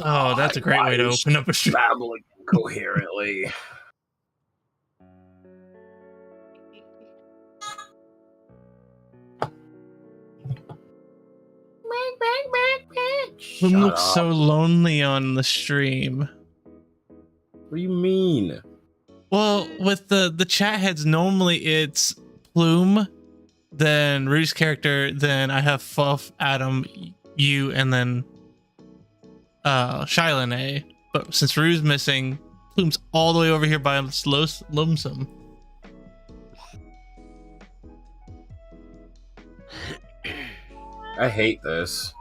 Oh, that's a great way to open up a stream. Babbling incoherently. Bloom looks so lonely on the stream. What do you mean? Well, with the chat heads, normally it's Plume, then Rue's character, then I have Fuff, Adam, you, and then Shylane. But since Rue's missing, Plume's all the way over here by lonesome. I hate this.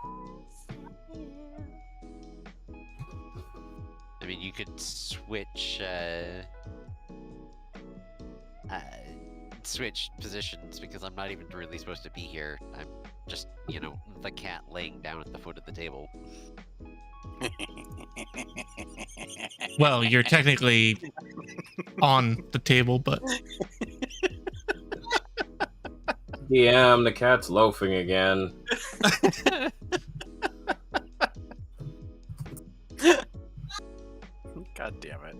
I mean, you could switch positions because I'm not even really supposed to be here. I'm just, the cat laying down at the foot of the table. Well, you're technically on the table, but DM, the cat's loafing again. God damn it.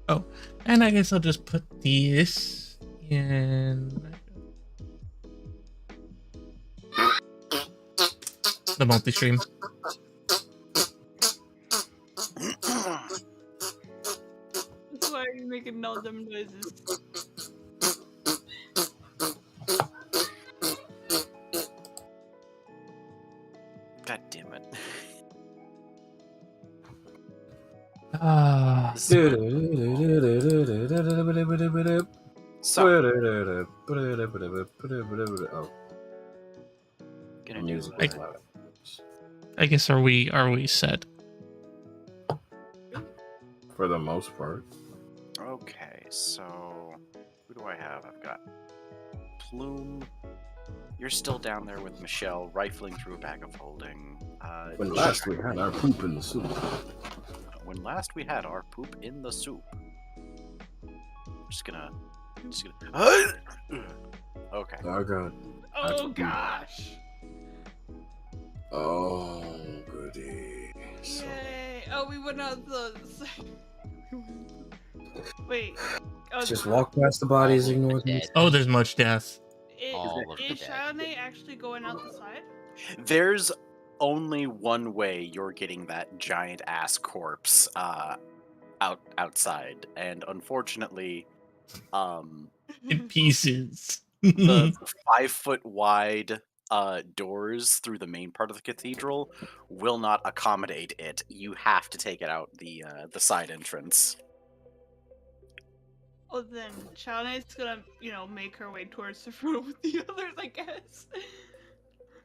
Oh, and I guess I'll just put this in the multi-stream. Why are you making all them noises? God damn it. So, Gonna do I guess are we set? For the most part. Okay, so who do I have? I've got Plume. You're still down there with Michelle, rifling through a bag of holding. When last we had our poop in the soup. When last we had our poop in the soup. Just gonna. Okay. Oh god. Oh gosh. Oh goody. So, Yay. Oh, we went out the. Wait. Oh, just walk past the bodies, ignore them. Oh, there's much death. All of the Is dead. Shylane actually going out the side? There's only one way you're getting that giant ass corpse outside, and unfortunately, In pieces. the 5 foot wide doors through the main part of the cathedral will not accommodate it. You have to take it out the side entrance. Oh, then Shalane's gonna, make her way towards the front with the others, I guess.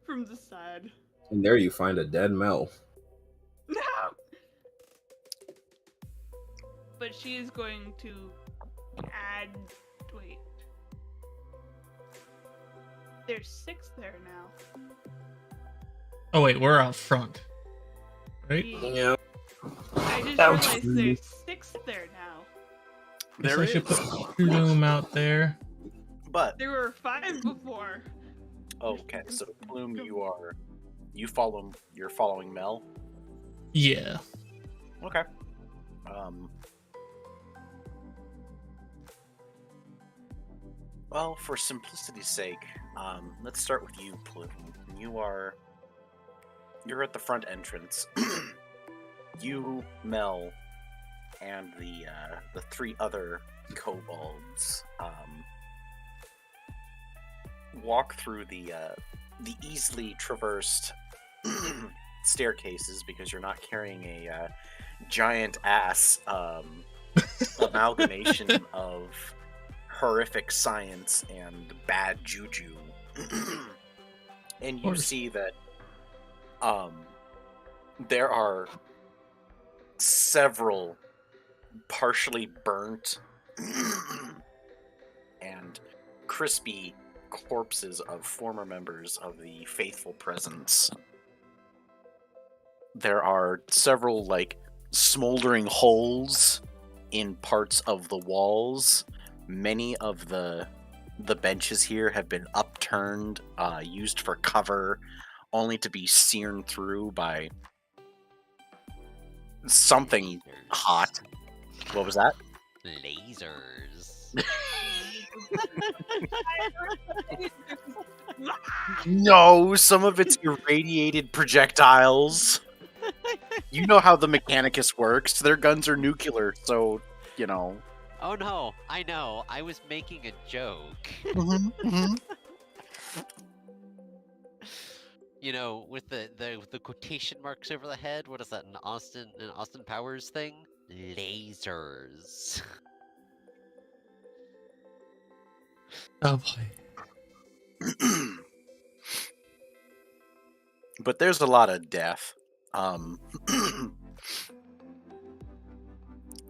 From the side. And there you find a dead Mel. No! But she is going to add. Wait. There's 6 there now. Oh wait, we're out front, right? Yeah. I just That was realized rude. there's 6 there now. Guess There I should is. put Plume out there. But There were 5 before. okay, so Plume, you're following Mel. Yeah. Okay. Well, for simplicity's sake, let's start with you, Plume. You're at the front entrance. You, Mel, and the 3 other kobolds walk through the easily traversed staircases because you're not carrying a giant ass amalgamation of horrific science and bad juju. And you see that there are several partially burnt and crispy corpses of former members of the Faithful Presence. There are several, smoldering holes in parts of the walls. Many of the the benches here have been upturned, used for cover, only to be seared through by something hot. What was that? Lasers. No, some of it's irradiated projectiles. You know how the Mechanicus works. Their guns are nuclear, so, you know. Oh no, I know. I was making a joke. You know, with the quotation marks over the head. What is that? An Austin Powers thing? Lasers. Oh boy. But there's a lot of death.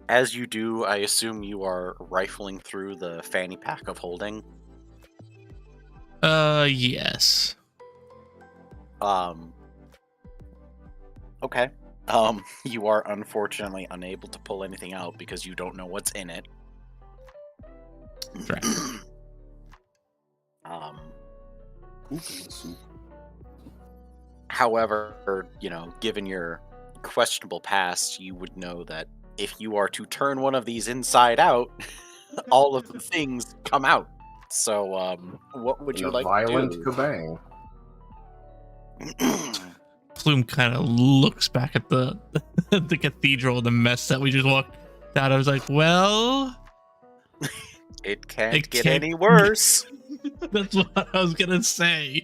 As you do, I assume you are rifling through the fanny pack of holding. Yes. Okay. You are unfortunately unable to pull anything out because you don't know what's in it. Right. However, you know, given your questionable past, you would know that if you are to turn one of these inside out, all of the things come out. So, what would you like violent to do? kabang. Plume kind of looks back at the the cathedral, the mess that we just walked out. I was like, well, It can't It get can't any worse. that's what I was gonna say.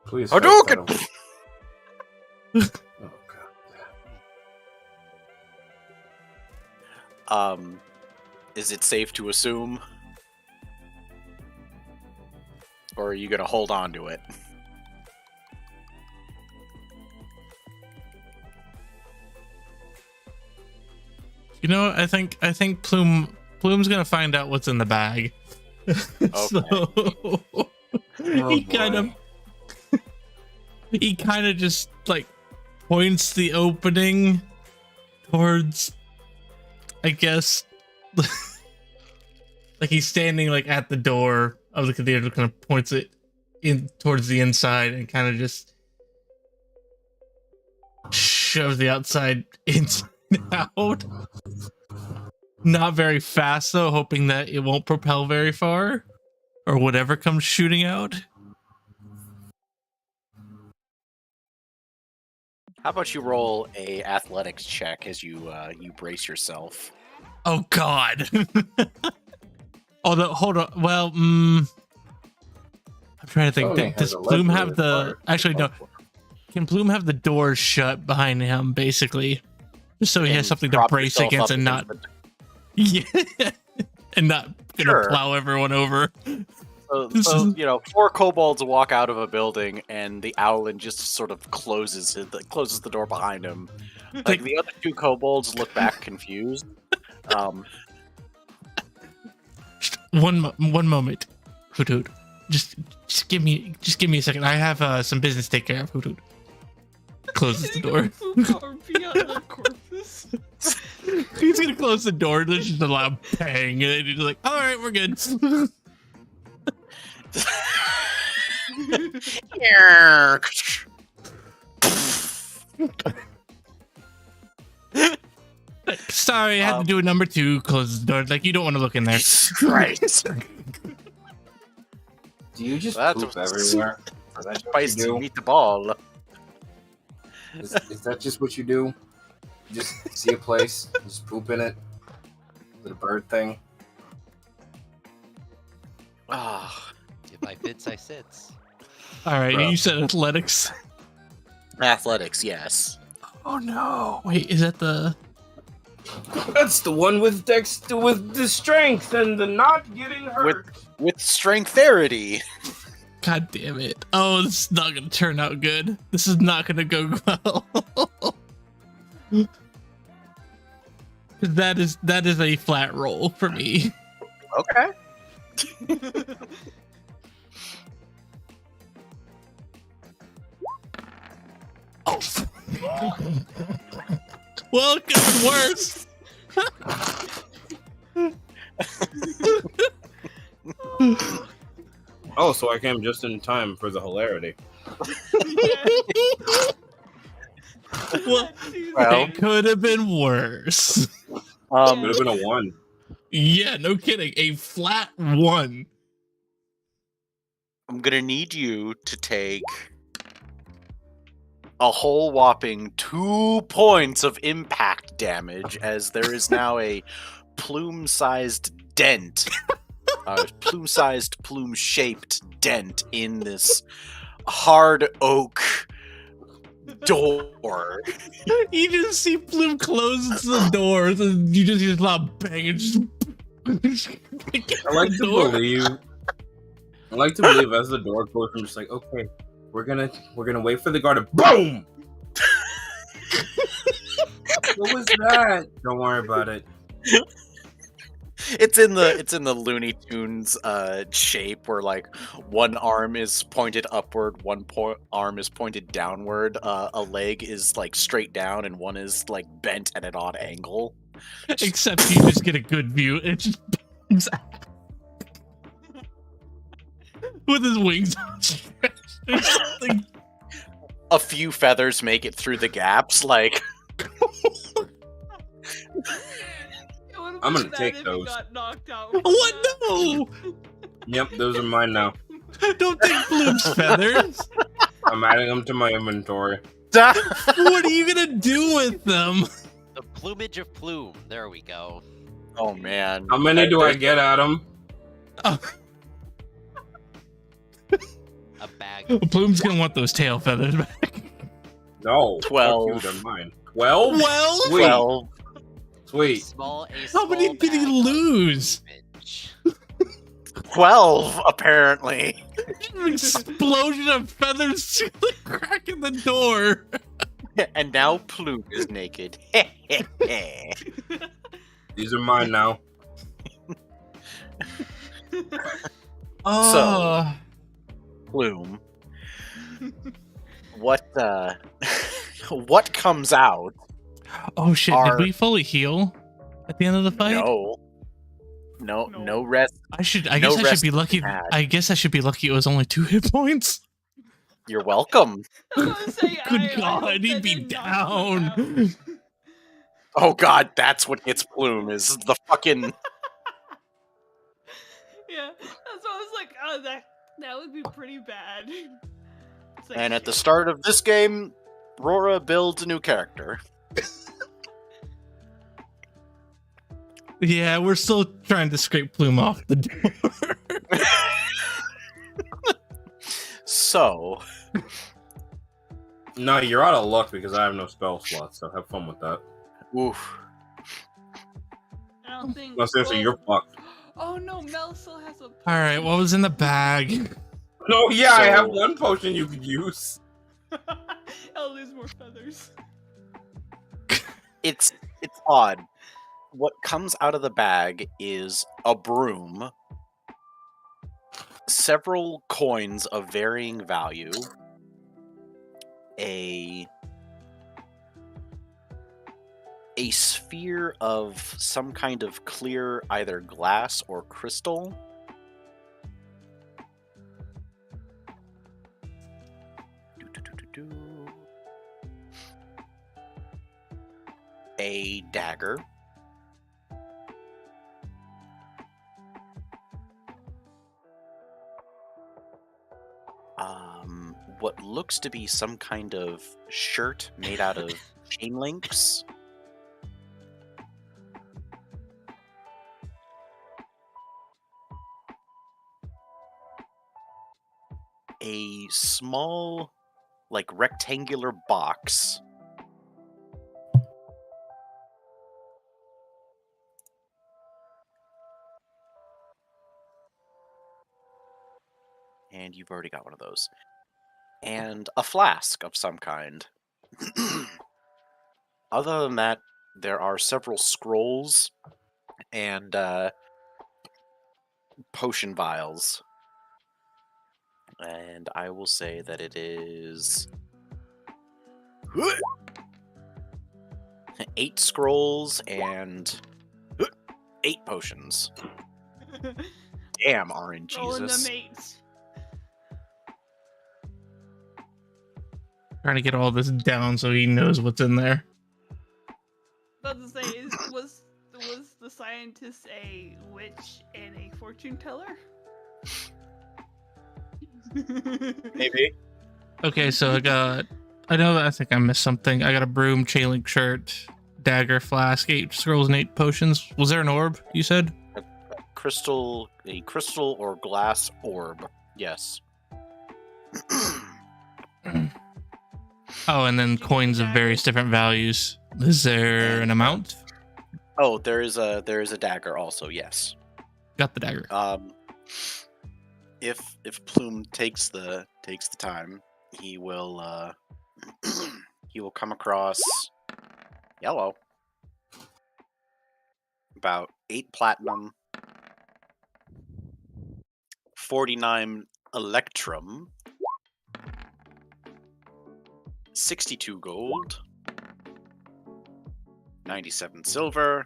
Please. Hadouken! fight that away. Oh god. Is it safe to assume? Or are you gonna hold on to it? You know, I think Plume's gonna find out what's in the bag. So he kind of just like points the opening towards, I guess, like he's standing like at the door of the cathedral, kind of points it in towards the inside and kind of just shoves the outside inside out. Not very fast though, hoping that it won't propel very far or whatever comes shooting out. How about you roll a athletics check as you you brace yourself? Oh God. Hold on. Well, I'm trying to think. Tony has Does a Plume have legendary the? fire. Actually, no. Can Plume have the doors shut behind him, basically, just so he has And something to prop brace yourself against up and not, against yeah, and not gonna Sure. plow everyone over. This So is- you know, 4 kobolds walk out of a building, and the owlin just sort of closes the door behind him. Like the other 2 kobolds look back confused. One moment, Hoot Hoot. Just give me a second. I have some business to take care of. Hoot Hoot. Closes the door. He's gonna close the door. There's just a loud bang, and he's like, "All right, we're good." Sorry, I had to do a number 2. Closes the door. Like, you don't want to look in there. Right. Do you just That's poop everywhere? Is that just what you Spicy do? meatball. Is that just what you do? You just see a place, just poop in it? Is it a bird thing? Ah, If I fits, I sits. All right, Bro. you said athletics. athletics, yes. Oh no! Wait, is that the? That's the one with with the strength and the not getting hurt. With strengtherity. God damn it! Oh, this is not gonna turn out good. This is not gonna go well. that is a flat roll for me. Okay. Oh. Well, it could be worse. Oh, so I came just in time for the hilarity. Well, Well. it could have been worse. Could have been Um, a 1. Yeah, no kidding. A flat 1. I'm gonna need you to take a whole whopping 2 points of impact damage, as there is now a plume-sized dent, plume-sized, plume-shaped dent in this hard oak door. You just see Plume closes the doors, and you just hear a lot of bang and just. I like to believe as the door closes, I'm just like, okay, we're gonna wait for the guard to boom. What was that? Don't worry about it. It's in the Looney Tunes shape where like one arm is pointed upward, one arm is pointed downward, a leg is like straight down, and one is like bent at an odd angle. Except you just get a good view. It just with his wings outstretched. There's something. A few feathers make it through the gaps, like. I'm gonna take those. Got knocked out. What? No! Yep, those are mine now. Don't take Plume's feathers. I'm adding them to my inventory. What are you gonna do with them? The plumage of Plume. There we go. Oh man. How many do I get at them? Oh, A bag. Plume's gonna want those tail feathers back. No. 12. Fuck you, they're mine. 12? Well, Sweet. 12. Sweet. how many did he lose? 12, apparently. An explosion of feathers cracking the door. And now Plume is naked. These are mine now. Oh. Plume. What what comes out? Oh shit! Are- Did we fully heal at the end of the fight? No rest. I guess No I should rest be lucky. had. I guess I should be lucky. It was only 2 hit points. You're welcome. Good God, he'd be down. Oh god, that's what gets Plume, is the fucking. Yeah, that's why I was like, oh, that would be pretty bad. It's like, And at the shit. start of this game, Rora builds a new character. Yeah, we're still trying to scrape Plume off the door. So, No, you're out of luck because I have no spell slots, so have fun with that. oof. I don't think. No, seriously, you're fucked. Oh no, Mel still has a. All right, what was in the bag? No, yeah, I have So- one potion you could use. I'll lose more feathers. It's odd. What comes out of the bag is a broom, several coins of varying value, a sphere of some kind of clear either glass or crystal, a dagger, what looks to be some kind of shirt made out of chain links, a small, like, rectangular box, and you've already got one of those, and a flask of some kind. Other than that, there are several scrolls and potion vials. And I will say that it is 8 scrolls and 8 potions. Damn, Rolling RNGesus. the mates. Trying to get all this down so he knows what's in there. About to say, was the scientist a witch and a fortune teller? Maybe. Okay, so I think I missed something. I got a broom, chain link shirt, dagger, flask, 8 scrolls, and 8 potions. Was there an orb, you said? A crystal or glass orb. Yes. Oh, and then coins of various different values. Is there an amount? Oh, there is a dagger also. Yes. Got the dagger. If Plume takes the time, he will he will come across yellow. About 8 platinum, 49 electrum, 62 gold, 97 silver,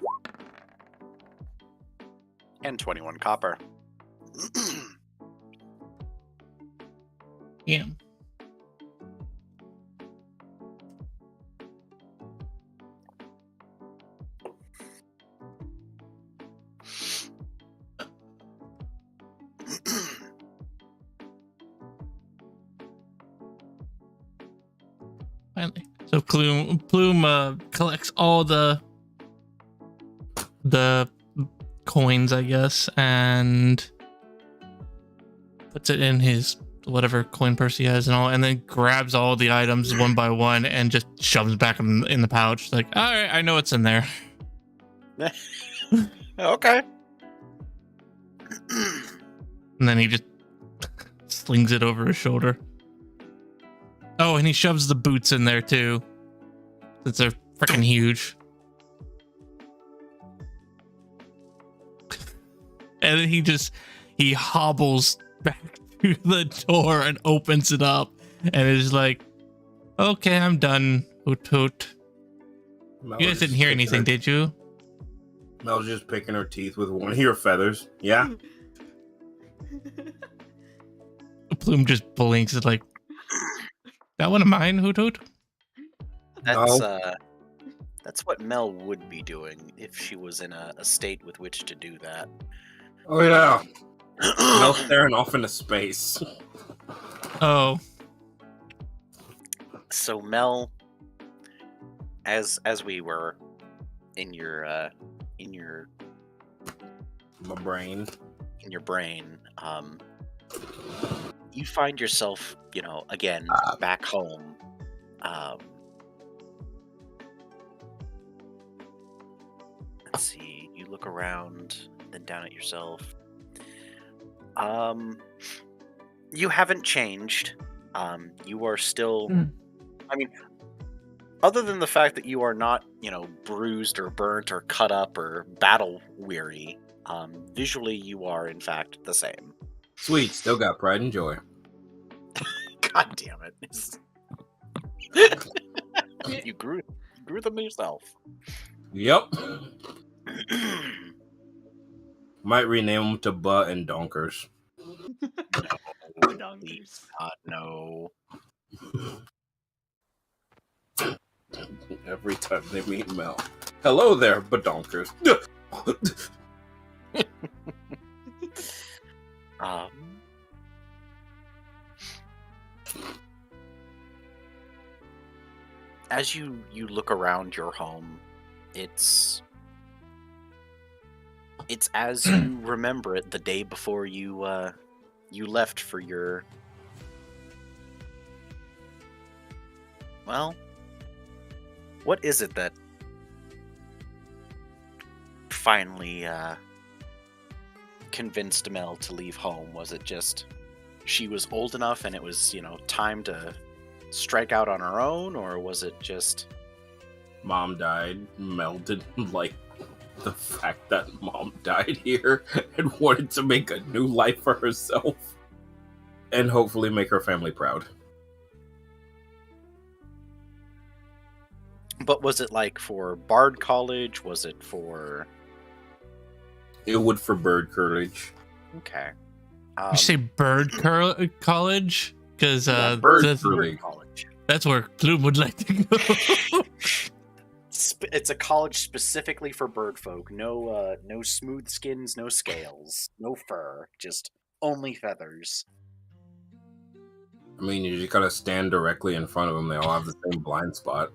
and 21 copper. Yeah. Finally. So Plume collects all the coins, I guess, and puts it in his whatever coin purse he has and all, and then grabs all the items one by one and just shoves back in the pouch. Like, all right, I know what's in there. Okay. And then he just slings it over his shoulder. Oh, and he shoves the boots in there too. Since they're freaking huge. And then he hobbles back to the door and opens it up and is like, okay, I'm done. Hoot hoot. You guys didn't hear anything, did you? Mel's just picking her teeth with one of your feathers. Yeah. Plume just blinks. It's like, that one of mine, Hoot Hoot? That's what Mel would be doing if she was in a state with which to do that. Oh yeah. Mel's staring off into space. Oh. So Mel, as we were in your My brain. You find yourself, again, back home. Let's see. You look around, then down at yourself. You haven't changed. You are still. I mean, other than the fact that you are not, bruised or burnt or cut up or battle weary, visually you are in fact the same. Sweet, still got pride and joy. God damn it! You grew them yourself. Yep. Might rename them to Butt and Donkers. Donkers. No. Every time they meet Mel. Hello there, Badonkers. As you look around your home, it's as you remember it the day before you left for your, well, what is it that finally convinced Mel to leave home? Was it just she was old enough and it was, time to strike out on her own, or was it just Mom died. Mel didn't like the fact that Mom died here and wanted to make a new life for herself and hopefully make her family proud. But was it like for Bard College? Was it for... It would for Bird Courage. Okay. You say college? Because Bird that's, College. that's where Plume would like to go. It's a college specifically for bird folk. No, no smooth skins, no scales, no fur, just only feathers. I mean, you just gotta stand directly in front of them. They all have the same blind spot.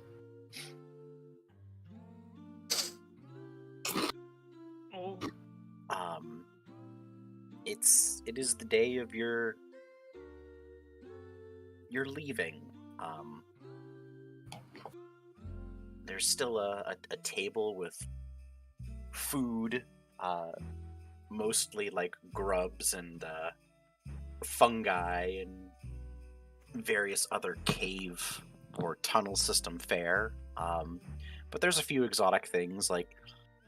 Oh, It is the day of your leaving. There's still a table with food, mostly like grubs and fungi and various other cave or tunnel system fare. But there's a few exotic things, like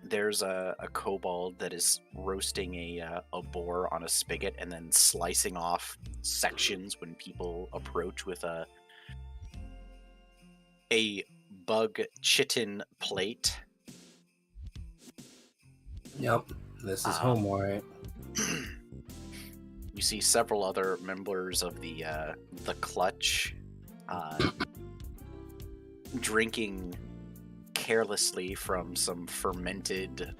there's a kobold that is roasting a boar on a spigot and then slicing off sections when people approach with a bug chitin plate. Yep, this is home, alright. You see several other members of the clutch drinking carelessly from some fermented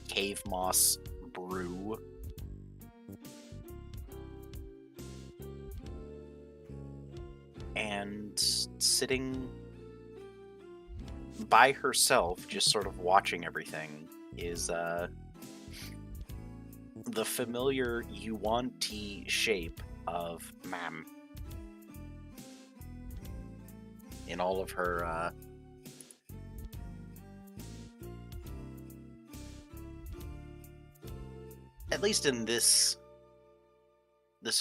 cave moss brew. And sitting by herself, just sort of watching everything, is the familiar Yuan-Ti shape of Mam. In all of her at least in this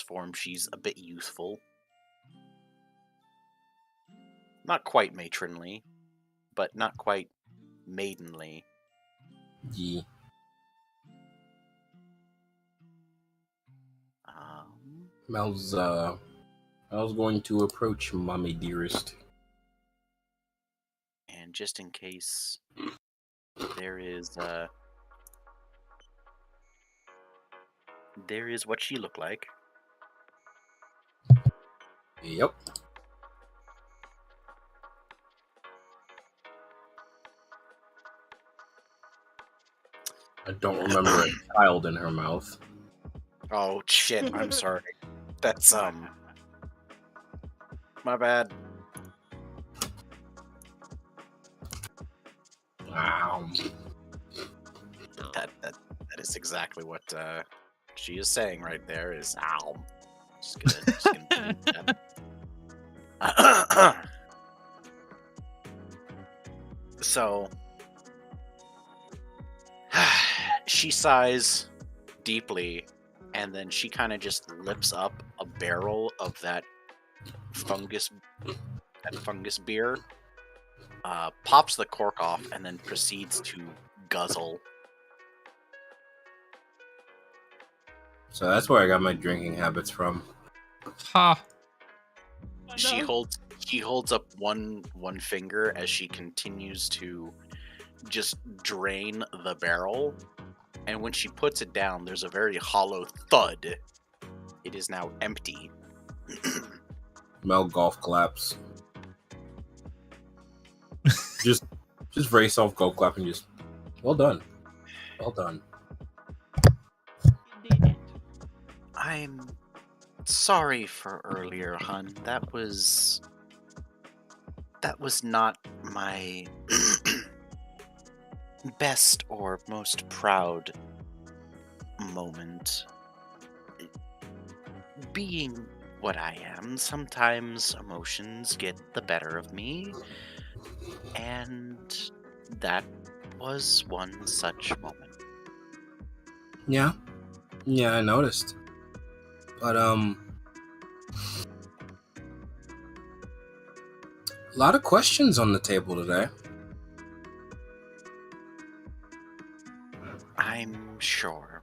form, she's a bit youthful. Not quite matronly, but not quite maidenly. Yeah. Mel's going to approach Mommy Dearest. And just in case, there is what she looked like. Yep. I don't remember a child in her mouth. Oh shit, I'm sorry. That's my bad. Wow. That is exactly what she is saying right there. Is ow. Just gonna delete that. So she sighs deeply, and then she kind of just lifts up a barrel of that fungus beer, pops the cork off, and then proceeds to guzzle. So that's where I got my drinking habits from. Ha! He holds up one finger as she continues to just drain the barrel, and when she puts it down, there's a very hollow thud. It is now empty. Mel golf claps. just very self golf clapping. Just well done. you did it. I'm sorry for earlier, hun. That was not my best or most proud moment. Being what I am, sometimes emotions get the better of me, and that was one such moment. Yeah, I noticed. But a lot of questions on the table today. I'm sure.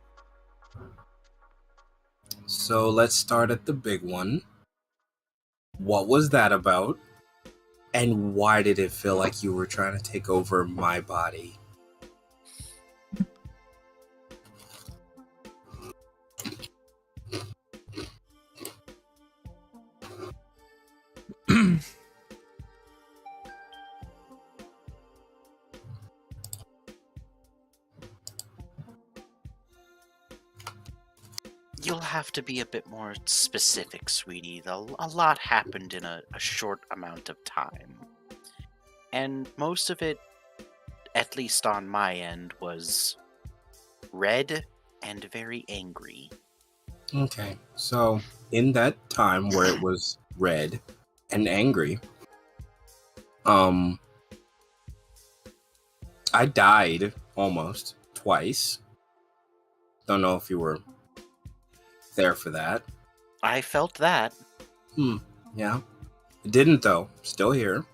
So let's start at the big one. What was that about? And why did it feel like you were trying to take over my body? You'll have to be a bit more specific, sweetie. A lot happened in a short amount of time. And most of it, at least on my end, was red and very angry. Okay, so in that time where it was red and angry, I died almost twice. Don't know if you were there for that. I felt that. Yeah. It didn't though. Still here.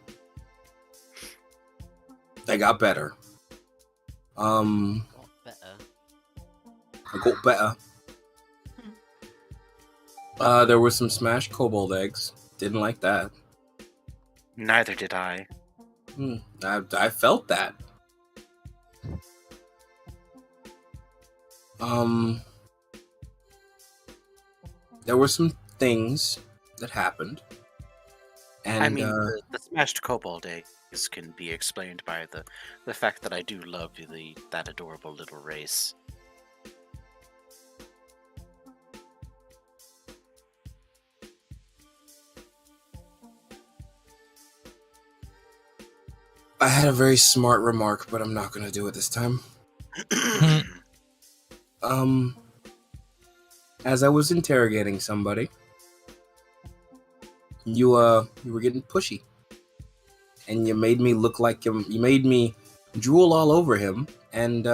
I got better. Got better. I got better. There were some smashed kobold eggs. Didn't like that. Neither did I. I felt that. There were some things that happened. And I mean, the smashed kobold eggs can be explained by the fact that I do love that adorable little race. I had a very smart remark, but I'm not going to do it this time. As I was interrogating somebody, you were getting pushy, and you made me look like him. You made me drool all over him, and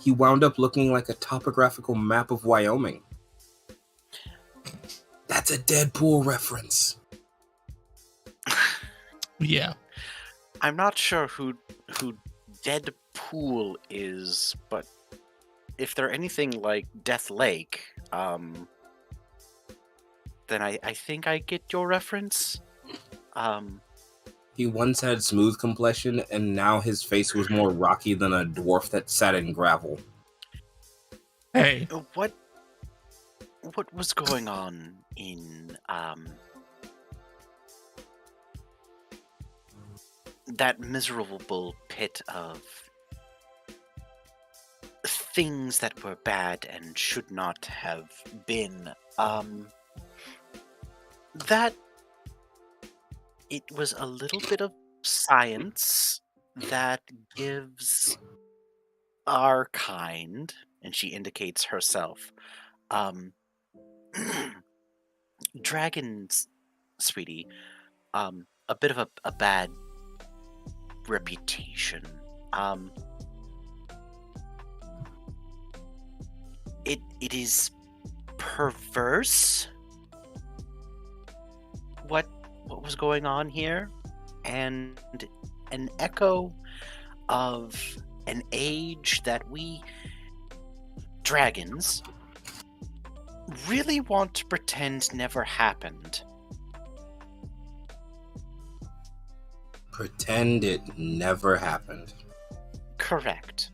he wound up looking like a topographical map of Wyoming. That's a Deadpool reference. Yeah. I'm not sure who Deadpool is, but if they're anything like Death Lake, then I think I get your reference. He once had smooth complexion, and now his face was more rocky than a dwarf that sat in gravel. Hey. What was going on in that miserable pit of things that were bad and should not have been? That it was a little bit of science that gives our kind, and she indicates herself, dragons, sweetie, a bit of a bad reputation. It is perverse what was going on here, and an echo of an age that we dragons really want to pretend never happened. Pretend it never happened. Correct.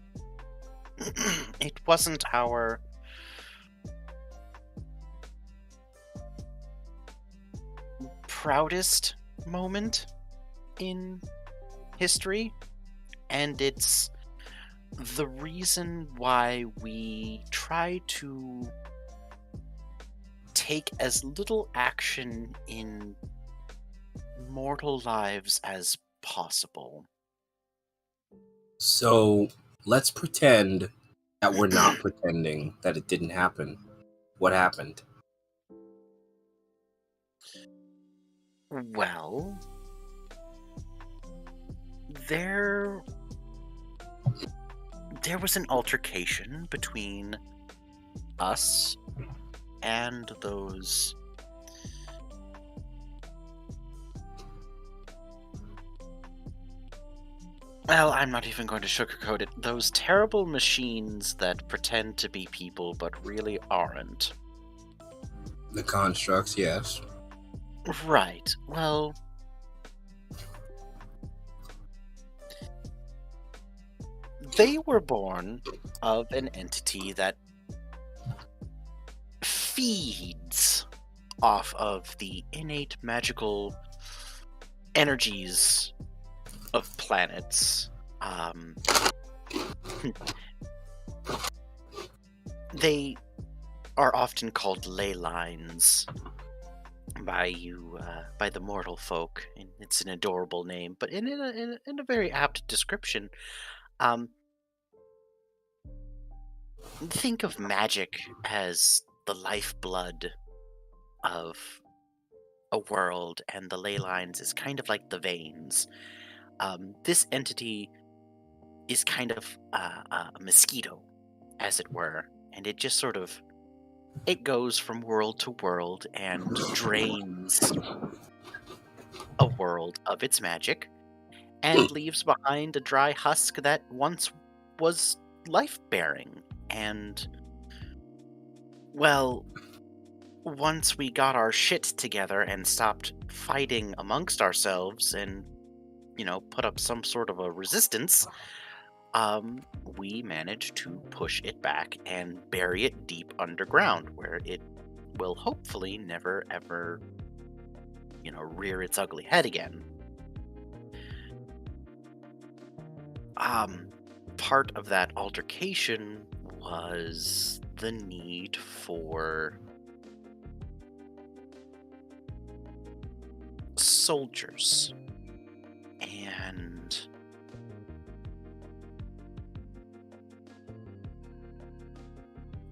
It wasn't our proudest moment in history, and it's the reason why we try to take as little action in mortal lives as possible. So let's pretend that we're not pretending that it didn't happen. What happened? Well, there was an altercation between us and those well, I'm not even going to sugarcoat it. Those terrible machines that pretend to be people but really aren't. The constructs, yes. Right. Well, they were born of an entity that feeds off of the innate magical energies of planets. They are often called ley lines by by the mortal folk. And it's an adorable name, but in a very apt description. Um, think of magic as the lifeblood of a world, and the ley lines is kind of like the veins. This entity is kind of a mosquito, as it were, and it just sort of it goes from world to world and drains a world of its magic and leaves behind a dry husk that once was life-bearing. And, well, once we got our shit together and stopped fighting amongst ourselves and, put up some sort of a resistance, we managed to push it back and bury it deep underground where it will hopefully never ever, rear its ugly head again. Part of that altercation was the need for soldiers. And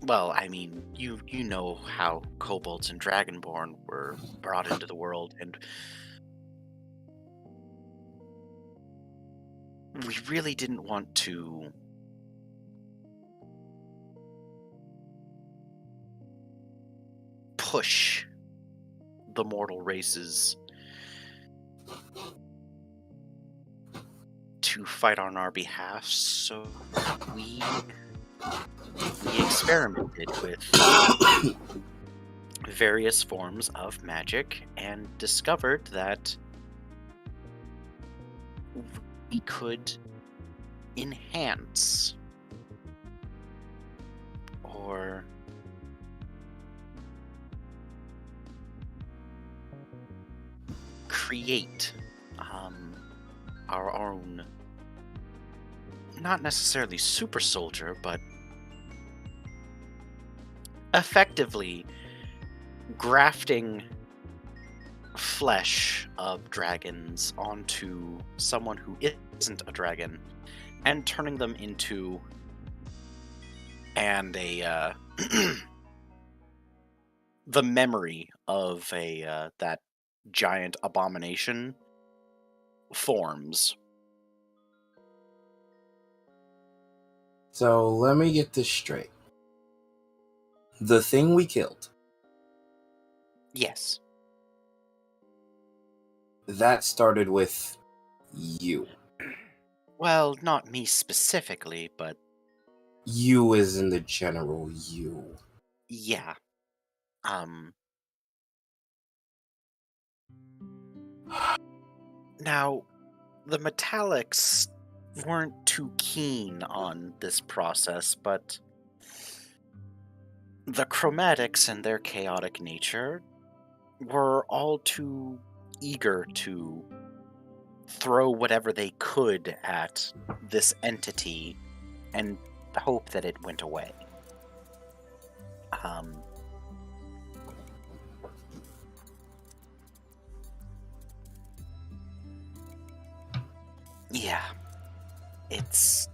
well, I mean, you know how kobolds and dragonborn were brought into the world, and we really didn't want to push the mortal races to fight on our behalf, so we experimented with various forms of magic and discovered that we could enhance or create our own, not necessarily super soldier, but effectively grafting flesh of dragons onto someone who isn't a dragon and turning them into the memory of that giant abomination forms. So let me get this straight. The thing we killed, Yes. that started with you. Well, not me specifically, but You as in the general you. yeah. Now, the Metallics weren't too keen on this process, but the Chromatics and their chaotic nature were all too eager to throw whatever they could at this entity and hope that it went away. Yeah, it's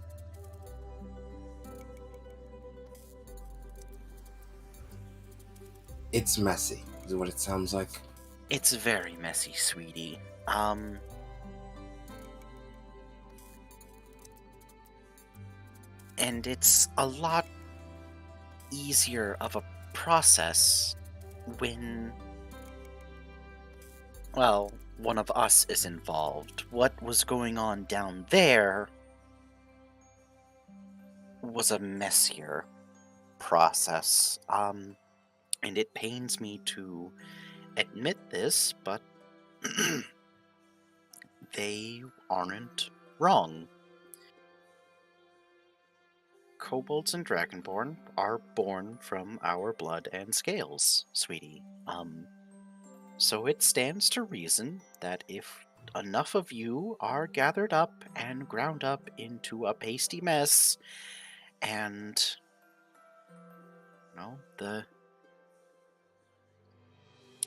messy, is what it sounds like. it's very messy, sweetie. And it's a lot easier of a process when, well, one of us is involved. What was going on down there was a messier process. And it pains me to admit this, but they aren't wrong. Kobolds and Dragonborn are born from our blood and scales, sweetie. So it stands to reason that if enough of you are gathered up and ground up into a pasty mess, and the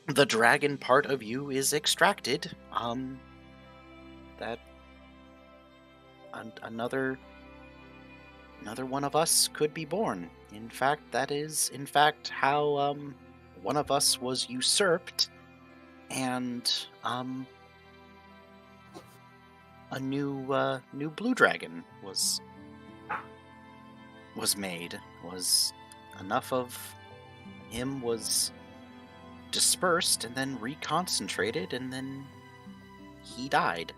the dragon part of you is extracted, that another one of us could be born. In fact, that is how one of us was usurped, and a new blue dragon was made. Was enough of him was dispersed and then reconcentrated, and then he died.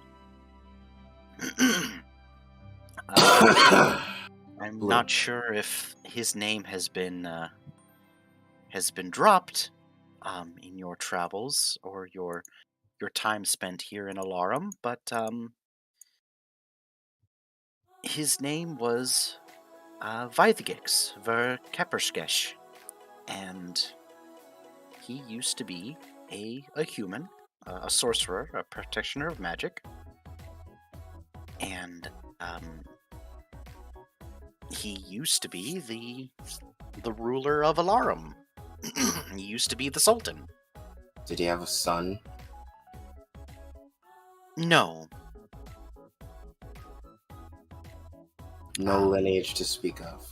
I'm Blue. not sure if his name has been dropped in your travels or your time spent here in Alarum, but his name was Vaithgix ver Keperskesh, and he used to be a human, a sorcerer, a practitioner of magic, and he used to be the ruler of Alarum. He used to be the Sultan. Did he have a son? No. No lineage to speak of.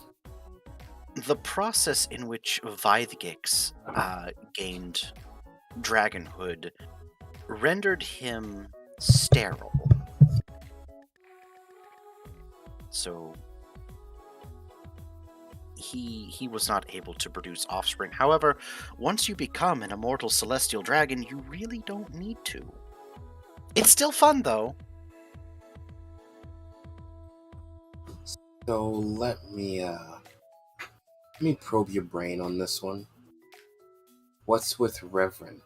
The process in which Vaithgix gained dragonhood rendered him sterile. So he was not able to produce offspring. However, once you become an immortal celestial dragon, you really don't need to. It's still fun, though. So let me probe your brain on this one. What's with Reverend?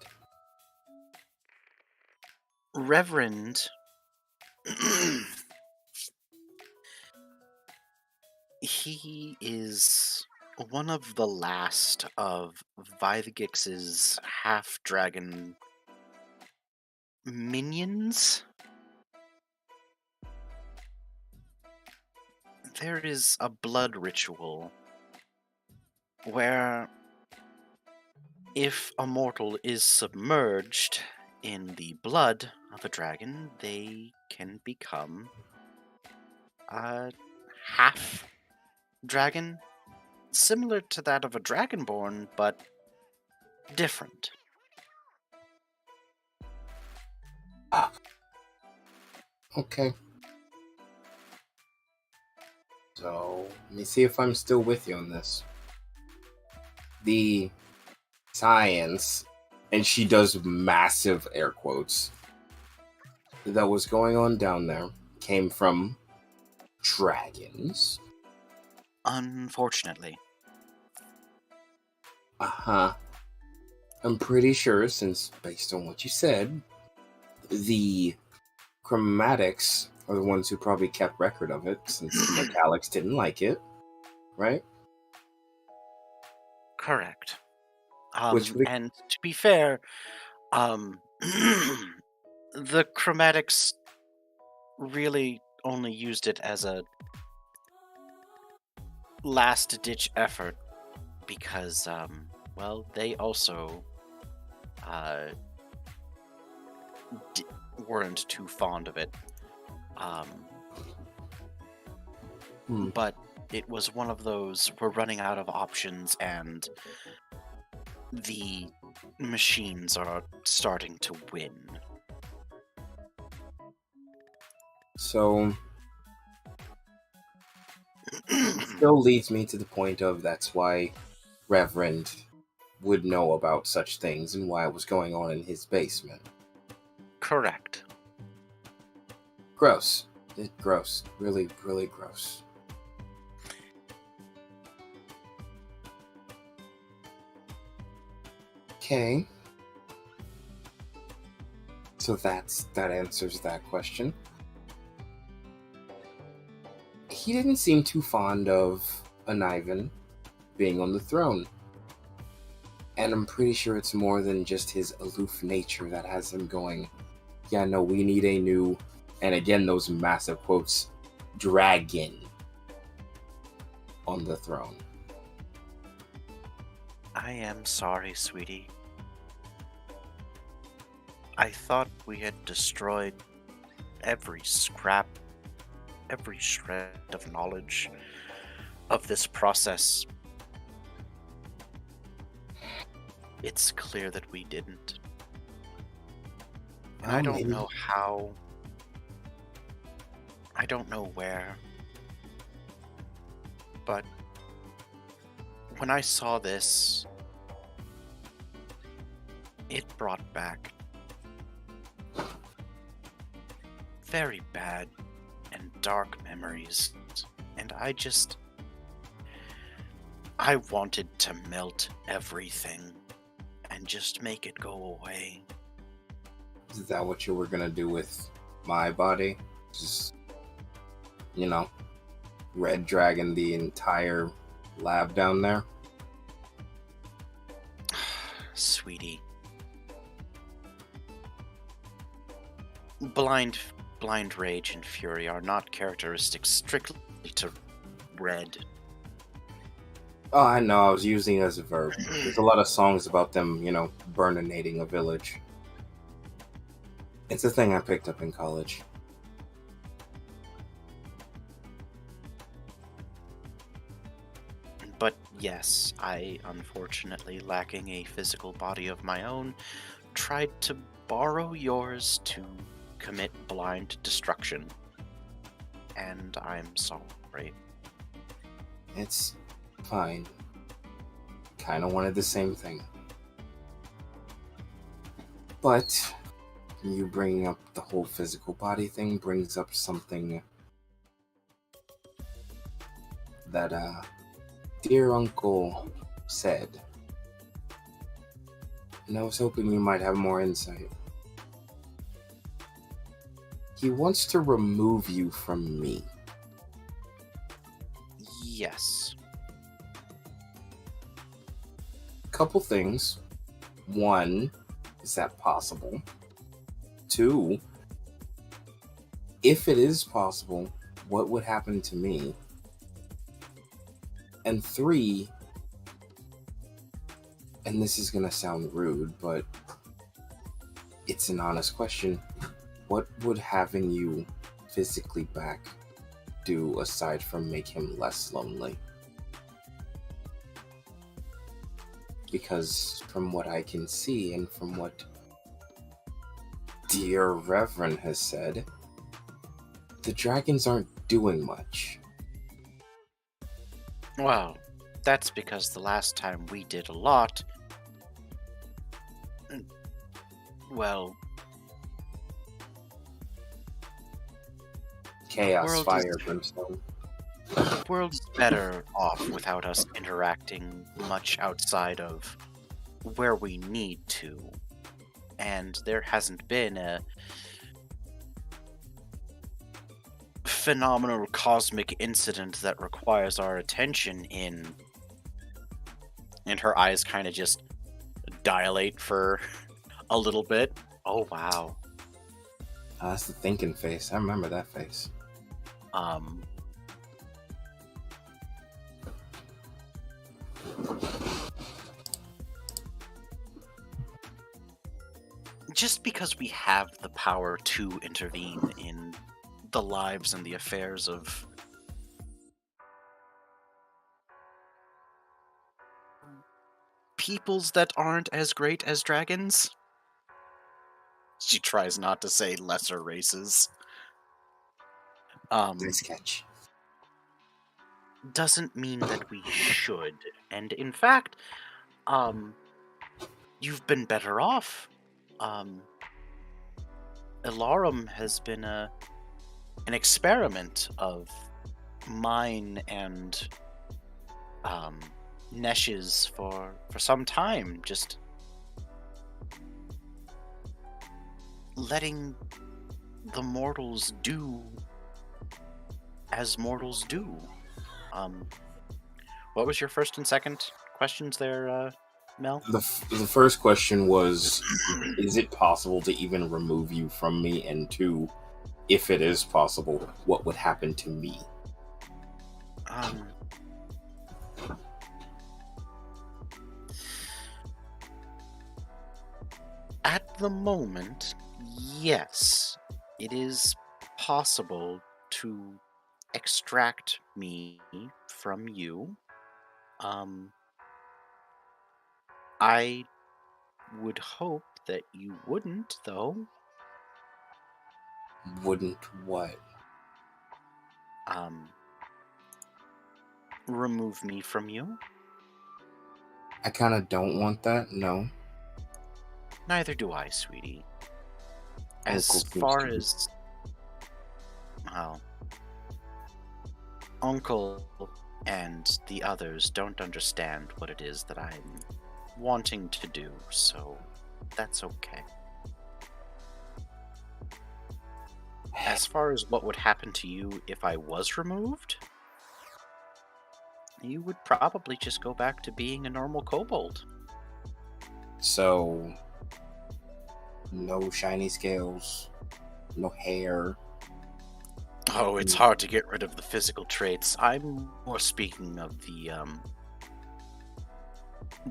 Reverend... he is one of the last of Vaithgix's half-dragon minions. There is a blood ritual where if a mortal is submerged in the blood of a dragon, they can become a half-dragon, similar to that of a dragonborn, but different. Okay. So, let me see if I'm still with you on this. The science, and she does massive air quotes, that was going on down there came from dragons. Unfortunately. Uh-huh. I'm pretty sure, since based on what you said, the chromatics are the ones who probably kept record of it, since the metallics didn't like it, right? Correct. Which would- And to be fair, the chromatics really only used it as a last-ditch effort because, well, they also weren't too fond of it. But it was one of those, we're running out of options and the machines are starting to win. So, it still leads me to the point of that's why Reverend would know about such things and why it was going on in his basement. Correct. Gross. Gross. Really, really gross. Okay. So that answers that question. He didn't seem too fond of Anivan being on the throne. And I'm pretty sure it's more than just his aloof nature that has him going, yeah, no, we need a new, and again, those massive quotes, dragon on the throne. I am sorry, sweetie. I thought we had destroyed every scrap, every shred of knowledge of this process. It's clear that we didn't. And I don't maybe. know how. I don't know where. But when I saw this, it brought back very bad and dark memories. And I wanted to melt everything and just make it go away. Is that what you were gonna do with my body? Just, red dragon the entire lab down there? Sweetie. Blind rage and fury are not characteristics strictly to red. Oh, I know. I was using it as a verb. There's a lot of songs about them, burninating a village. It's a thing I picked up in college. But yes, I, unfortunately lacking a physical body of my own, tried to borrow yours to commit blind destruction. And I'm sorry. It's fine. Kind of wanted the same thing. But you bringing up the whole physical body thing brings up something that dear uncle said. And I was hoping you might have more insight. He wants to remove you from me. Yes. Couple things. One, is that possible? Two, if it is possible, what would happen to me? And three, and this is gonna sound rude, but it's an honest question. What would having you physically back do aside from make him less lonely? Because from what I can see and from what dear Reverend has said, the dragons aren't doing much. Well, that's because the last time we did a lot, well, Chaos, world fire, is- brimstone. the world's better off without us interacting much outside of where we need to. And there hasn't been a phenomenal cosmic incident that requires our attention in. And her eyes kind of just dilate for a little bit. Oh, wow. That's the thinking face. I remember that face. Just because we have the power to intervene in the lives and the affairs of peoples that aren't as great as dragons. She tries not to say lesser races. Nice catch. Doesn't mean that we should. And in fact, you've been better off. Ilarum has been an experiment of mine and Nesh's for some time, just letting the mortals do as mortals do. What was your first and second questions there, Mel? The first question was, is it possible to even remove you from me? And two, if it is possible, what would happen to me? At the moment, yes, it is possible to extract me from you. I would hope that you wouldn't, though. Wouldn't what? Remove me from you. I kind of don't want that. No. Neither do I, sweetie. As Uncle seems far to be- as, well, Uncle and the others don't understand what it is that I'm wanting to do, so that's okay. As far as what would happen to you if I was removed, you would probably just go back to being a normal kobold. So, no shiny scales, no hair. Oh, it's hard to get rid of the physical traits. I'm more speaking of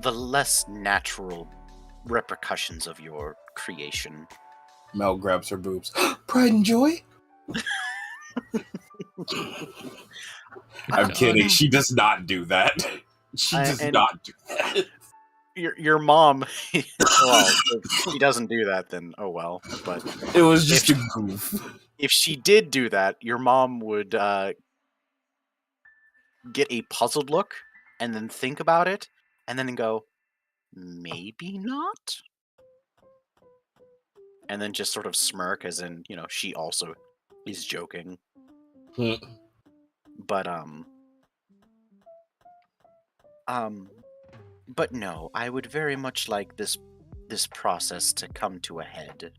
the less natural repercussions of your creation. Mel grabs her boobs. Pride and joy? I'm kidding. She does not do that. She does and- not do that. Your mom, well, if she doesn't do that, then oh well. But It was just a goof. if she did do that, your mom would get a puzzled look and then think about it and then go, maybe not? And then just sort of smirk as in, she also is joking. But but no, I would very much like this process to come to a head.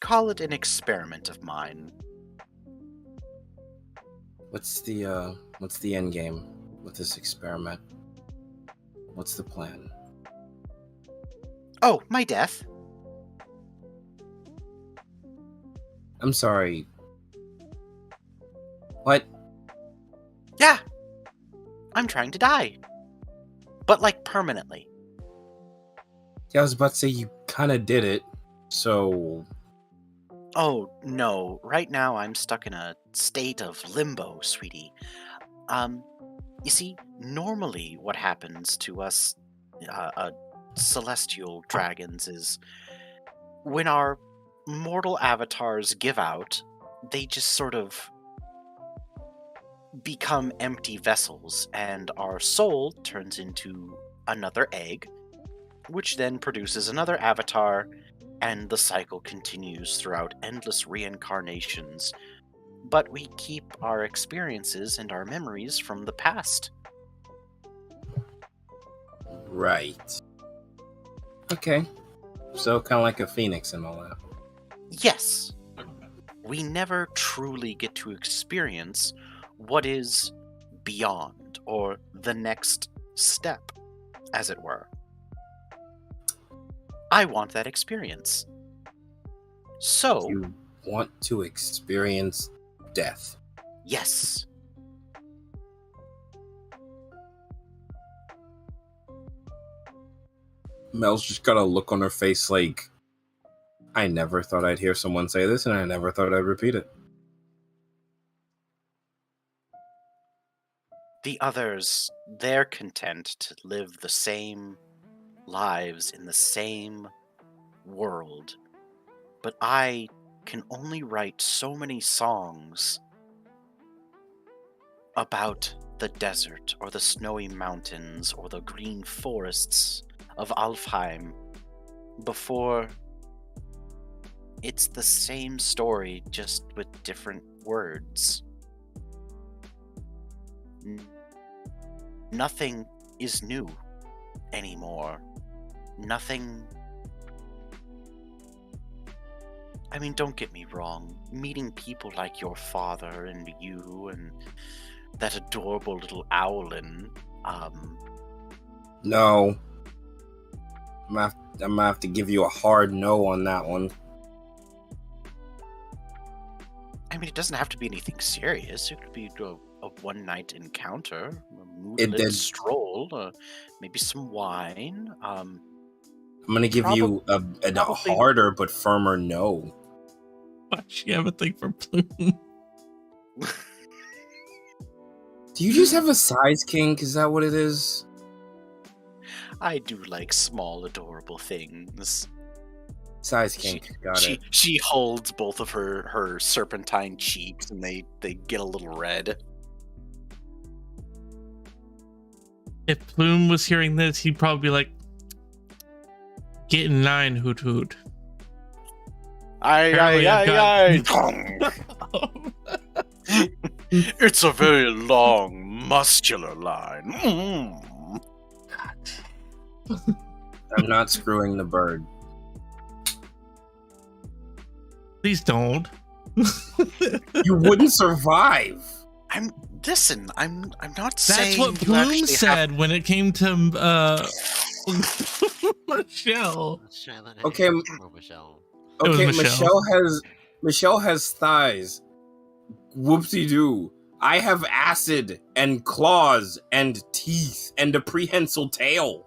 Call it an experiment of mine. What's the end game with this experiment? What's the plan? Oh, my death. I'm sorry. What? Yeah. I'm trying to die. But like permanently. Yeah, I was about to say you kind of did it. So, Oh, no. Right now I'm stuck in a state of limbo, sweetie. You see, normally what happens to us celestial dragons is when our mortal avatars give out, they just sort of become empty vessels, and our soul turns into another egg, which then produces another avatar, and the cycle continues throughout endless reincarnations. But we keep our experiences and our memories from the past. right. Okay. So, kind of like a phoenix and all that. Yes, we never truly get to experience what is beyond, or the next step, as it were. I want that experience. So, You want to experience death. yes. Mel's just got a look on her face like, I never thought I'd hear someone say this, and I never thought I'd repeat it. The others, they're content to live the same lives in the same world. But I can only write so many songs about the desert, or the snowy mountains, or the green forests of Alfheim before it's the same story, just with different words. Nothing is new anymore. Nothing. I mean, don't get me wrong. Meeting people like your father and you and that adorable little owlin, No. I'm gonna have to give you a hard no on that one. I mean, it doesn't have to be anything serious. It could be a one-night encounter, a It moonlit did. stroll, maybe some wine. I'm gonna give you a probably- harder but firmer no. Why she have a thing for Plume? Do you just have a size kink? Is that what it is? I do like small, adorable things. Size kink. Got it. She holds both of her serpentine cheeks, and they get a little red. If Plume was hearing this, he'd probably be like, "Get in line, Hoot Hoot." Apparently I've It's a very long, muscular line. I'm not screwing the bird. Please don't. You wouldn't survive. I'm not That's saying what you Plume actually said when it came to Michelle. Okay, Michelle. It was Okay, Michelle. Michelle has thighs. Whoopsie doo. I have acid and claws and teeth and a prehensile tail.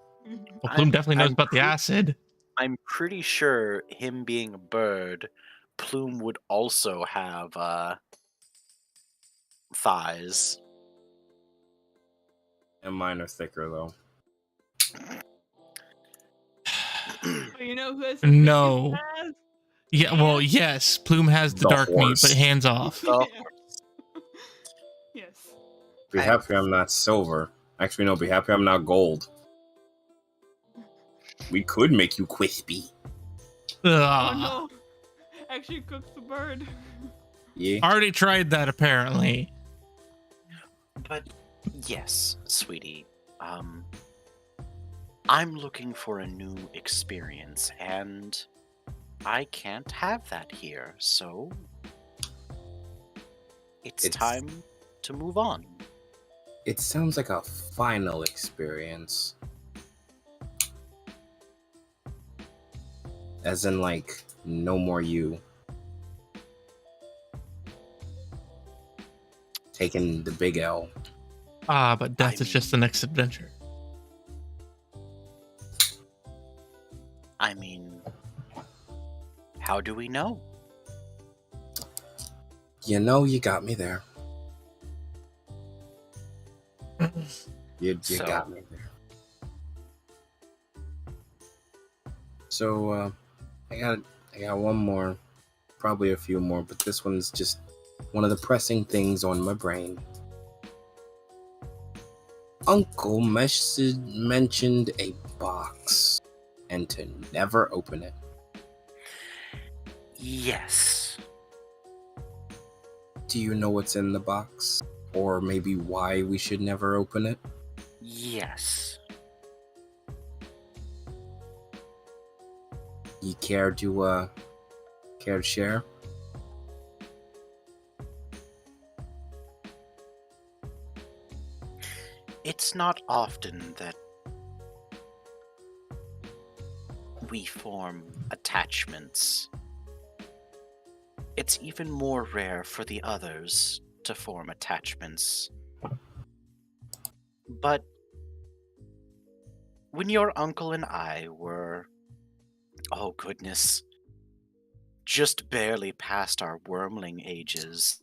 Well, Plume definitely knows I'm about the acid. I'm pretty sure him being a bird, Plume would also have thighs. And mine are thicker though. But you know who has the No. biggest ass? Yeah, well, yes, Plume has the The dark meat, horse. but hands off. Oh. Yes. Be happy I'm not silver. Actually, no, be happy I'm not gold. We could make you crispy. Oh Ugh. no. Actually cooks the bird. Yeah. Already tried that, apparently. But yes, sweetie. I'm looking for a new experience, and I can't have that here, so it's time to move on. It sounds like a final experience. As in, like, no more you. Taking the big L. Ah, but death I is just the next adventure. I mean, how do we know? You know, you got me there. You So- got me there. So, I got one more, probably a few more, but this one's just one of the pressing things on my brain. Uncle mentioned a box, and to never open it. Yes. Do you know what's in the box? Or maybe why we should never open it? Yes. You care to share? It's not often that we form attachments. It's even more rare for the others to form attachments. But when your uncle and I were, oh goodness, just barely past our wormling ages,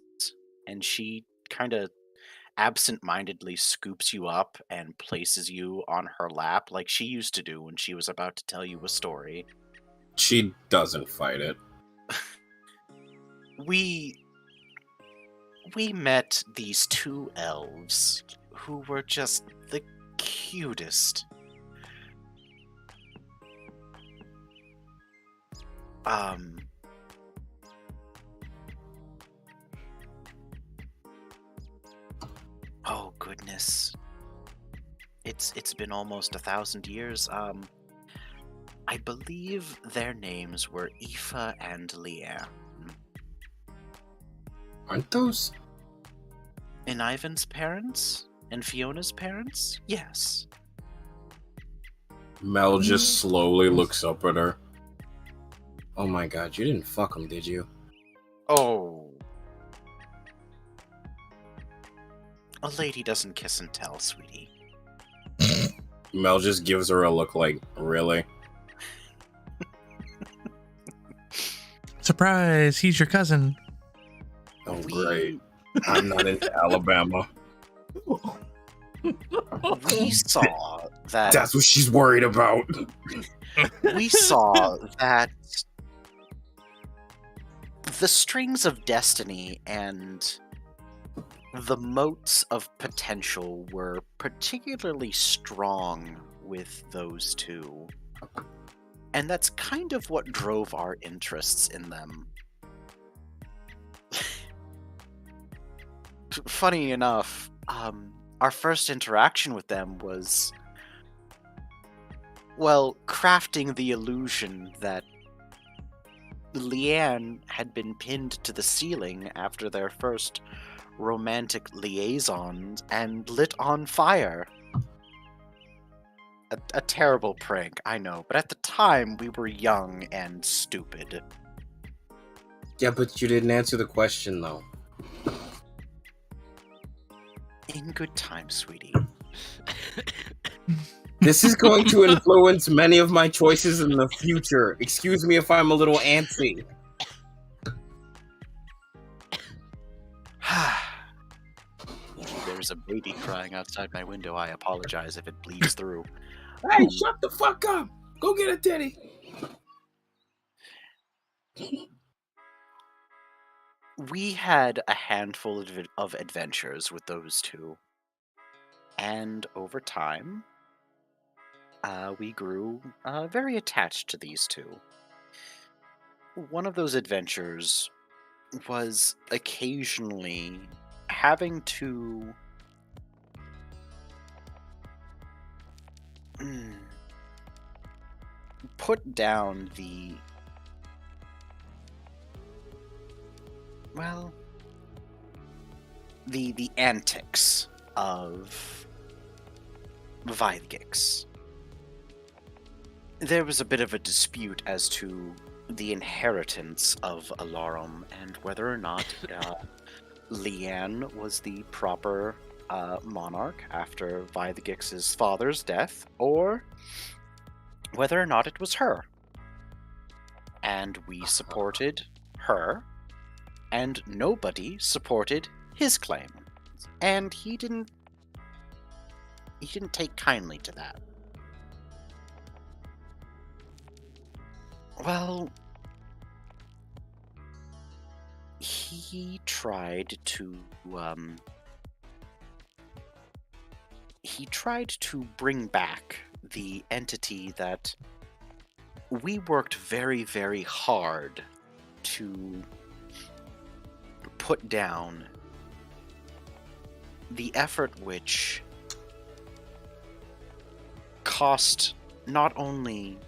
and she kind of absent-mindedly scoops you up and places you on her lap like she used to do when she was about to tell you a story. She doesn't fight it. We met these two elves who were just the cutest. Oh goodness. It's been almost 1,000 years. I believe their names were Aoife and Leanne. Aren't those? And Ivan's parents? And Fiona's parents? Yes. Mel just slowly looks up at her. Oh my god, you didn't fuck him, did you? Oh. A lady doesn't kiss and tell, sweetie. Mel just gives her a look like, really? Surprise! He's your cousin. Oh, great. I'm not into Alabama. We saw that. That's what she's worried about. We saw that the strings of destiny and the moats of potential were particularly strong with those two. And that's kind of what drove our interests in them. Funny enough, our first interaction with them was, well, crafting the illusion that Leanne had been pinned to the ceiling after their first romantic liaisons and lit on fire. A terrible prank, I know, but at the time we were young and stupid. Yeah, but you didn't answer the question, though. In good time, sweetie. This is going to influence many of my choices in the future. Excuse me if I'm a little antsy. There's a baby crying outside my window. I apologize if it bleeds through. Hey, shut the fuck up! Go get a teddy! We had a handful of adventures with those two. And over time, we grew very attached to these two. One of those adventures was occasionally having to put down the, well, the antics of Vidgix. There was a bit of a dispute as to the inheritance of Alarum and whether or not Leanne was the proper monarch after Vidgix's father's death, or whether or not it was her. And we supported her, and nobody supported his claim. And he didn't take kindly to that. Well, he tried to bring back the entity that we worked very, very hard to put down, the effort which cost not only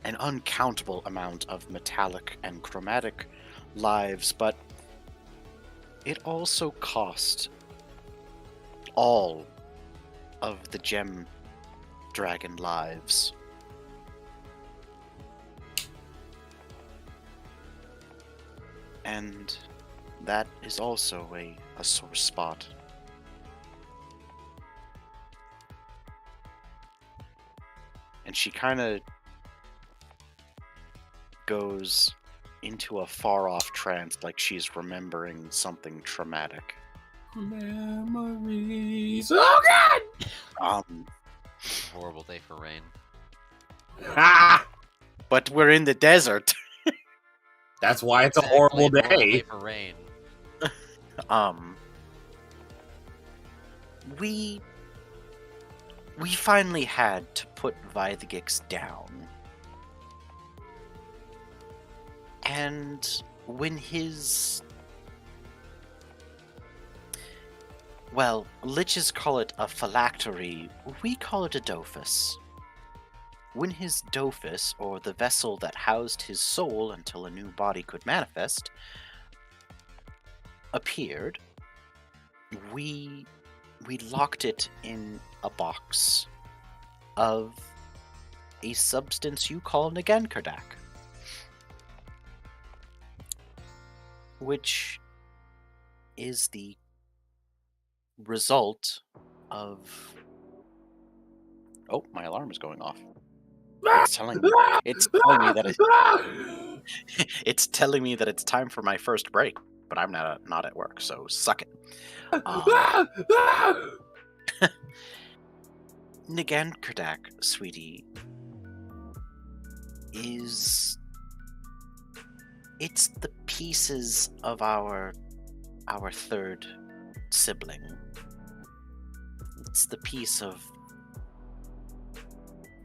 an uncountable amount of metallic and chromatic lives, but it also cost all of the gem dragon lives. And that is also a sore spot. And she kind of goes into a far-off trance, like she's remembering something traumatic. Memories. Oh God! Horrible day for rain. Ah! But we're in the desert. That's why it's a horrible day. For rain. We finally had to put Vidgix down. And when his... Well, liches call it a phylactery, we call it a dophus. When his dophus, or the vessel that housed his soul until a new body could manifest, appeared, we locked it in a box of a substance you call Nagenkardak, which is the result of... Oh, my alarm is going off. It's telling me that it's telling me that it's time for my first break, but I'm not at work, so suck it. Nagan Kerdak, sweetie, it's the pieces of our third sibling. It's the piece of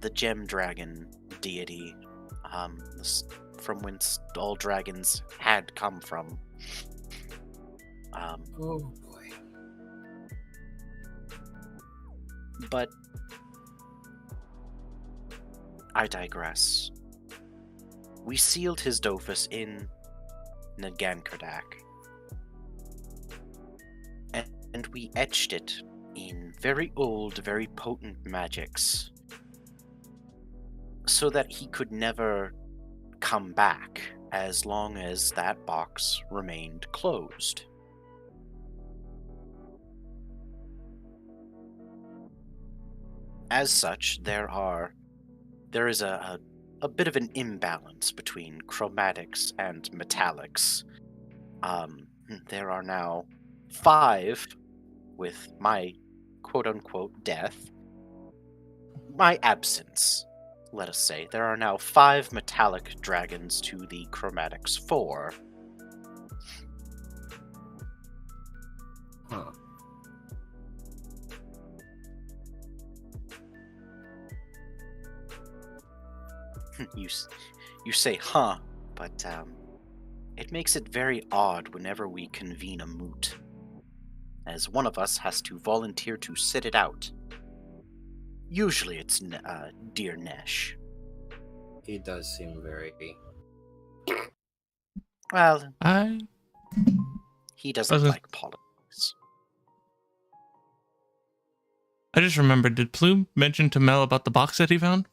the gem dragon deity, from whence all dragons had come from. Oh boy. But I digress. We sealed his Dofus in Ngankerdak, and we etched it in very old, very potent magics, so that he could never come back as long as that box remained closed. As such, there is a bit of an imbalance between chromatics and metallics. There are now 5, with my quote-unquote death, my absence, let us say. There are now 5 metallic dragons to the chromatics 4. Huh. You say, huh, but it makes it very odd whenever we convene a moot, as one of us has to volunteer to sit it out. Usually it's dear Nesh. He does seem very... Well, I he doesn't Okay. like politics. just remembered. Did Plume mention to Mel about the box that he found?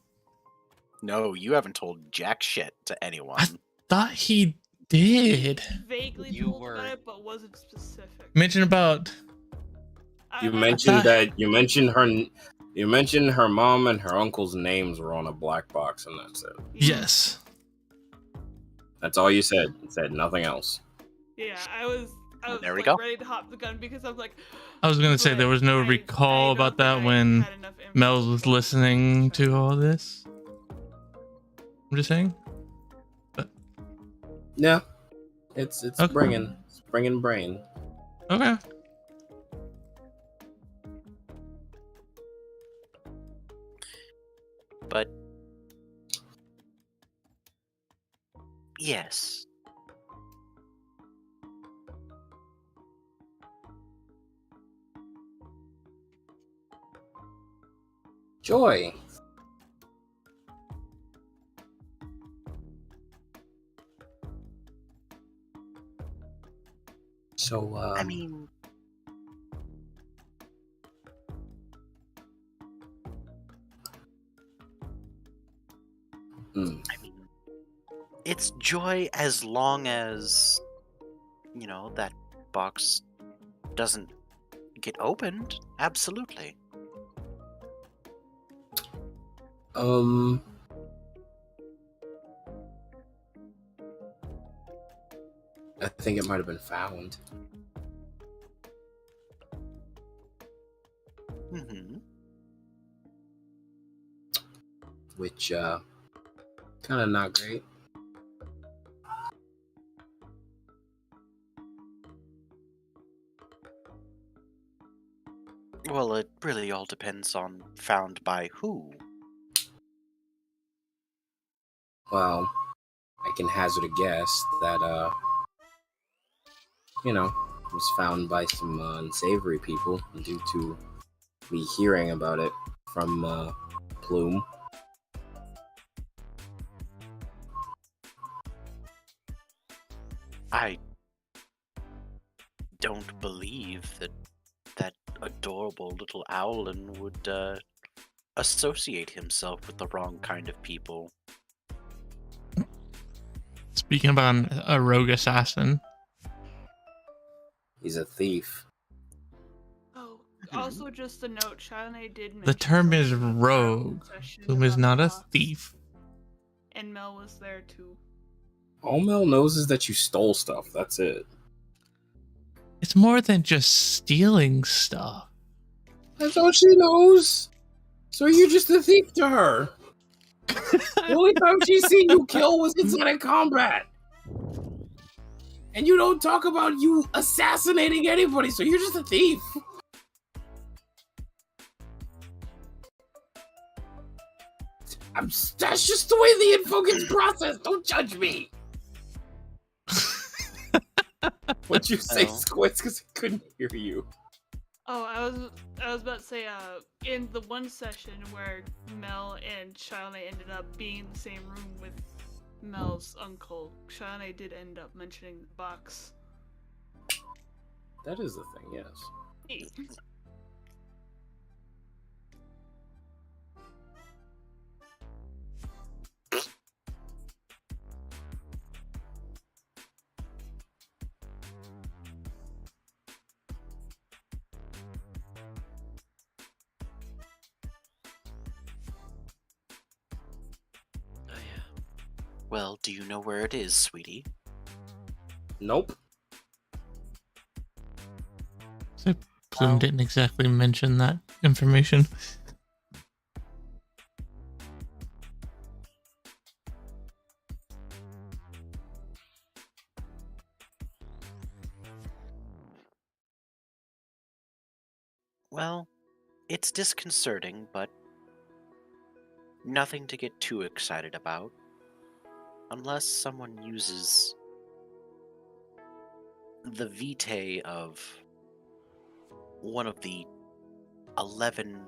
No, you haven't told jack shit to anyone. Thought he did. Vaguely You told were- about it, but wasn't specific. Mention about. You I- mentioned that you mentioned her mom and her uncle's names were on a black box, and that's it. Yes. That's all you said. You said nothing else. Yeah, I was There we like, go. ready to hop the gun because I was like, I was gonna say but there was no I recall don't about think that I when had enough info Mel was to listening to check. all this. I'm just saying. Yeah, it's Okay. bringing brain. Okay. But yes, Joy. So I mean, it's joy as long as, that box doesn't get opened. Absolutely. I think it might have been found. Mm-hmm. Which kind of not great. Well, it really all depends on found by who. Well, I can hazard a guess that was found by some unsavory people due to me hearing about it from Plume. I don't believe that adorable little owlin would associate himself with the wrong kind of people. Speaking about a rogue assassin. He's a thief. Oh, Also, just a note, Chane did mention The term is something rogue, session whom is about not the a box, thief. and Mel was there too. All Mel knows is that you stole stuff. That's it. It's more than just stealing stuff. That's all she knows. So you're just a thief to her. The only time she's seen you kill was inside combat. And you don't talk about you assassinating anybody, so you're just a thief. That's just the way the info gets processed. Don't judge me. What'd you say, Oh. Squits? Because I couldn't hear you. Oh, I was about to say, in the one session where Mel and Chane ended up being in the same room with Mel's uncle, Chane did end up mentioning the box. That is the thing, yes. Well, do you know where it is, sweetie? Nope. So Plume Well- didn't exactly mention that information. Well, it's disconcerting, but nothing to get too excited about. Unless someone uses the vitae of one of the 11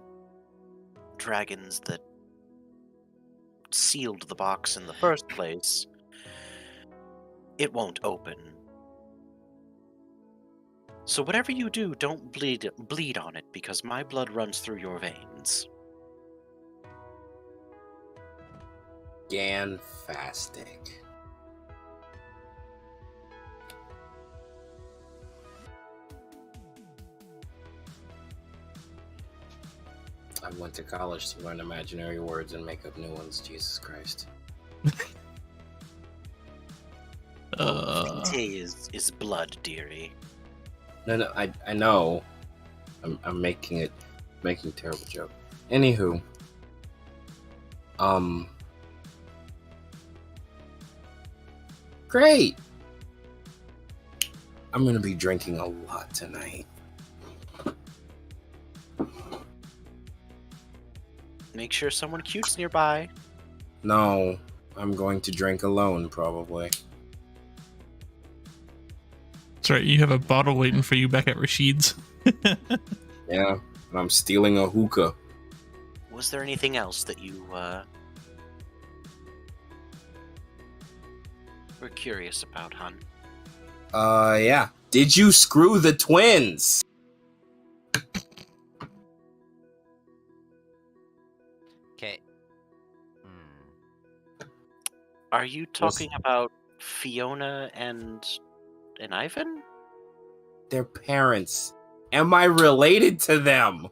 dragons that sealed the box in the first place, it won't open. So whatever you do, don't bleed on it, because my blood runs through your veins. Ganfastic. I went to college to learn imaginary words and make up new ones. Jesus Christ. Vitae is blood, dearie. No, I know. I'm making a terrible joke. Anywho, great. I'm gonna be drinking a lot tonight. Make sure someone cute's nearby. No, I'm going to drink alone, probably. That's right, you have a bottle waiting for you back at Rashid's. Yeah, and I'm stealing a hookah. Was there anything else that you were curious about, hun? Yeah. Did you screw the twins? Okay. Are you talking about Fiona and Ivan? Their parents. Am I related to them?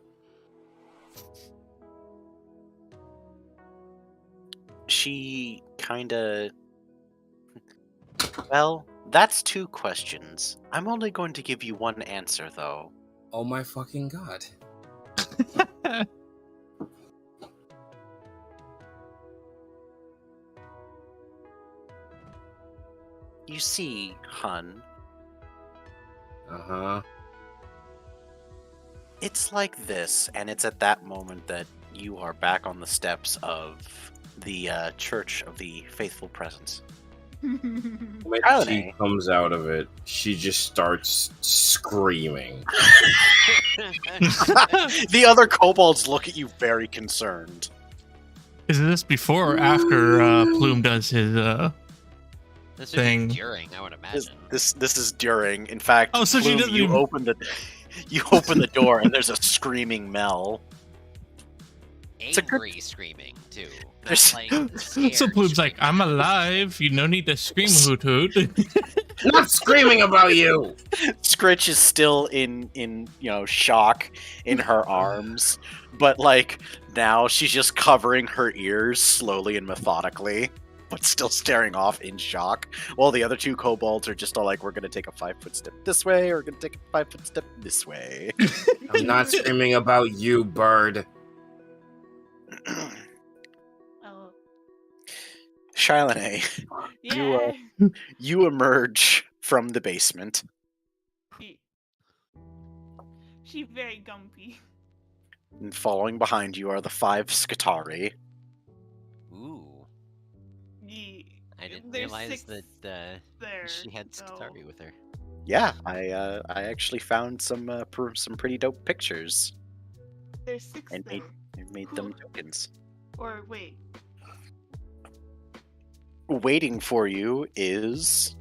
She kinda... Well, that's 2 questions. I'm only going to give you 1 answer, though. Oh my fucking god. You see, hun, Uh-huh. it's like this, and it's at that moment that you are back on the steps of the Church of the Faithful Presence. When Howdy. she comes out of it, she just starts screaming. The other kobolds look at you very concerned. Is this before or after Plume does his This would thing? be during, I would imagine. This is during. In fact, Oh, so she Plume, doesn't you even- open the door and there's a screaming Mel. Angry screaming too. That's like scared. So Plume's like, I'm alive. You no need to scream hoot hoot. Not screaming about you. Scritch is still in shock in her arms, but like now she's just covering her ears slowly and methodically, but still staring off in shock. While the other two kobolds are just all like, "We're gonna take a 5-foot step this way, or we're gonna take a 5-foot step this way." I'm not screaming about you, bird. Oh, Shylane, yeah. you emerge from the basement. She's very gumpy. And following behind you are the 5 Skitari. Ooh, Yeah. I didn't There's realize 6 that there. she had so- Skitari with her. Yeah, I actually found some pretty dope pictures There's 6 and there. made them tokens. Or wait. Waiting for you is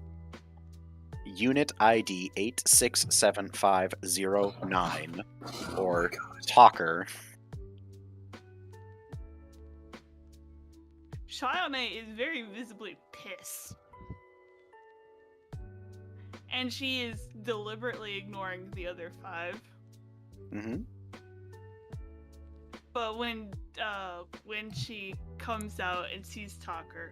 Unit ID 86759, or Talker. Chylane is very visibly pissed. And she is deliberately ignoring the other 5. Mm-hmm. But when she comes out and sees Talker,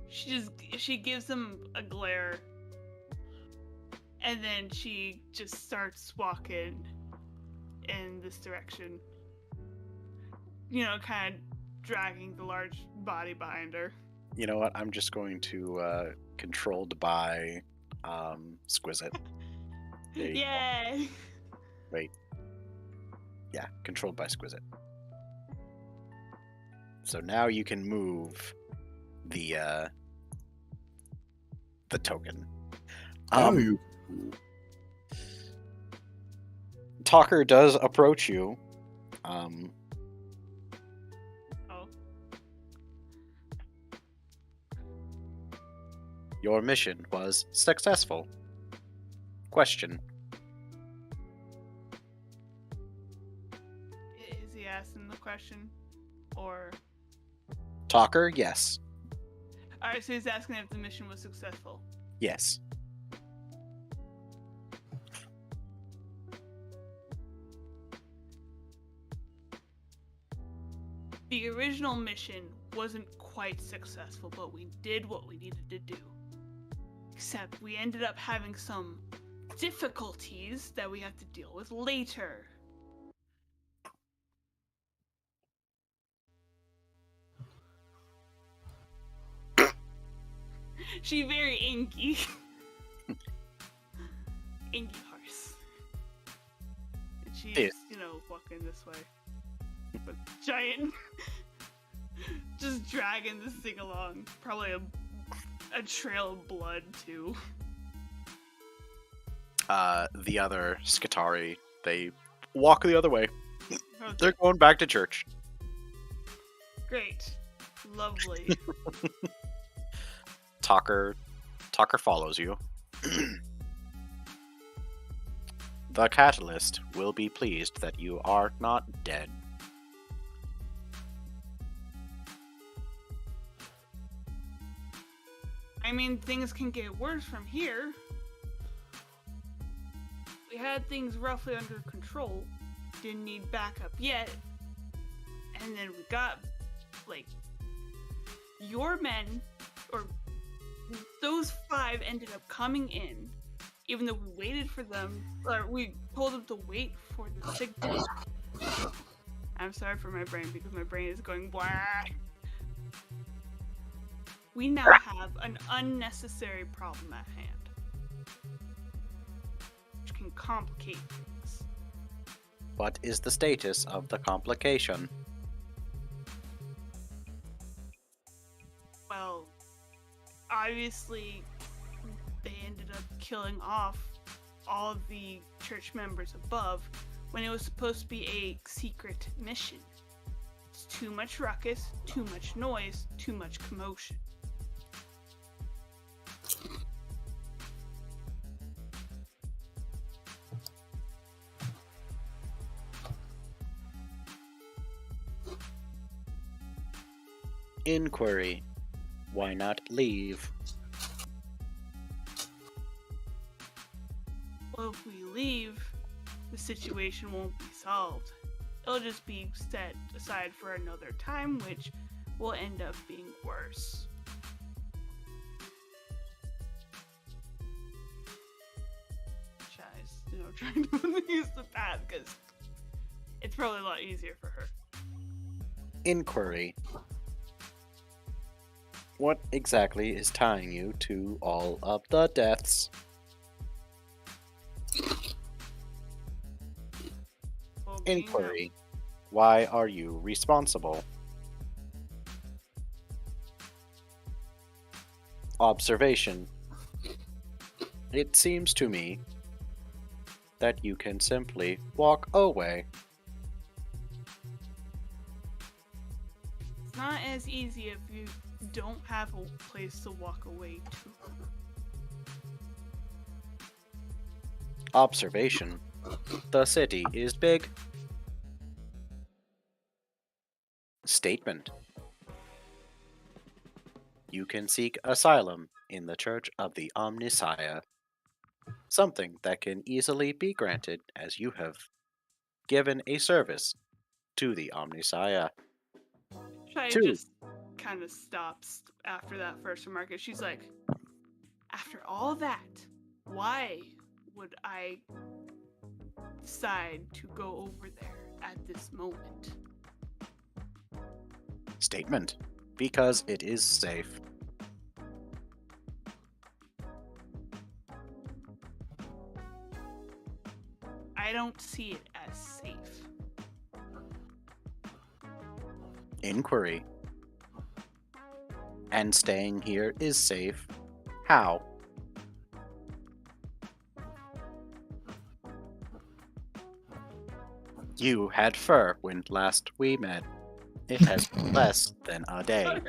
she gives him a glare, and then she just starts walking in this direction. You know, kind of dragging the large body behind her. You know what? I'm just going to controlled by Squizit. There you go. Yeah. Wait. Yeah, controlled by Squizit. So now you can move the token. Talker does approach you. Oh. Your mission was successful. Question. Is he asking the question? Or... Talker, yes. Alright, so he's asking if the mission was successful. Yes. The original mission wasn't quite successful, but we did what we needed to do. Except we ended up having some difficulties that we have to deal with later. She very inky. Inky horse. And she's, Yeah. walking this way. With giant... just dragging this thing along. Probably a trail of blood, too. The other Skitari, they walk the other way. Okay, They're going back to church. great. Lovely. Talker follows you. The Catalyst will be pleased that you are not dead. I mean, things can get worse from here. We had things roughly under control. Didn't need backup yet. And then we got, your men, or those 5 ended up coming in, even though we waited for them, or we told them to wait for the signal. I'm sorry for my brain, because my brain is going blah. We now have an unnecessary problem at hand, which can complicate things. What is the status of the complication? Well, obviously, they ended up killing off all of the church members above when it was supposed to be a secret mission. It's too much ruckus, too much noise, too much commotion. Inquiry. Why not leave? Well, if we leave, the situation won't be solved. It'll just be set aside for another time, which will end up being worse. Shai's, trying to use the path because it's probably a lot easier for her. Inquiry. What exactly is tying you to all of the deaths? Well, being Inquiry. Why are you responsible? Observation. It seems to me that you can simply walk away. It's not as easy if you don't have a place to walk away to. Observation. The city is big. Statement. You can seek asylum in the Church of the Omnissiah, something that can easily be granted as you have given a service to the Omnissiah. Shai 2. just kind of stops after that first remark. And she's like, after all that, why would I decide to go over there at this moment? Statement. Because it is safe. I don't see it as safe. Inquiry. And staying here is safe. How? You had fur when last we met. It has been less than a day.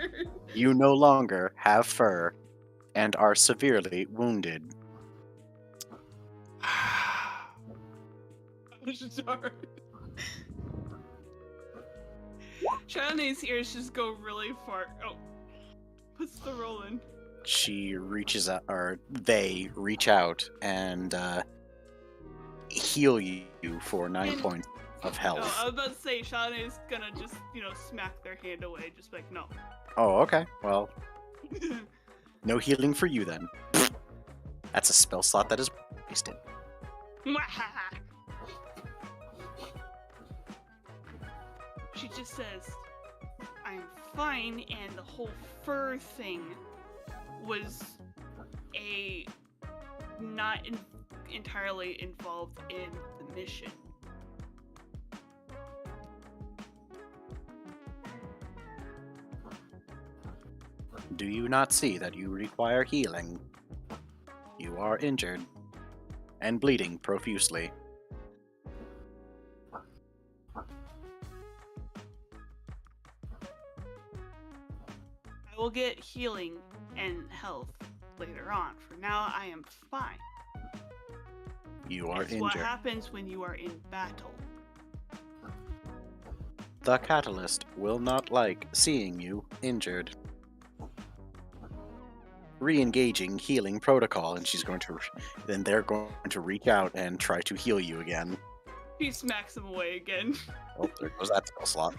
You no longer have fur and are severely wounded. I'm sorry. Shanae's ears just go really far. Oh, puts the roll in. She reaches out, or they reach out and heal you for 9 points of health. Oh, I was about to say Shanae's gonna just, smack their hand away, just like, no. Oh, okay. Well, no healing for you then. That's a spell slot that is wasted. She just says, I'm fine, and the whole fur thing was not entirely involved in the mission. Do you not see that you require healing? You are injured and bleeding profusely. I will get healing and health later on. For now, I am fine. You are It's injured. what happens when you are in battle. The Catalyst will not like seeing you injured. Re-engaging healing protocol, and then they're going to reach out and try to heal you again. He smacks him away again. Oh, there goes that spell slot.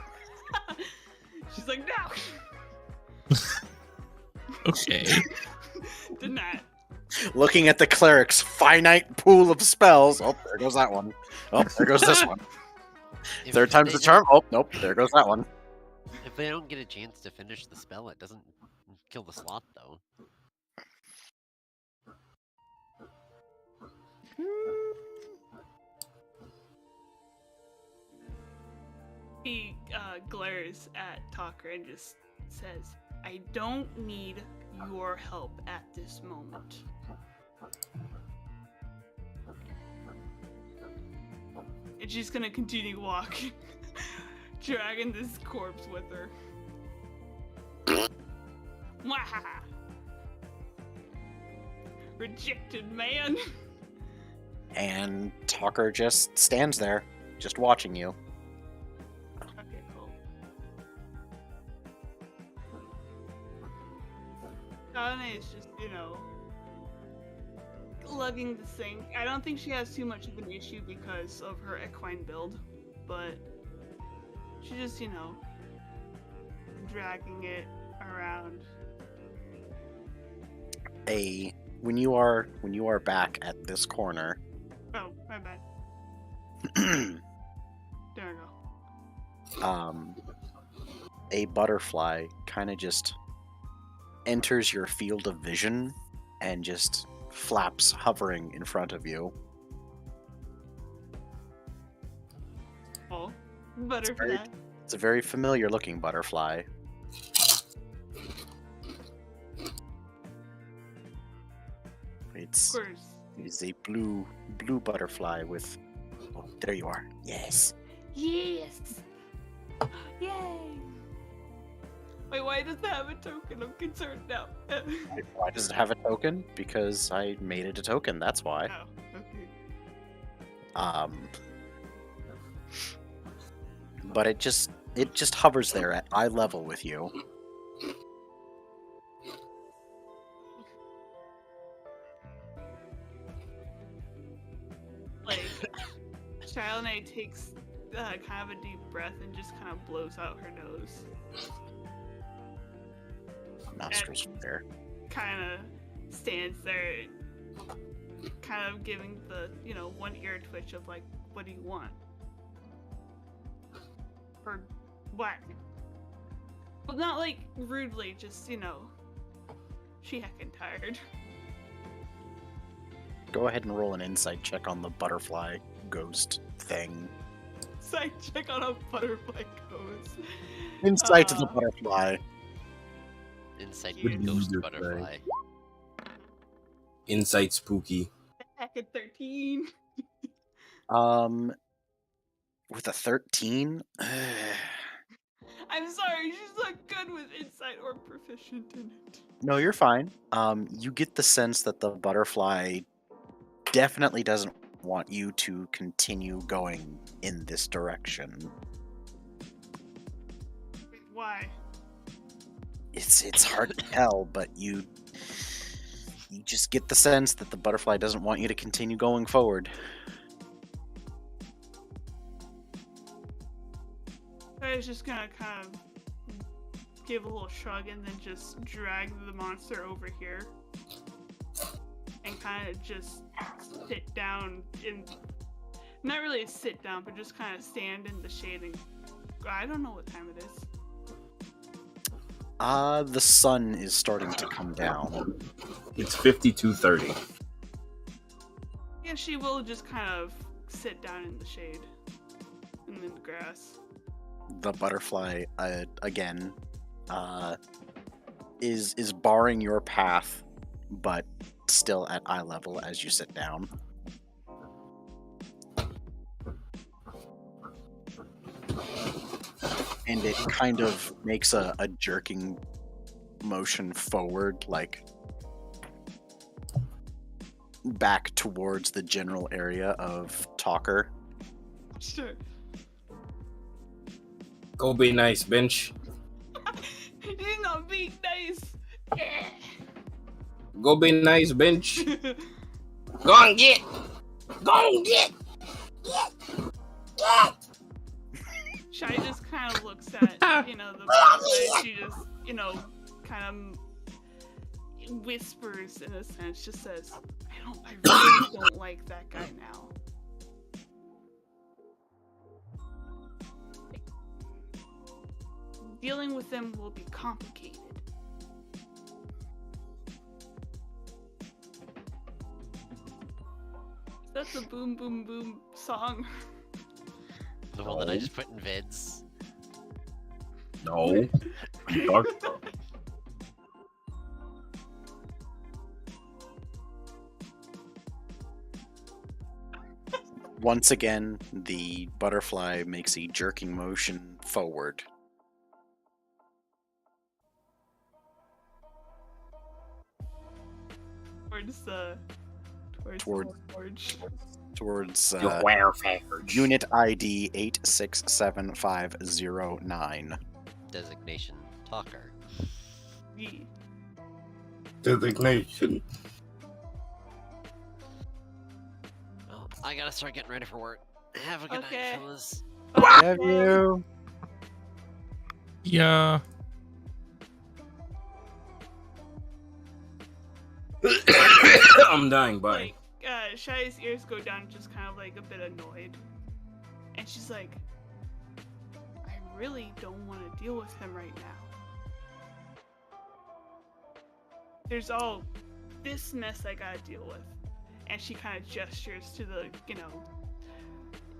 She's like, no! Okay. Did not. Looking at the cleric's finite pool of spells. Oh, there goes that one. Oh, there goes this one. If Third time's they the charm. Oh, nope, there goes that one. If they don't get a chance to finish the spell, it doesn't kill the slot, though. He glares at Talker and just says, I don't need your help at this moment. And she's gonna continue walking, dragging this corpse with her. Mwahaha. Rejected man. And Talker just stands there, just watching you. Okay, cool. Shawnee is just, lugging the thing. I don't think she has too much of an issue because of her equine build, but she just, dragging it around. When you are back at this corner. Oh, my bad. There we go. A butterfly kind of just enters your field of vision and just flaps hovering in front of you. Oh, butterfly. It's a very familiar looking butterfly. It's a blue butterfly with. Oh, there you are. Yes. Yes. Yay. Wait, why does it have a token? I'm concerned now. Why does it have a token? Because I made it a token. That's why. Oh, okay. But it just hovers there at eye level with you. Like, Childnay takes kind of a deep breath and just kind of blows out her nose. Nostrils there. Kind of stands there, kind of giving the, one ear twitch of like, what do you want? Or what? Well, not like rudely, just, she heckin' tired. Go ahead and roll an insight check on the butterfly ghost thing. Insight check on a butterfly ghost. Insight to the butterfly. Insight to the ghost butterfly. Insight spooky. Heckin' 13. With a 13? I'm sorry, she's not good with insight or proficient in it. No, you're fine. You get the sense that the butterfly definitely doesn't want you to continue going in this direction. Why? It's hard to tell, but you just get the sense that the butterfly doesn't want you to continue going forward. I was just gonna kind of give a little shrug and then just drag the monster over here. And kind of just sit down in... Not really sit down, but just kind of stand in the shade and... I don't know what time it is. The sun is starting to come down. It's 52:30. Yeah, she will just kind of sit down in the shade. And in the grass. The butterfly, again, is barring your path, but still at eye level as you sit down. And it kind of makes a jerking motion forward, like back towards the general area of Talker. Sure. Go be nice, bench. He's not being nice. Go be nice, bench. Go and get. Go and get. Get. Shai just kind of looks at, the butterfly. She just, kind of whispers in a sense, just says, I really don't like that guy now. Dealing with them will be complicated. That's a boom boom boom song. The one that I just put in vids. No. Dark. Once again, the butterfly makes a jerking motion forward. Towards unit ID 867509. Designation Talker. Yeah. designation. Well, I gotta start getting ready for work. Have a good Okay. night, fellas. Have you? Yeah. I'm dying. Bye. Like, Shai's ears go down, just kind of like a bit annoyed. And she's like, I really don't want to deal with him right now. There's all this mess I gotta deal with. And she kind of gestures to the,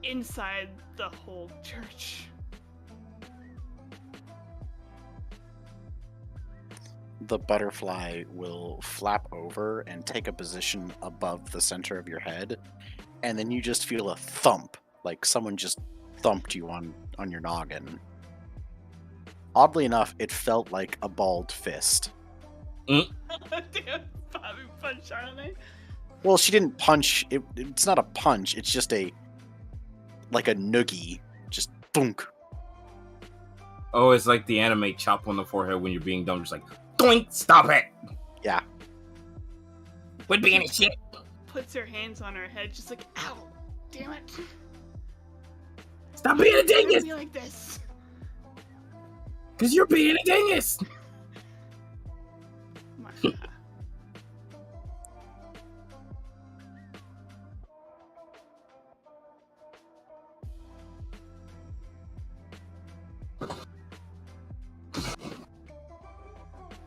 inside the whole church. The butterfly will flap over and take a position above the center of your head, and then you just feel a thump, like someone just thumped you on your noggin. Oddly enough, it felt like a balled fist. Damn, Bobby punched Charlene. Well, she didn't punch. It's not a punch. It's just like a noogie. Just thunk. Oh, it's like the anime chop on the forehead when you're being dumb. Just like, doink, stop it. Yeah. Quit being a shit. Puts her hands on her head, just like, ow, damn it. Stop being a Don't dingus. be like this. Because you're being a dingus. Come on.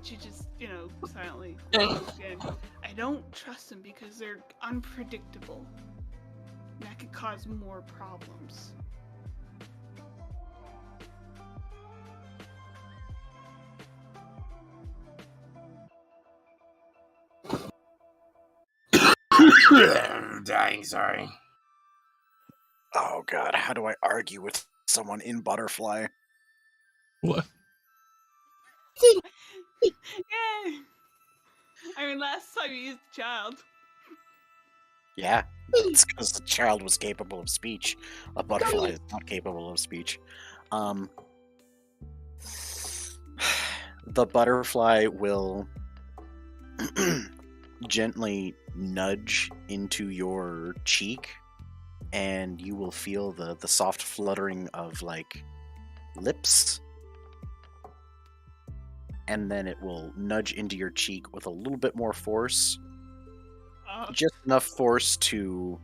She just, silently again. I don't trust them because they're unpredictable. That could cause more problems. I'm dying, sorry. Oh god, how do I argue with someone in butterfly? What? Yeah. I mean, last time you used a child. Yeah, it's because the child was capable of speech. A butterfly is not capable of speech. The butterfly will gently nudge into your cheek, and you will feel the soft fluttering of like lips, and then it will nudge into your cheek with a little bit more force, just enough force to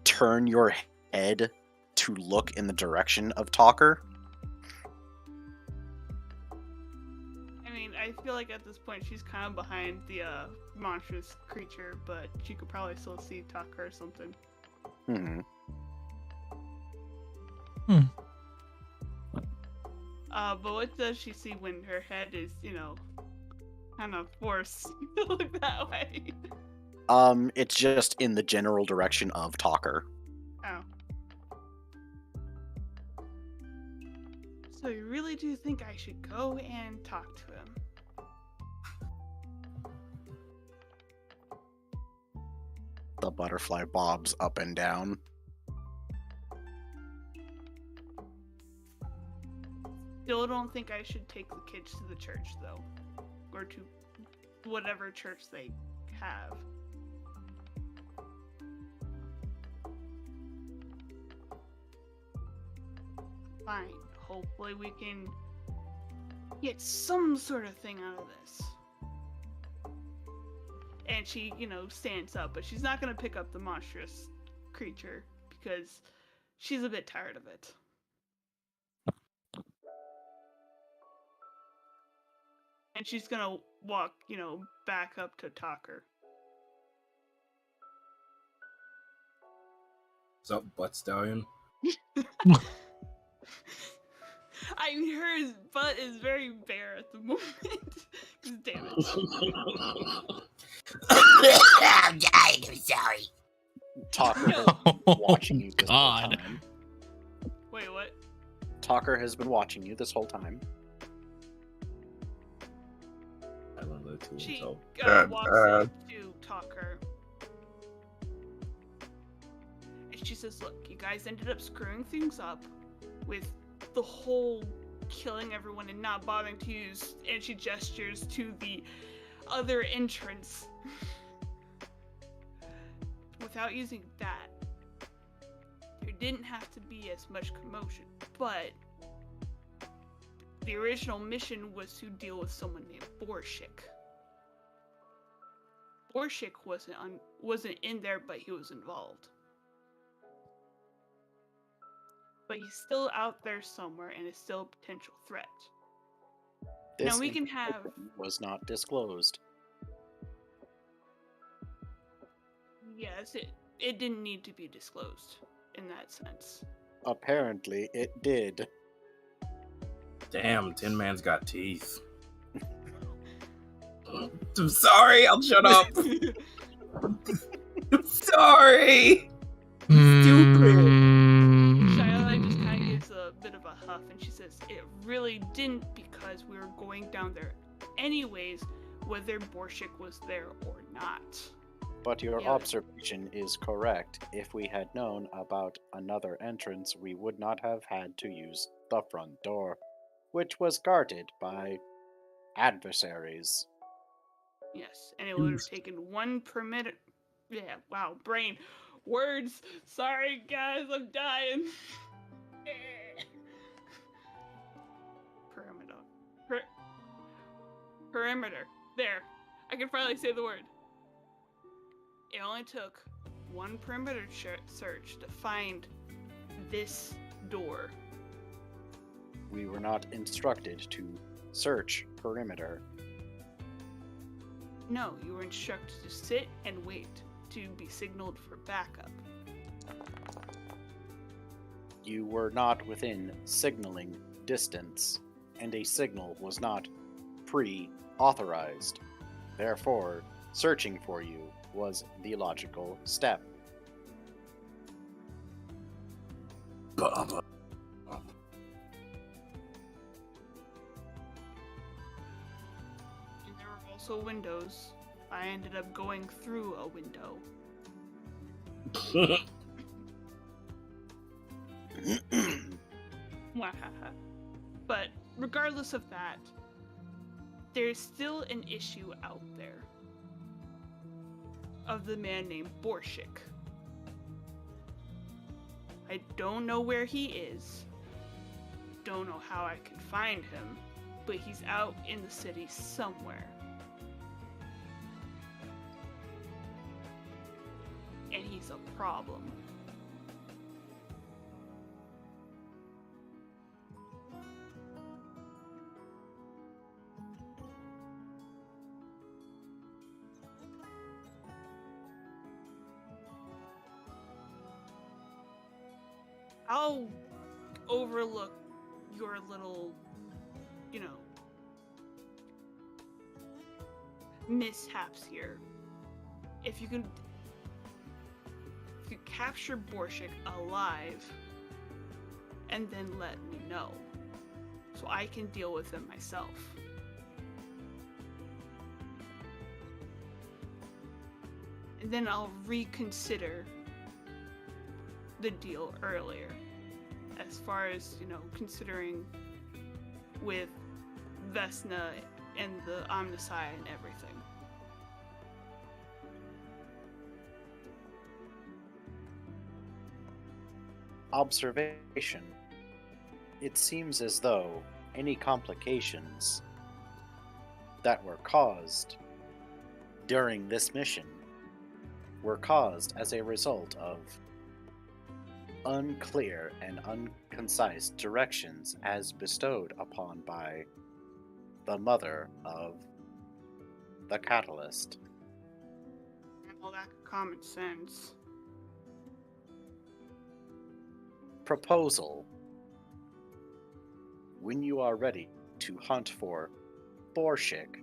turn your head to look in the direction of Talker. I mean, I feel like at this point she's kind of behind the monstrous creature, but she could probably still see Tucker or something. But what does she see when her head is, kind of forced to look that way? It's just in the general direction of Talker. Oh. So you really do think I should go and talk to him? The butterfly bobs up and down. Still don't think I should take the kids to the church, though. Or to whatever church they have. Fine. Hopefully we can get some sort of thing out of this. And she, stands up, but she's not going to pick up the monstrous creature because she's a bit tired of it. And she's going to walk, back up to Talker. What's up, butt stallion? I mean, her butt is very bare at the moment. 'Cause damn it. I'm dying, I'm sorry. Talker has Oh, been watching you this whole God. time. Wait, what? Talker has been watching you this whole time. I don't know too. She So. walks up to Talker. And she says, look, you guys ended up screwing things up with the whole killing everyone and not bothering to use, and she gestures to the other entrance. Without using that, there didn't have to be as much commotion, but the original mission was to deal with someone named Borshik. Borshik wasn't in there, but he was involved. But he's still out there somewhere and is still a potential threat. This Now we can have... was not disclosed. Yes, it didn't need to be disclosed in that sense. Apparently, it did. Damn, Tin Man's got teeth. I'm sorry, I'll shut up. I'm sorry. Shiloh just kind of gives a bit of a huff and she says, it really didn't because we were going down there anyways, whether Borshik was there or not. But your observation is correct. If we had known about another entrance, we would not have had to use the front door, which was guarded by adversaries. Yes, and it would have taken one perimeter. Yeah, wow, brain. Words. Sorry, guys, I'm dying. Perimeter. There. I can finally say the word. It only took one perimeter search to find this door. We were not instructed to search perimeter. No, you were instructed to sit and wait to be signaled for backup. You were not within signaling distance, and a signal was not pre-authorized. Therefore, searching for you was the logical step. Bubba. And there were also windows. I ended up going through a window. But regardless of that, there's still an issue out there of the man named Borshik. I don't know where he is, don't know how I can find him, but he's out in the city somewhere. And he's a problem. I'll overlook your little, mishaps here. If you capture Borshik alive, and then let me know, so I can deal with him myself. And then I'll reconsider the deal earlier, as far as, considering with Vesna and the Omnissiah and everything. Observation. It seems as though any complications that were caused during this mission were caused as a result of unclear and unconcise directions as bestowed upon by the mother of the catalyst. And all that common sense. Proposal. When you are ready to hunt for Borshik,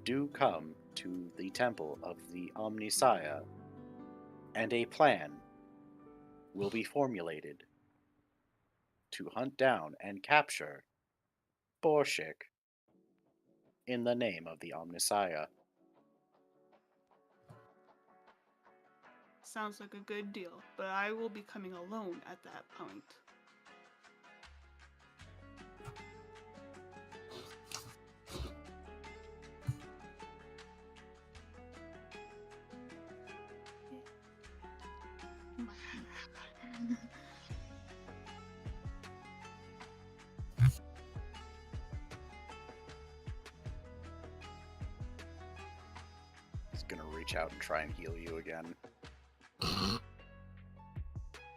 do come to the Temple of the Omnissiah, and a plan will be formulated to hunt down and capture Borshik in the name of the Omnissiah. Sounds like a good deal, but I will be coming alone at that point. He's gonna reach out and try and heal you again.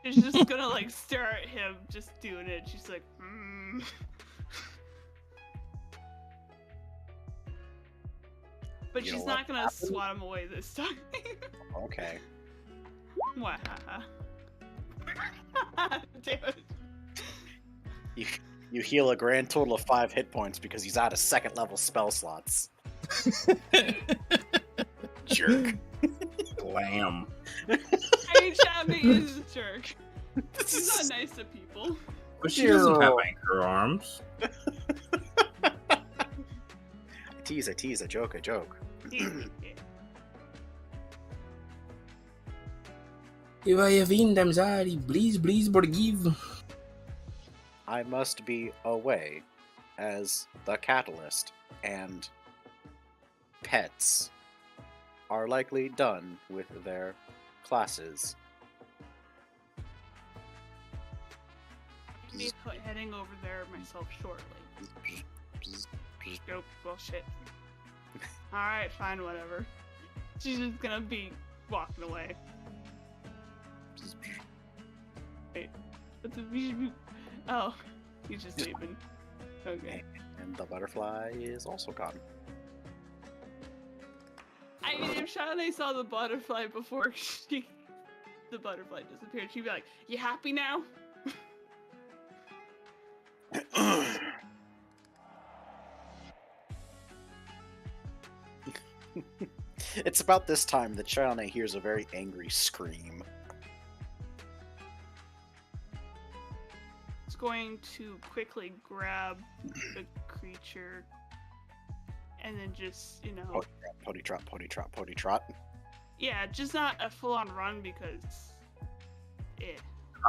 She's just gonna like stare at him, just doing it. She's like, But You know she's what not gonna swat him away this time. Okay. Wahaha. Damn it. You heal a grand total of 5 hit points because he's out of 2nd level spell slots. Jerk. Lamb. I mean, Shabby is a jerk. He's not nice to people. But she doesn't have anchor arms. I tease, a joke. If I have been them sorry, please forgive. I must be away as the catalyst, and pets are likely done with their classes. I'll be heading over there myself shortly. Oh, well, shit. Alright, fine, whatever. She's just gonna be walking away. Wait, oh, he's just leaving. Okay. And the butterfly is also gone. I mean, if Shawnee saw the butterfly before the butterfly disappeared, she'd be like, "You happy now?" It's about this time that Shawnee hears a very angry scream. It's going to quickly grab the creature and then just, Pony trot. yeah, just not a full-on run because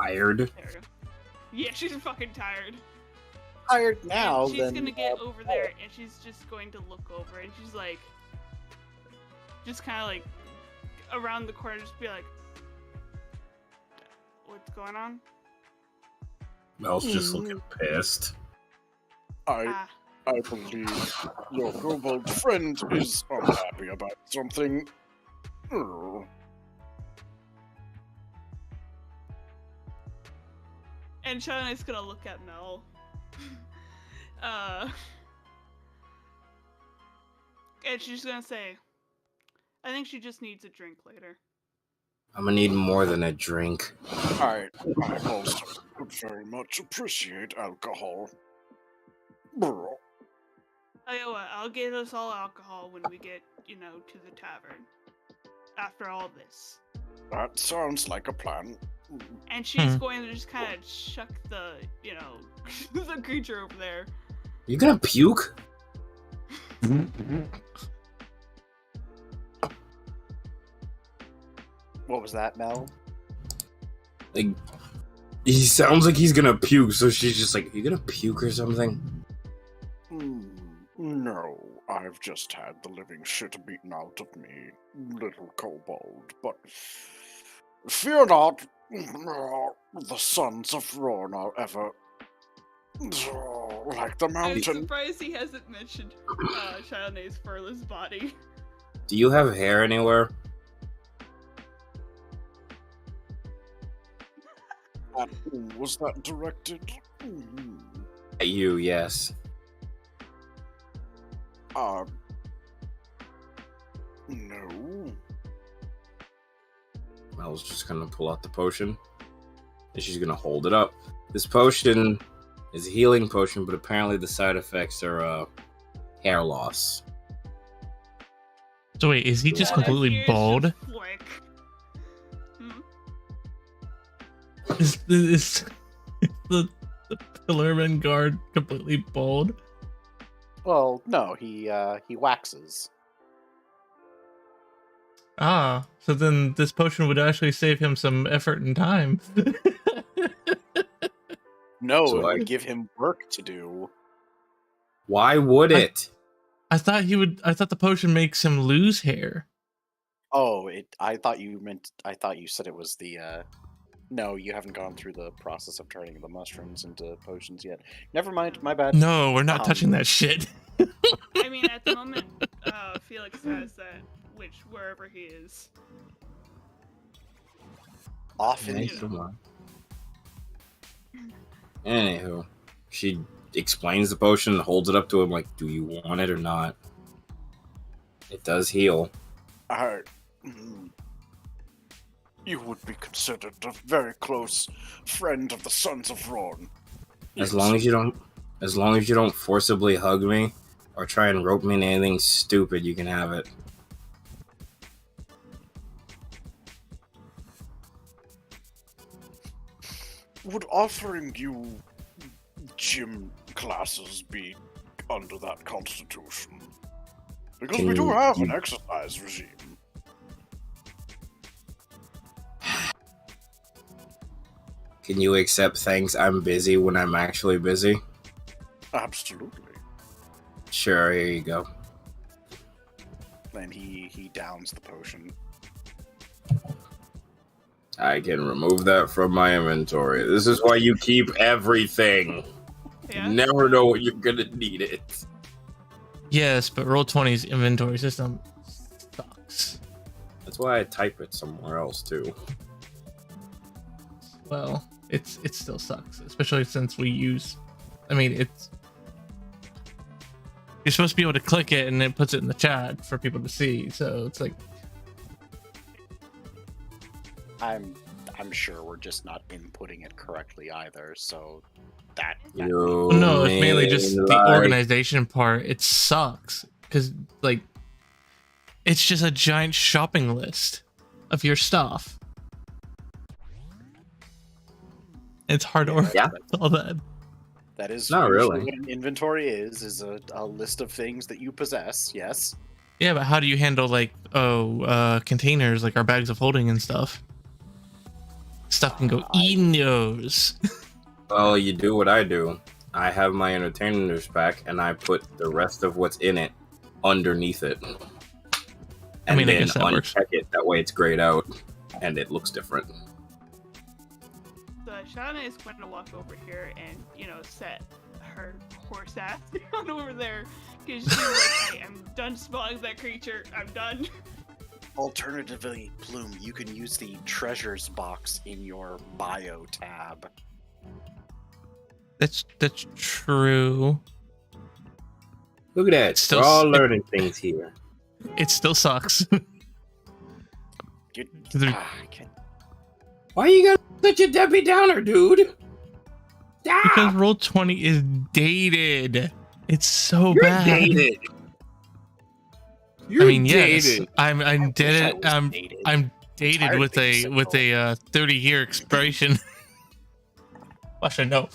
Tired. there we go. Yeah, she's fucking tired. Tired now, And she's then. gonna get over there and she's just going to look over and she's like, just kind of like around the corner, just be like, "What's going on?" Mel's just looking pissed. Ah, I believe your kobold friend is unhappy about something. and Shauna's gonna look at Mel. And she's gonna say, "I think she just needs a drink later." I'm gonna need more than a drink. I most would very much appreciate alcohol. Brr. Oh, yeah, what? I'll get us all alcohol when we get, to the tavern. After all this. That sounds like a plan. And she's going to just kind of chuck the, the creature over there. You gonna puke? What was that, Mel? Like, he sounds like he's gonna puke, so she's just like, "You gonna puke or something?" No, I've just had the living shit beaten out of me, little kobold, but fear not, the sons of Rorn are ever like the I'm mountain. surprised he hasn't mentioned Shauna's furless body. Do you have hair anywhere? At who was that directed? At you, yes. No. Mel's just gonna pull out the potion, and she's gonna hold it up. This potion is a healing potion, but apparently the side effects are hair loss. So wait, is he just All I completely hear is bald? just flick. Is the Pillarman guard completely bald? Well, no, he waxes. Ah, so then this potion would actually save him some effort and time. No, So it I- would give him work to do. Why would it? I thought the potion makes him lose hair. Oh, I thought you said it was the No, you haven't gone through the process of turning the mushrooms into potions yet. Never mind, my bad. No, we're not touching that shit. I mean, at the moment, Felix has that, wherever he is. Often, Hey, come on. Anywho, she explains the potion and holds it up to him like, do you want it or not? It does heal. You would be considered a very close friend of the Sons of Ron. As long as you don't forcibly hug me or try and rope me into anything stupid, you can have it. Would offering you gym classes be under that constitution? Because we do have an exercise regime. Can you accept thanks I'm busy when I'm actually busy? Absolutely. Sure, here you go. Then he downs the potion. I can remove that from my inventory. This is why you keep everything. Yeah. You never know when you're gonna need it. Yes, but Roll20's inventory system sucks. That's why I type it somewhere else too. Well, it still sucks, especially since we use. I mean, you're supposed to be able to click it and it puts it in the chat for people to see. So it's like, I'm sure we're just not inputting it correctly either, so that You no, it's mainly just mean the like- organization part. It sucks because like it's just a giant shopping list of your stuff. It's hard to organize Yeah. all that. that is Not usually really. what an inventory is a list of things that you possess, yes. Yeah, but how do you handle like containers, like our bags of holding and stuff? Stuff can go in those. Well, you do what I do. I have my entertainers pack, and I put the rest of what's in it underneath it. And I then guess that works. uncheck it. That way it's grayed out, and it looks different. So Shauna is going to walk over here and, set her horse ass down over there. Because she's like, hey, I'm done spawning that creature. I'm done. Alternatively, Plume, you can use the treasures box in your bio tab. That's true. Look at that. Still We're all sick. learning things here. It still sucks. I can't. Why you got such a Debbie Downer, dude? Because Stop! Roll20 is dated. It's so You're bad. dated. You're I mean, dated. yes, I'm I wish I dated. was dated. I'm dated Tired with of being a 30-year expiration. Actually, no.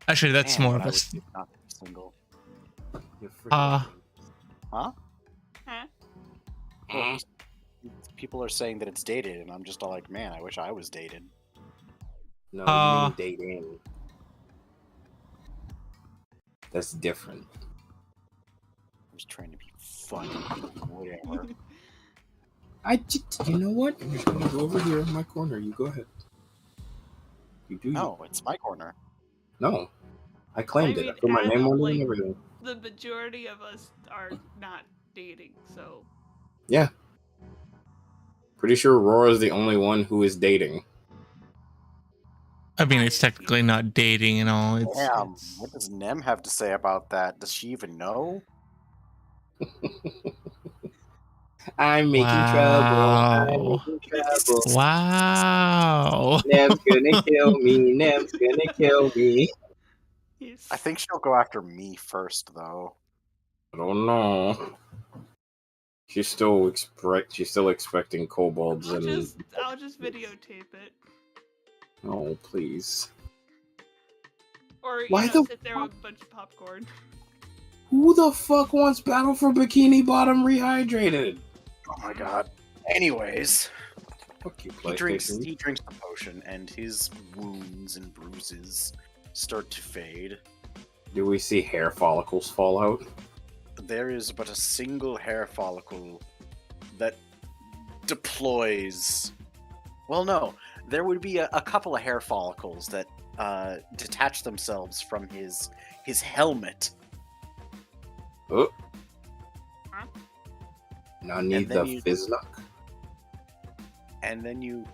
Actually, that's Man, more but of I a. wish not single. You're Uh, Huh? Huh? Well, people are saying that it's dated, and I'm just all like, man, I wish I was dated. No, Uh, you mean dating. That's different. I was trying to be funny. Whatever. You know what? I'm just gonna go over here in my corner. You go ahead. You do. No, it's my corner. No. I claimed I it. mean, I put my as name of, on it like- and everything. The majority of us are not dating, so. Yeah. Pretty sure Aurora's the only one who is dating. I mean, it's technically not dating and all. It's, Damn, it's what does Nem have to say about that? Does she even know? I'm making trouble. I'm Wow. making trouble. Wow. Nem's gonna kill me. Nem's gonna kill me. Yes. I think she'll go after me first, though. I don't know. She's still expecting kobolds I'll just videotape it. Oh, please. Or, Why the sit there with a bunch of popcorn. Who the fuck wants Battle for Bikini Bottom rehydrated? Oh my god. Anyways, Fuck you, he drinks PlayStation. the potion, and his wounds and bruises start to fade. Do we see hair follicles fall out? There is but a single hair follicle that deploys Well, no. There would be a couple of hair follicles that detach themselves from his helmet. Oh, Now need then the you- fizzlock. And then you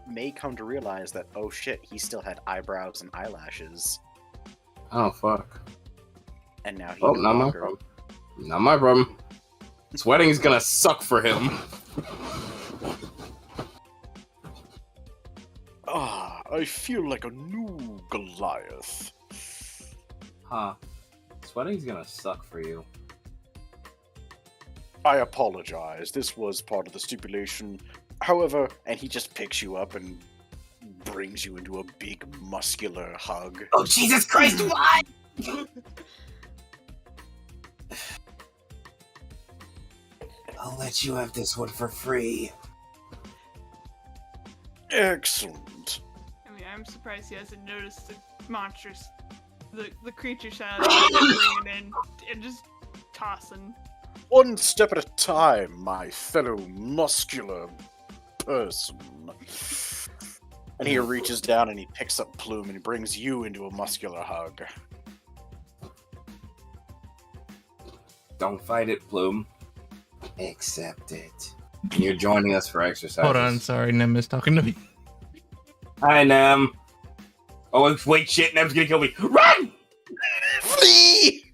may come to realize that, oh shit, he still had eyebrows and eyelashes. Oh fuck. And now he Oh, no not my longer- problem. Not my problem. Sweating is gonna suck for him. Ah, I feel like a new Goliath. Huh. Sweating's gonna suck for you. I apologize. This was part of the stipulation. However, And he just picks you up and brings you into a big muscular hug. Oh, Jesus Christ, what? I'll let you have this one for free. excellent. I mean, I'm surprised he hasn't noticed the monsters, the creature shadow that bringing in and just tossing. One step at a time, my fellow muscular person. And he reaches down and he picks up Plume and he brings you into a muscular hug. Don't fight it, Plume. Accept it. You're joining us for exercise. Hold on, sorry, Nem is talking to me. Hi, Nem. Oh, wait, shit, Nem's gonna kill me. Run! Flee!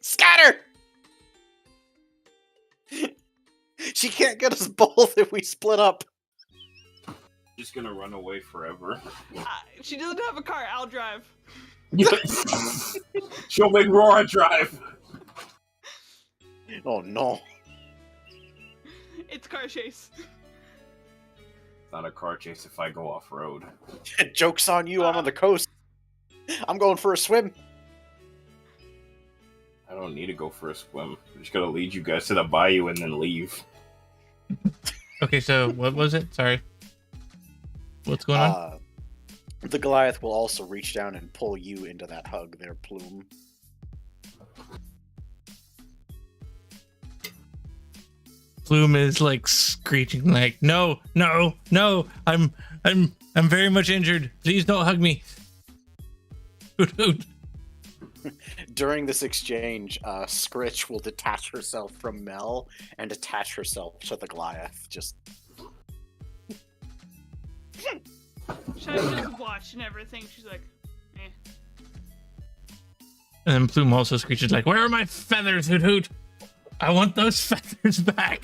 Scatter! She can't get us both if we split up. Just gonna run away forever. She doesn't have a car. I'll drive. She'll make Rora drive. Oh no. It's car chase. Not a car chase if I go off road. Joke's on you, I'm on the coast. I'm going for a swim. I don't need to go for a swim. I'm just gonna lead you guys to the bayou and then leave. Okay, so what was it? Sorry. What's going on? The Goliath will also reach down and pull you into that hug there, Plume. Plume is like screeching, like, no, no, no, I'm very much injured. Please don't hug me. Hoot, hoot. During this exchange, Scritch will detach herself from Mel and attach herself to the Goliath. Just Shine just watch and everything. She's like, eh. And then Plume also screeches like, where are my feathers, Hoot Hoot? I want those feathers back.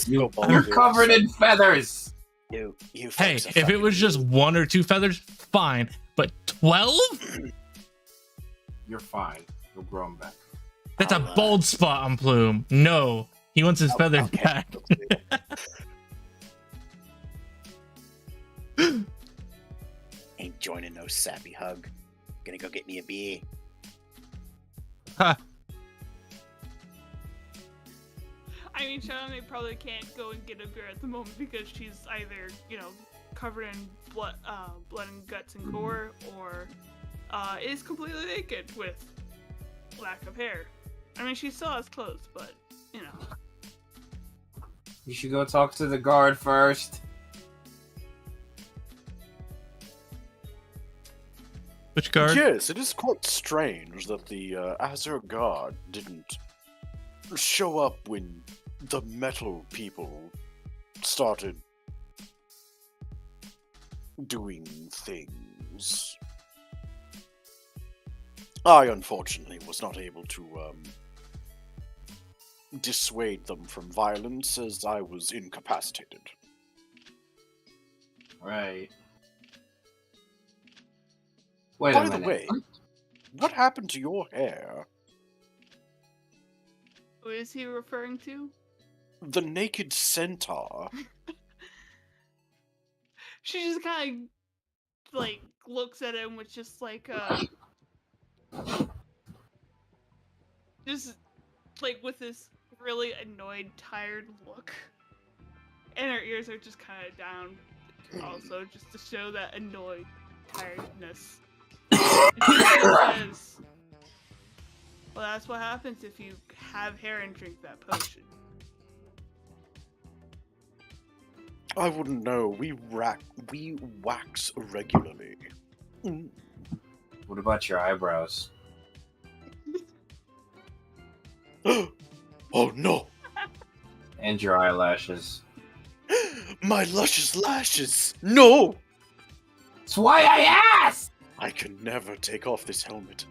You're covered in feathers. You Hey, folks are if it fucking was just rude. 1 or 2 feathers, fine. But 12? You're fine. You'll grow them back. That's a I'll, bold spot on Plume. No, he wants his feathers okay. back. Ain't joining no sappy hug. Gonna go get me a beer. Ha. I mean, Charlotte probably can't go and get a beer at the moment because she's either, covered in blood and guts and gore, or is completely naked with lack of hair. I mean, she still has clothes, but You should go talk to the guard first. Which guard? Yes, it is quite strange that the Azure Guard didn't show up when the metal people started doing things. I unfortunately was not able to dissuade them from violence as I was incapacitated. Right. Wait By a the minute. way, what happened to your hair? who is he referring to? The naked centaur. She just kind of looks at him with just just with this really annoyed, tired look, and her ears are just kind of down, also just to show that annoyed tiredness. And she says, "Well, that's what happens if you have hair and drink that potion." I wouldn't know. We wax regularly. Mm. What about your eyebrows? Oh no! And your eyelashes? My luscious lashes! No! That's why I asked! I can never take off this helmet.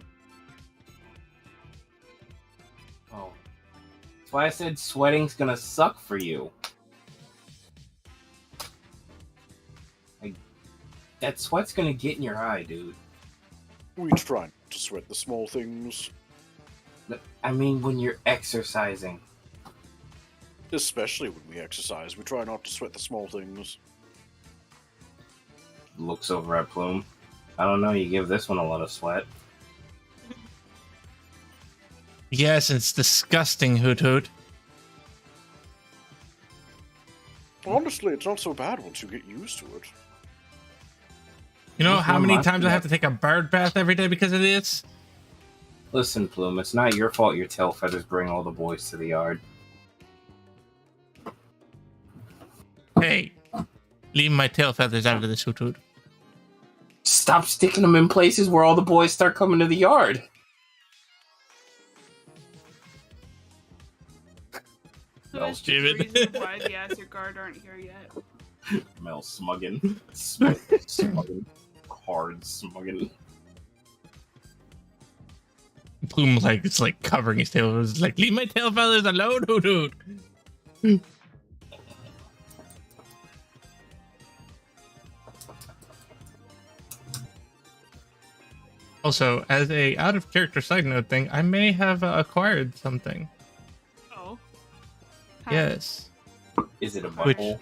Oh. That's why I said sweating's gonna suck for you. That sweat's gonna get in your eye, dude. We try not to sweat the small things. I mean, when you're exercising. Especially when we exercise, we try not to sweat the small things. Looks over at Plume. I don't know, you give this one a lot of sweat. Yes, it's disgusting, Hoot Hoot. Honestly, it's not so bad once you get used to it. You know Just how one many month, times I yeah. have to take a bird bath every day because of this? Listen, Plume, it's not your fault your tail feathers bring all the boys to the yard. Hey, leave my tail feathers out of this, Hoot Hoot. Stop sticking them in places where all the boys start coming to the yard. So No, that's damn the it. reason why the Azure Guard aren't here yet. Mel smugging. Smugging. Hard smugging. Plume, like, it's like covering his tail. It's like, leave my tail feathers alone, Hoot Hoot. Also, as a out-of-character side note thing, I may have acquired something. Oh. Huh. Yes. Is it a Which- butthole?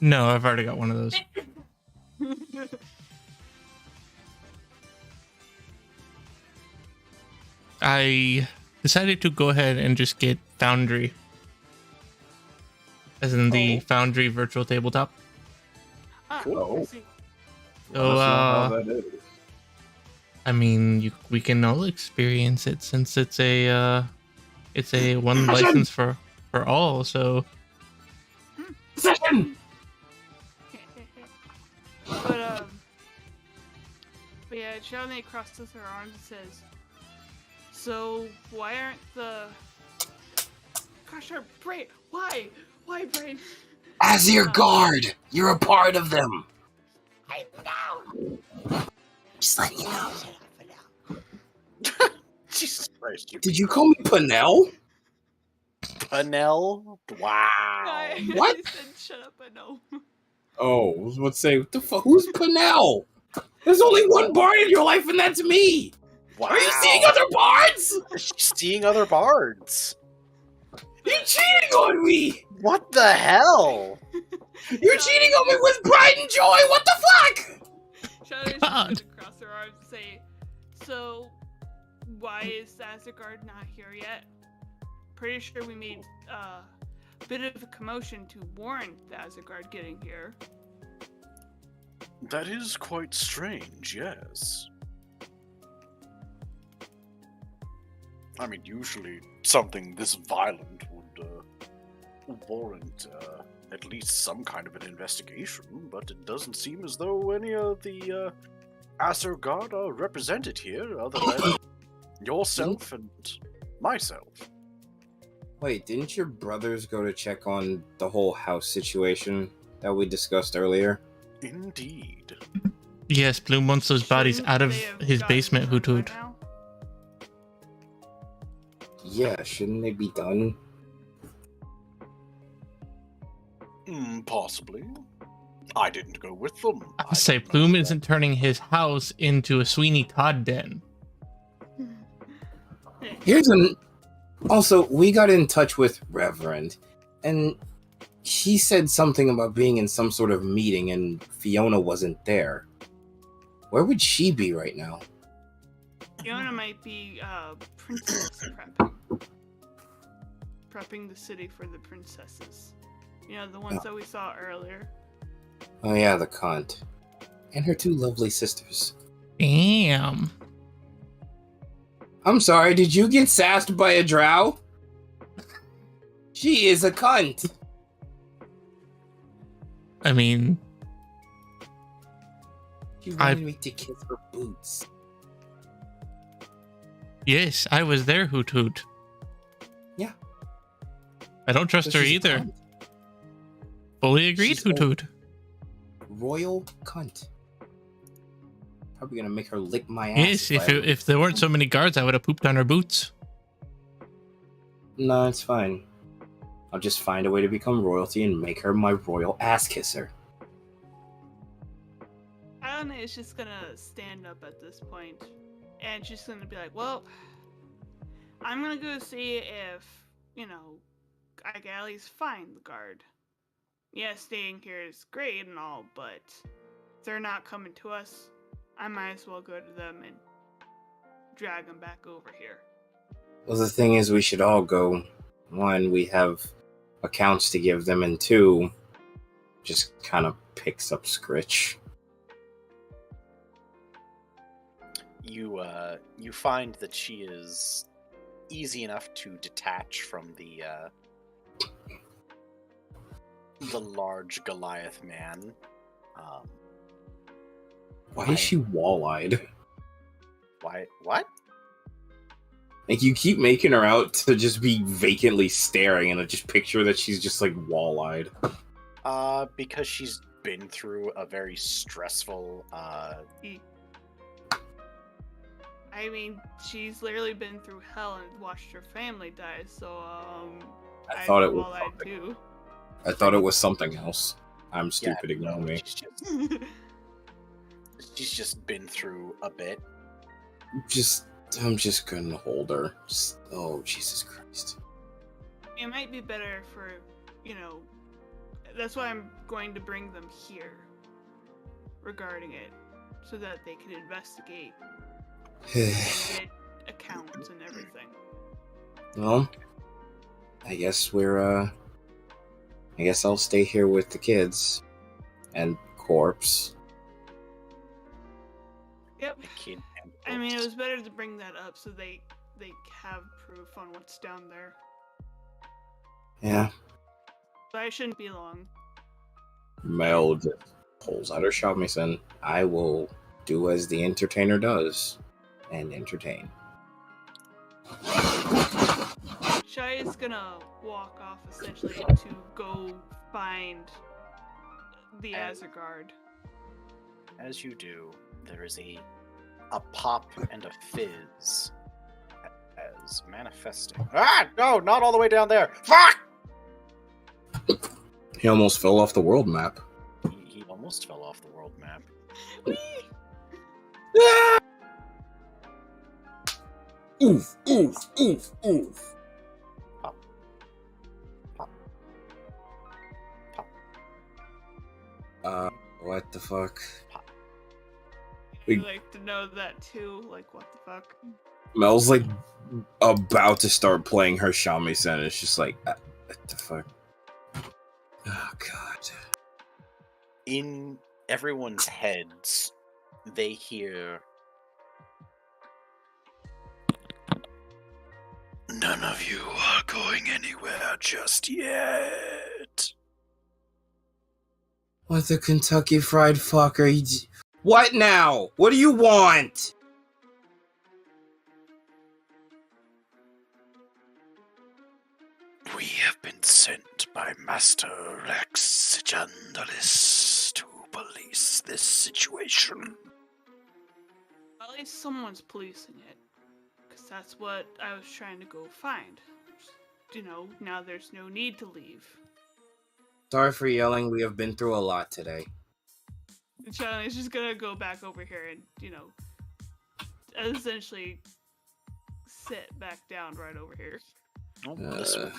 No, I've already got one of those. I decided to go ahead and just get Foundry. As in the Foundry virtual tabletop. Ah, Cool. I see. So, Let us know how that is. I mean, we can all experience it since it's a one license for all. So Session! But yeah, Charlotte crosses her arms and says, "So why aren't the gosh, our brain? Why brain? As your guard, you're a part of them. I know. Just letting you know. Jesus Christ, you Did you call me Panel? Panel? Wow. What? I said, shut up, I know. Oh, I was about to say, what the fuck? Who's Panel? There's only one bard in your life, and that's me. Wow. Are you seeing other bards? She's seeing other bards. You're cheating on me. What the hell? You're cheating on me with pride and joy. What the fuck? Charlotte's God. just gonna cross her arms and say, "So why is the Azagard not here yet? Pretty sure we made a bit of a commotion to warn the Azagard getting here." That is quite strange, yes. I mean, usually something this violent would warrant at least some kind of an investigation, but it doesn't seem as though any of the Azagard are represented here other than yourself and myself. Wait, didn't your brothers go to check on the whole house situation that we discussed earlier? Indeed. yes, Bloom wants those bodies Shouldn't out of they have his gotten basement. them Hoot by Hoot. now? Yeah, shouldn't they be done? Possibly. I didn't go with them. I say don't know Plume that. isn't turning his house into a Sweeney Todd den. Here's an. Also, we got in touch with Reverend, and he said something about being in some sort of meeting, and Fiona wasn't there. Where would she be right now? Fiona might be princess prepping the city for the princesses. You know, the ones that we saw earlier. Oh yeah, the cunt. And her two lovely sisters. Damn. I'm sorry, did you get sassed by a drow? She is a cunt. I mean, She I- wanted me to kiss her boots. yes, I was there, Hoot Hoot. Yeah. I don't trust So her she's a either. cunt. Fully agreed, She's Hoot a- Hoot. Royal cunt. Probably gonna make her lick my ass. Yes, I ever- if there weren't so many guards, I would have pooped on her boots. No, it's fine. I'll just find a way to become royalty and make her my royal ass kisser. Anna is just gonna stand up at this point, and she's gonna be like, "Well, I'm gonna go see if I can at least find the guard. Yeah, staying here is great and all, but if they're not coming to us, I might as well go to them and drag them back over here." Well, the thing is, we should all go. One, we have accounts to give them, and two, just kind of picks up Scritch. You find that she is easy enough to detach from the large Goliath man. Why is she wall-eyed? Why? What? Like, you keep making her out to just be vacantly staring, and I just picture that she's just, like, wall-eyed. Because she's been through a very stressful. I mean, she's literally been through hell and watched her family die, so I thought it know was all I something. do. I thought it was something else. I'm stupid, ignore no, me. She's just been through a bit. I'm just gonna hold her. Oh, Jesus Christ. It might be better for, that's why I'm going to bring them here regarding it, so that they can investigate and get accounts and everything. Well, I guess I guess I'll stay here with the kids. And Corpse. Yep. The kid and I mean, it corpse. was better to bring that up so they have proof on what's down there. Yeah. But I shouldn't be long. Mel just pulls out her shamisen. I will do as the entertainer does. And entertain. Shai is gonna walk off essentially to go find the Azerguard. As you do, there is a pop and a fizz as manifesting. Ah, no, not all the way down there. Fuck! He almost fell off the world map. He almost fell off the world map. Oof, oof, oof, oof. Pop. Pop. Pop. What the fuck? I'd like to know that too. Like, what the fuck? Mel's like about to start playing her shamisen. It's just like, what the fuck? Oh god. In everyone's heads, they hear. None of you are going anywhere just yet. What the Kentucky Fried Fucker? What now? What do you want? We have been sent by Master Rex Jandalis to police this situation. At least someone's policing it. Because that's what I was trying to go find. Now there's no need to leave. Sorry for yelling. We have been through a lot today. And Charlie's just gonna go back over here and, essentially sit back down right over here. Oh, this one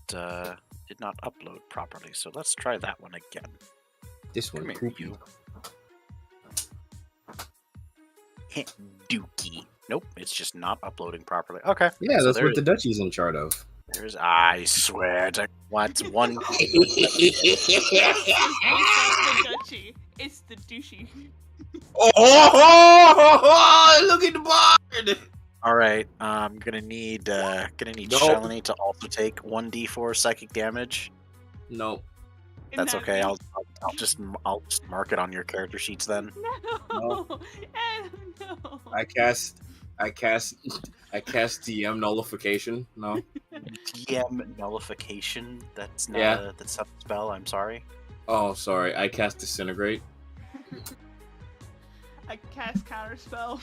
did not upload properly, so let's try that one again. This one, Come here, poopy. you. Dookie. Nope, it's just not uploading properly. Okay. Yeah, so that's there what the Dutchie's in charge of. I swear to what's one. It's not the duchy. It's the douchey. Oh, look at the bard! All right, I'm gonna need Nope. Shalini to also take 1d4 psychic damage. Nope. And That's that okay. means- I'll just mark it on your character sheets then. No. Adam, no. I cast DM nullification. No. DM nullification. That's not Yeah. that's not a spell. I'm sorry. Oh, sorry. I cast disintegrate. I cast counterspell.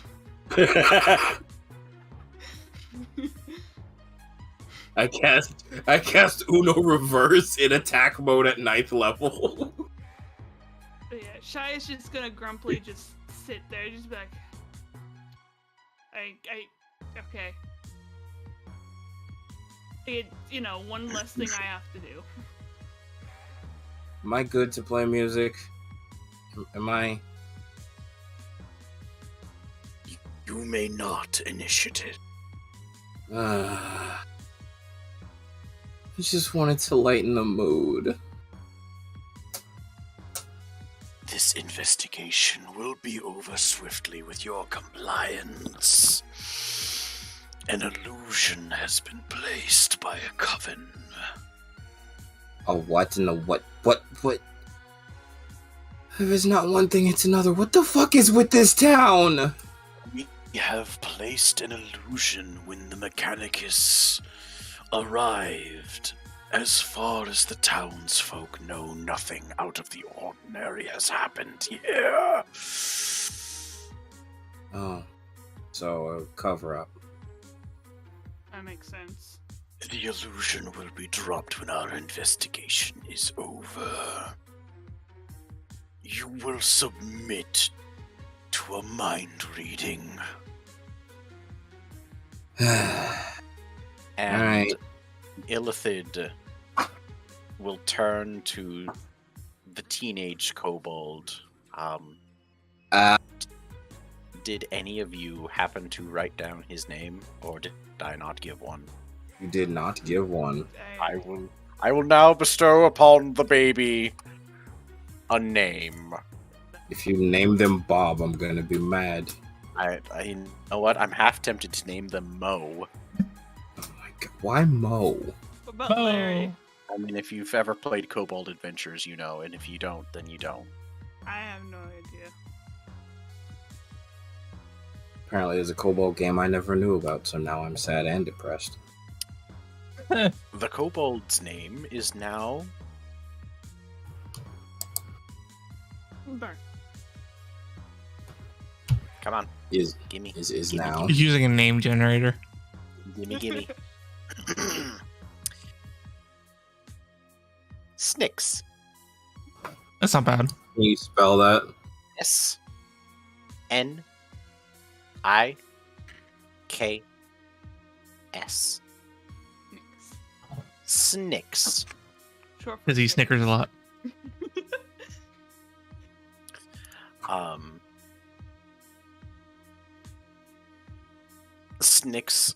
I cast Uno reverse in attack mode at 9th level. But yeah, Shy is just gonna grumpily just sit there, just be like, okay. One less thing I have to do. Am I good to play music? Am I? You may not initiate. I just wanted to lighten the mood. This investigation will be over swiftly with your compliance. An illusion has been placed by a coven. A what and a what? If it's not one thing, it's another. What the fuck is with this town? We have placed an illusion when the Mechanicus arrived. As far as the townsfolk know, nothing out of the ordinary has happened here. Oh, so a cover up. That makes sense. The illusion will be dropped when our investigation is over. You will submit to a mind reading. And Alright. Illithid will turn to the teenage kobold. Did any of you happen to write down his name, or did I not give one? You did not give one. I will now bestow upon the baby a name. If you name them Bob, I'm gonna be mad. I you know what? I'm half tempted to name them Mo. Oh my god, why Mo? What about Larry? I mean, if you've ever played Kobold Adventures, you know, and if you don't, then you don't. I have no idea. Apparently, there's a Kobold game I never knew about, so now I'm sad and depressed. The kobold's name is now Burn. Come on, Is gimme. now? He's using a name generator. Gimme. Snicks. That's not bad. Can you spell that? S-N-I-K-S. Snicks. Short for Because he snickers a lot. Snicks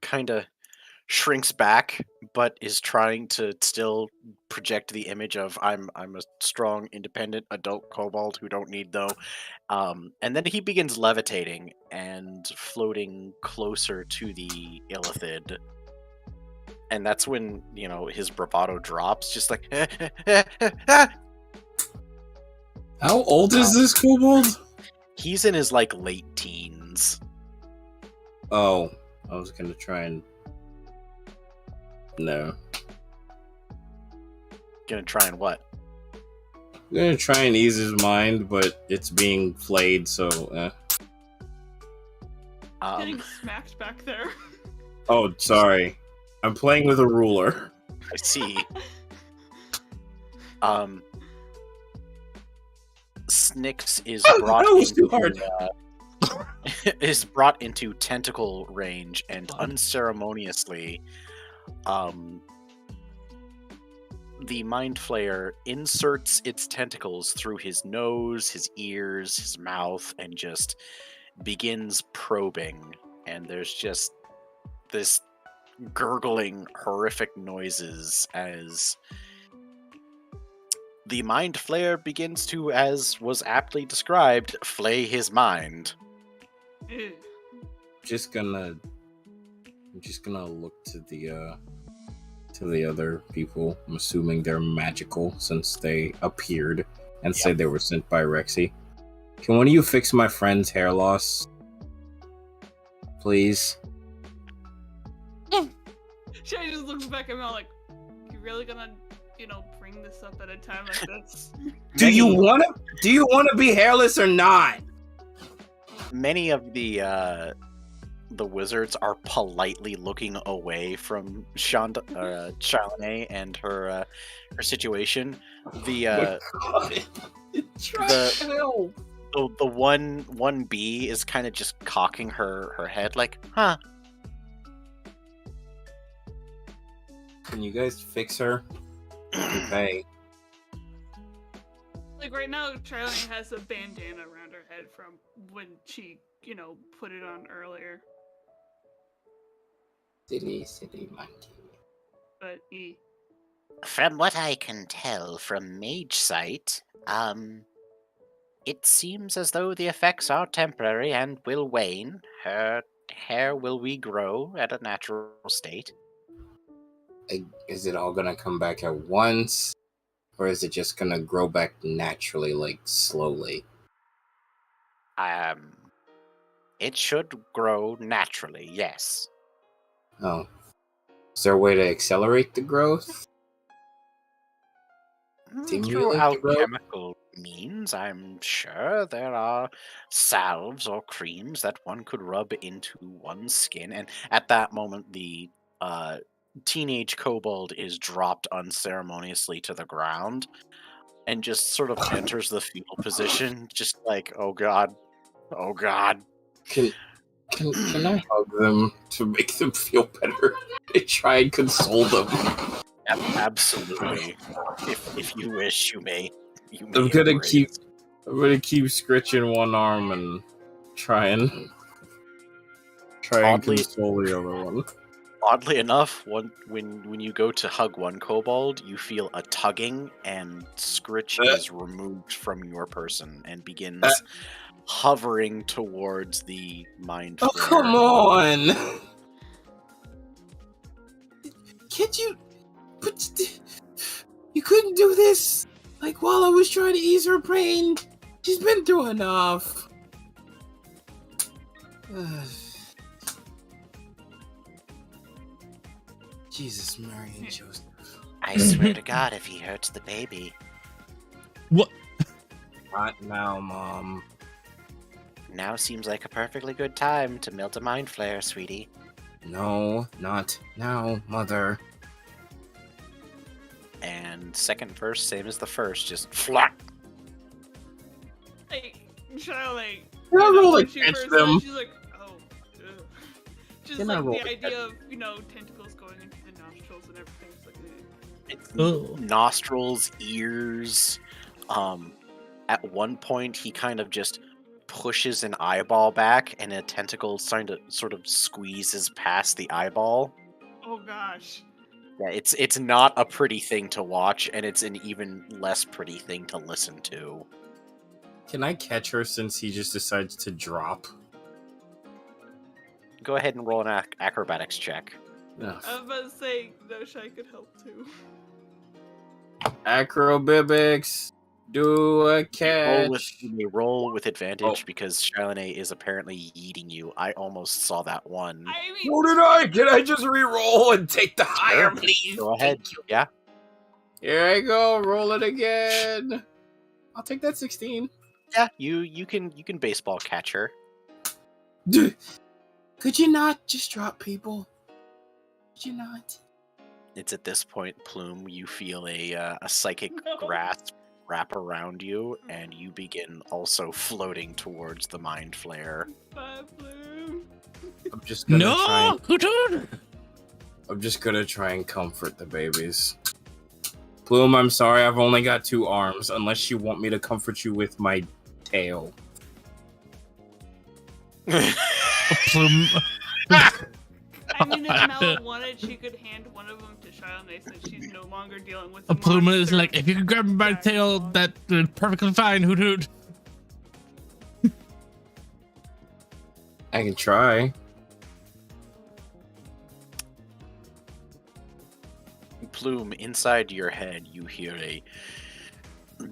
kind of shrinks back, but is trying to still project the image of I'm a strong, independent adult kobold who don't need though. And then he begins levitating and floating closer to the Illithid. And that's when, you know, his bravado drops, just like How old is this Kobold? he's in his like late teens. Oh, I was gonna try and... No. Gonna try and what? I'm gonna try and ease his mind, but it's being flayed, so... Getting smacked back there. Oh, sorry. I'm playing with a ruler. I see. Snicks is brought That was too into, hard. is brought into tentacle range and unceremoniously, the Mind Flayer inserts its tentacles through his nose, his ears, his mouth, and just begins probing. And there's just this gurgling, horrific noises as the Mind Flayer begins to, as was aptly described, flay his mind. Ew. I'm just gonna look to the to the other people. I'm assuming they're magical since they appeared and said they were sent by Rexy. Can one of you fix my friend's hair loss? Please? Shay just looks back at Mel like, you really gonna, bring this up at a time like this? Do you wanna be hairless or not? Many of the wizards are politely looking away from Chalene and her situation. The one bee is kind of just cocking her head like, huh. Can you guys fix her? Okay. Like right now, Charlie has a bandana around her head from when she, put it on earlier. Silly monkey. But From what I can tell from Mage Sight, it seems as though the effects are temporary and will wane. Her hair will regrow at a natural state. Is it all gonna come back at once? Or is it just gonna grow back naturally, like slowly? It should grow naturally, yes. Oh. Is there a way to accelerate the growth? Through Stimulate the growth? alchemical means, I'm sure there are salves or creams that one could rub into one's skin. And at that moment, the teenage kobold is dropped unceremoniously to the ground and just sort of enters the fetal position, just like, oh god. Can I hug them to make them feel better? I try and console them. Absolutely. If you wish, you may. I'm gonna keep scratching one arm and try and console the other one. Oddly enough, when you go to hug one kobold, you feel a tugging, and Scritch is removed from your person and begins hovering towards the mind Oh, flare. come on! Can't you... But you couldn't do this! Like, while I was trying to ease her pain! She's been through enough! Jesus, Mary and Joseph. I swear to God, if he hurts the baby. What? Not now, Mom. Now seems like a perfectly good time to melt a mind flare, sweetie. No, not now, Mother. And second verse, same as the first, just flap. like, Charlie, Can I roll when she against first them? said, she's like, oh, ugh. Just Can I like roll the against idea of, tentacles going into the nostrils and everything. It's like, It's Oh. nostrils, ears. At one point, he kind of just pushes an eyeball back, and a tentacle starting to sort of squeezes past the eyeball. oh gosh. Yeah, it's not a pretty thing to watch, and it's an even less pretty thing to listen to. Can I catch her since he just decides to drop? Go ahead and roll an acrobatics check. Ugh. I was about to say, no, Shy could help too. Acrobibics, do a catch. You may roll with advantage Oh. because Charlene is apparently yeeting you. I almost saw that one. I mean, What did I? Can I just re-roll and take the higher, please? Go ahead. Yeah. Here I go. Roll it again. I'll take that 16. Yeah. You can baseball catch her. Could you not just drop people? Could you not? It's at this point, Plume, you feel a psychic No. grasp wrap around you, and you begin also floating towards the mind flare. Bye, Bloom. I'm just gonna try. No! Hutoon! I'm just gonna try and comfort the babies. Plume, I'm sorry, I've only got 2 arms. Unless you want me to comfort you with my tail. Plume. I mean, if Mel wanted, she could hand one of them to Charlene since she's no longer dealing with the A Plume is monster. like, if you can grab me by the tail, that's perfectly fine, Hoot Hoot. I can try. Plume, inside your head, you hear a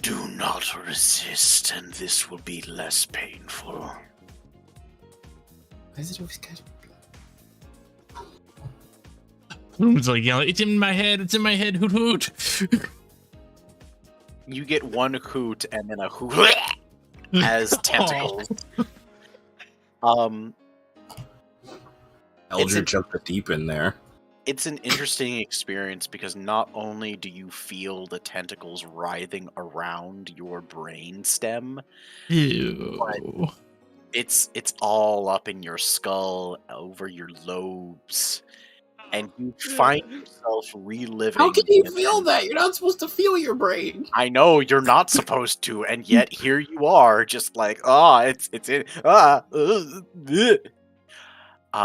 "Do not resist, and this will be less painful." Why is it always catch? Plume's like yelling, "It's in my head! It's in my head! Hoot hoot!" You get one hoot and then a hoot as tentacles. Eldritch jumped deep in there. It's an interesting experience because not only do you feel the tentacles writhing around your brain stem, Ew. it's all up in your skull, over your lobes, and you find yourself reliving. How can you feel that? You're not supposed to feel your brain. I know you're not supposed to, and yet here you are, just like, it's in.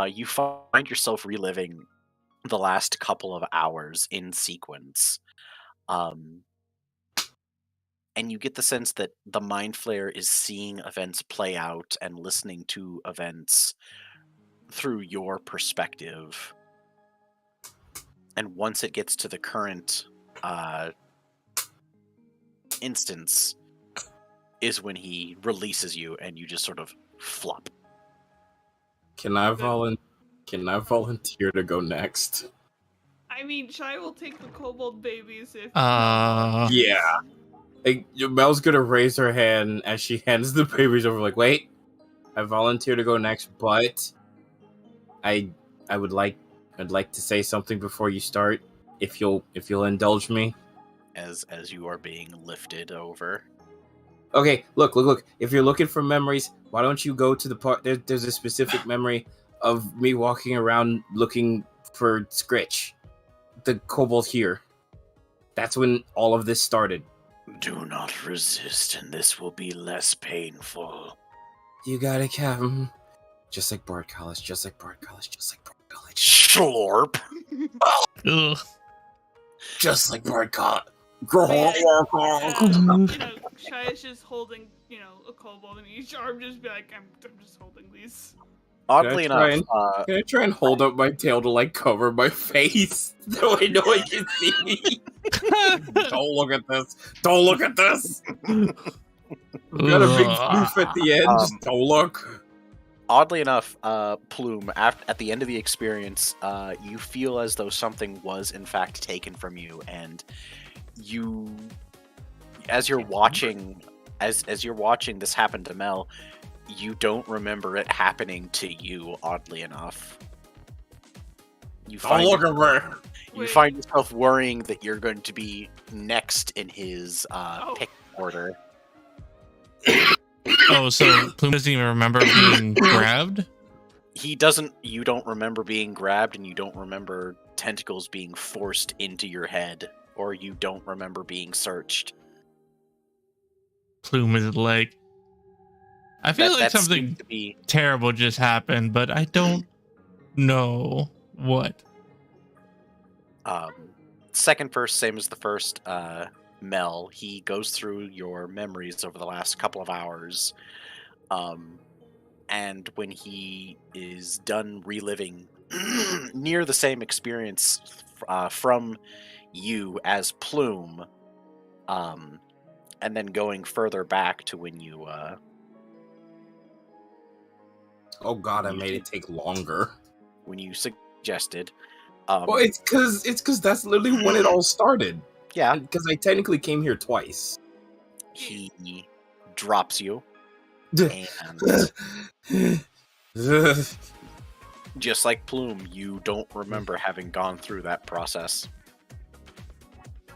You find yourself reliving the last couple of hours in sequence, and you get the sense that the Mind Flayer is seeing events play out and listening to events through your perspective. And once it gets to the current instance, is when he releases you, and you just sort of flop. Can I volunteer to go next? I mean, Shai will take the kobold babies if. Yeah. Like, Mel's gonna raise her hand as she hands the babies over. Like, wait, I volunteer to go next, but I'd like to say something before you start, if you'll indulge me. As you are being lifted over. Okay, look. If you're looking for memories, why don't you go to the part? There's a specific memory of me walking around looking for Scritch, the kobold here. That's when all of this started. Do not resist, and this will be less painful. You got it, Captain. Just like Bard College, just like Bard College, just like Bard College. Slurp. Ugh. Just like Bard College. Shai is just holding, a kobold, and each arm just be like, I'm just holding these. Oddly enough, can I try and hold up my tail to cover my face so I know I can see me? Don't look at this. Don't look at this. We got a big floof at the end. Just don't look. Oddly enough, Plume, at the end of the experience, you feel as though something was in fact taken from you, and you, as you're watching this happen to Mel, you don't remember it happening to you. Oddly enough, you find yourself worrying that you're going to be next in his pick order. Oh, so Plume doesn't even remember being grabbed? He doesn't. You don't remember being grabbed, and you don't remember tentacles being forced into your head, or you don't remember being searched. Plume is like, I feel like something terrible just happened, but I don't know what. Second verse, same as the first. Mel, he goes through your memories over the last couple of hours, and when he is done reliving near the same experience from you as Plume, and then going further back to when you oh god, I made it take longer. When you suggested, well, it's because that's literally when it all started. Yeah, because I technically came here twice. He drops you, and just like Plume, you don't remember having gone through that process.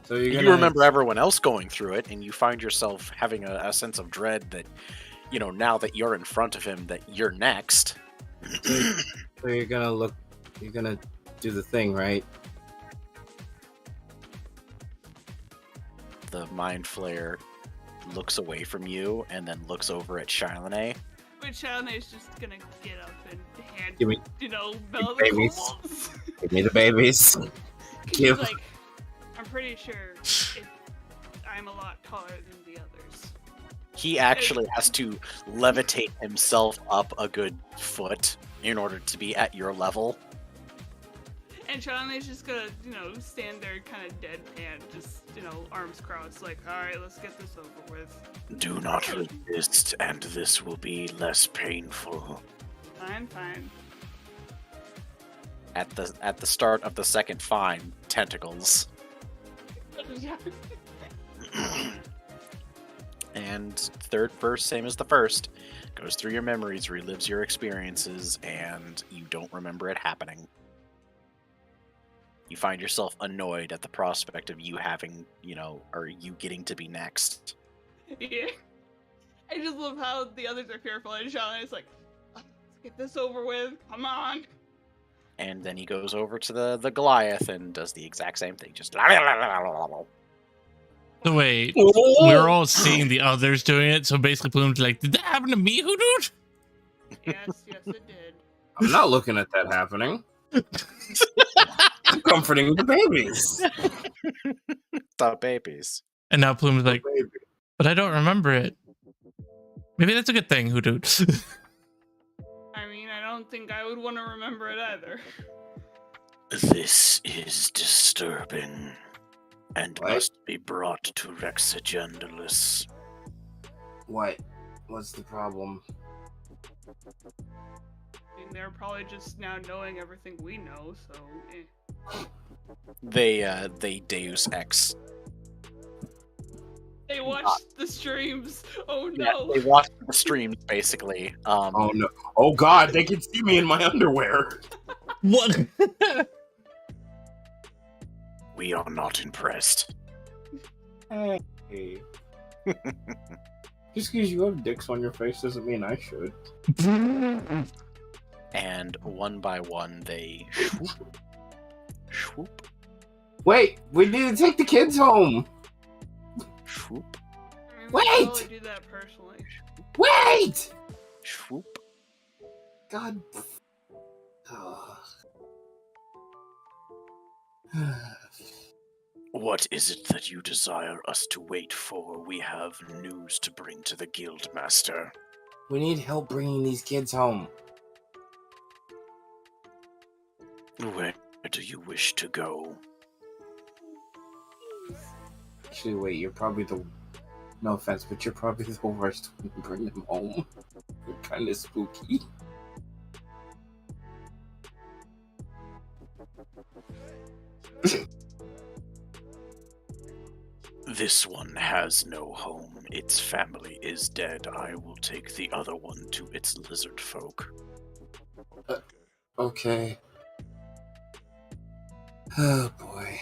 So you remember everyone else going through it, and you find yourself having a sense of dread that, now that you're in front of him, that you're next. So you're gonna do the thing, right? The Mind Flayer looks away from you and then looks over at Charlene. But Charlene's just gonna get up and hand, Give me, Bella the babies. Give me the babies. He's like, I'm pretty sure I'm a lot taller than the others. He actually has to levitate himself up a good foot in order to be at your level. And Charlie's just gonna, stand there kind of deadpan, just, arms crossed, like, alright, let's get this over with. Do not resist, and this will be less painful. Fine. At the start of the second fine, tentacles. Yeah. And third verse, same as the first, goes through your memories, relives your experiences, and you don't remember it happening. You find yourself annoyed at the prospect of you having, or you getting to be next. Yeah. I just love how the others are fearful, and Charlie's like, let's get this over with, come on. And then he goes over to the Goliath and does the exact same thing. Just So wait, we're all seeing the others doing it. So basically, Plume's like, "Did that happen to me, Hoodoo?" Yes, it did. I'm not looking at that happening. I'm comforting the babies. The babies. And now Plume's like, Baby. "But I don't remember it." Maybe that's a good thing, Hoodoo. I mean, I don't think I would want to remember it either. This is disturbing, and What? must be brought to Rex Agendalus. What? What's the problem? I mean, they're probably just now knowing everything we know, so. They Deus Ex. They watch the streams. Oh Yeah, no. they watch the streams basically. Oh no! Oh god! They can see me in my underwear. What? We are not impressed. Hey. Just because you have dicks on your face doesn't mean I should. And one by one they swoop, Wait, we need to take the kids home. swoop, I mean, we Wait! can totally do that personally. Wait! swoop. God. Oh. What is it that you desire us to wait for? We have news to bring to the Guildmaster. We need help bringing these kids home. Where do you wish to go? Actually, wait, you're probably the... No offense, but you're probably the worst one to bring them home. You're kind of spooky. This one has no home. Its family is dead. I will take the other one to its lizard folk. Okay. Oh boy.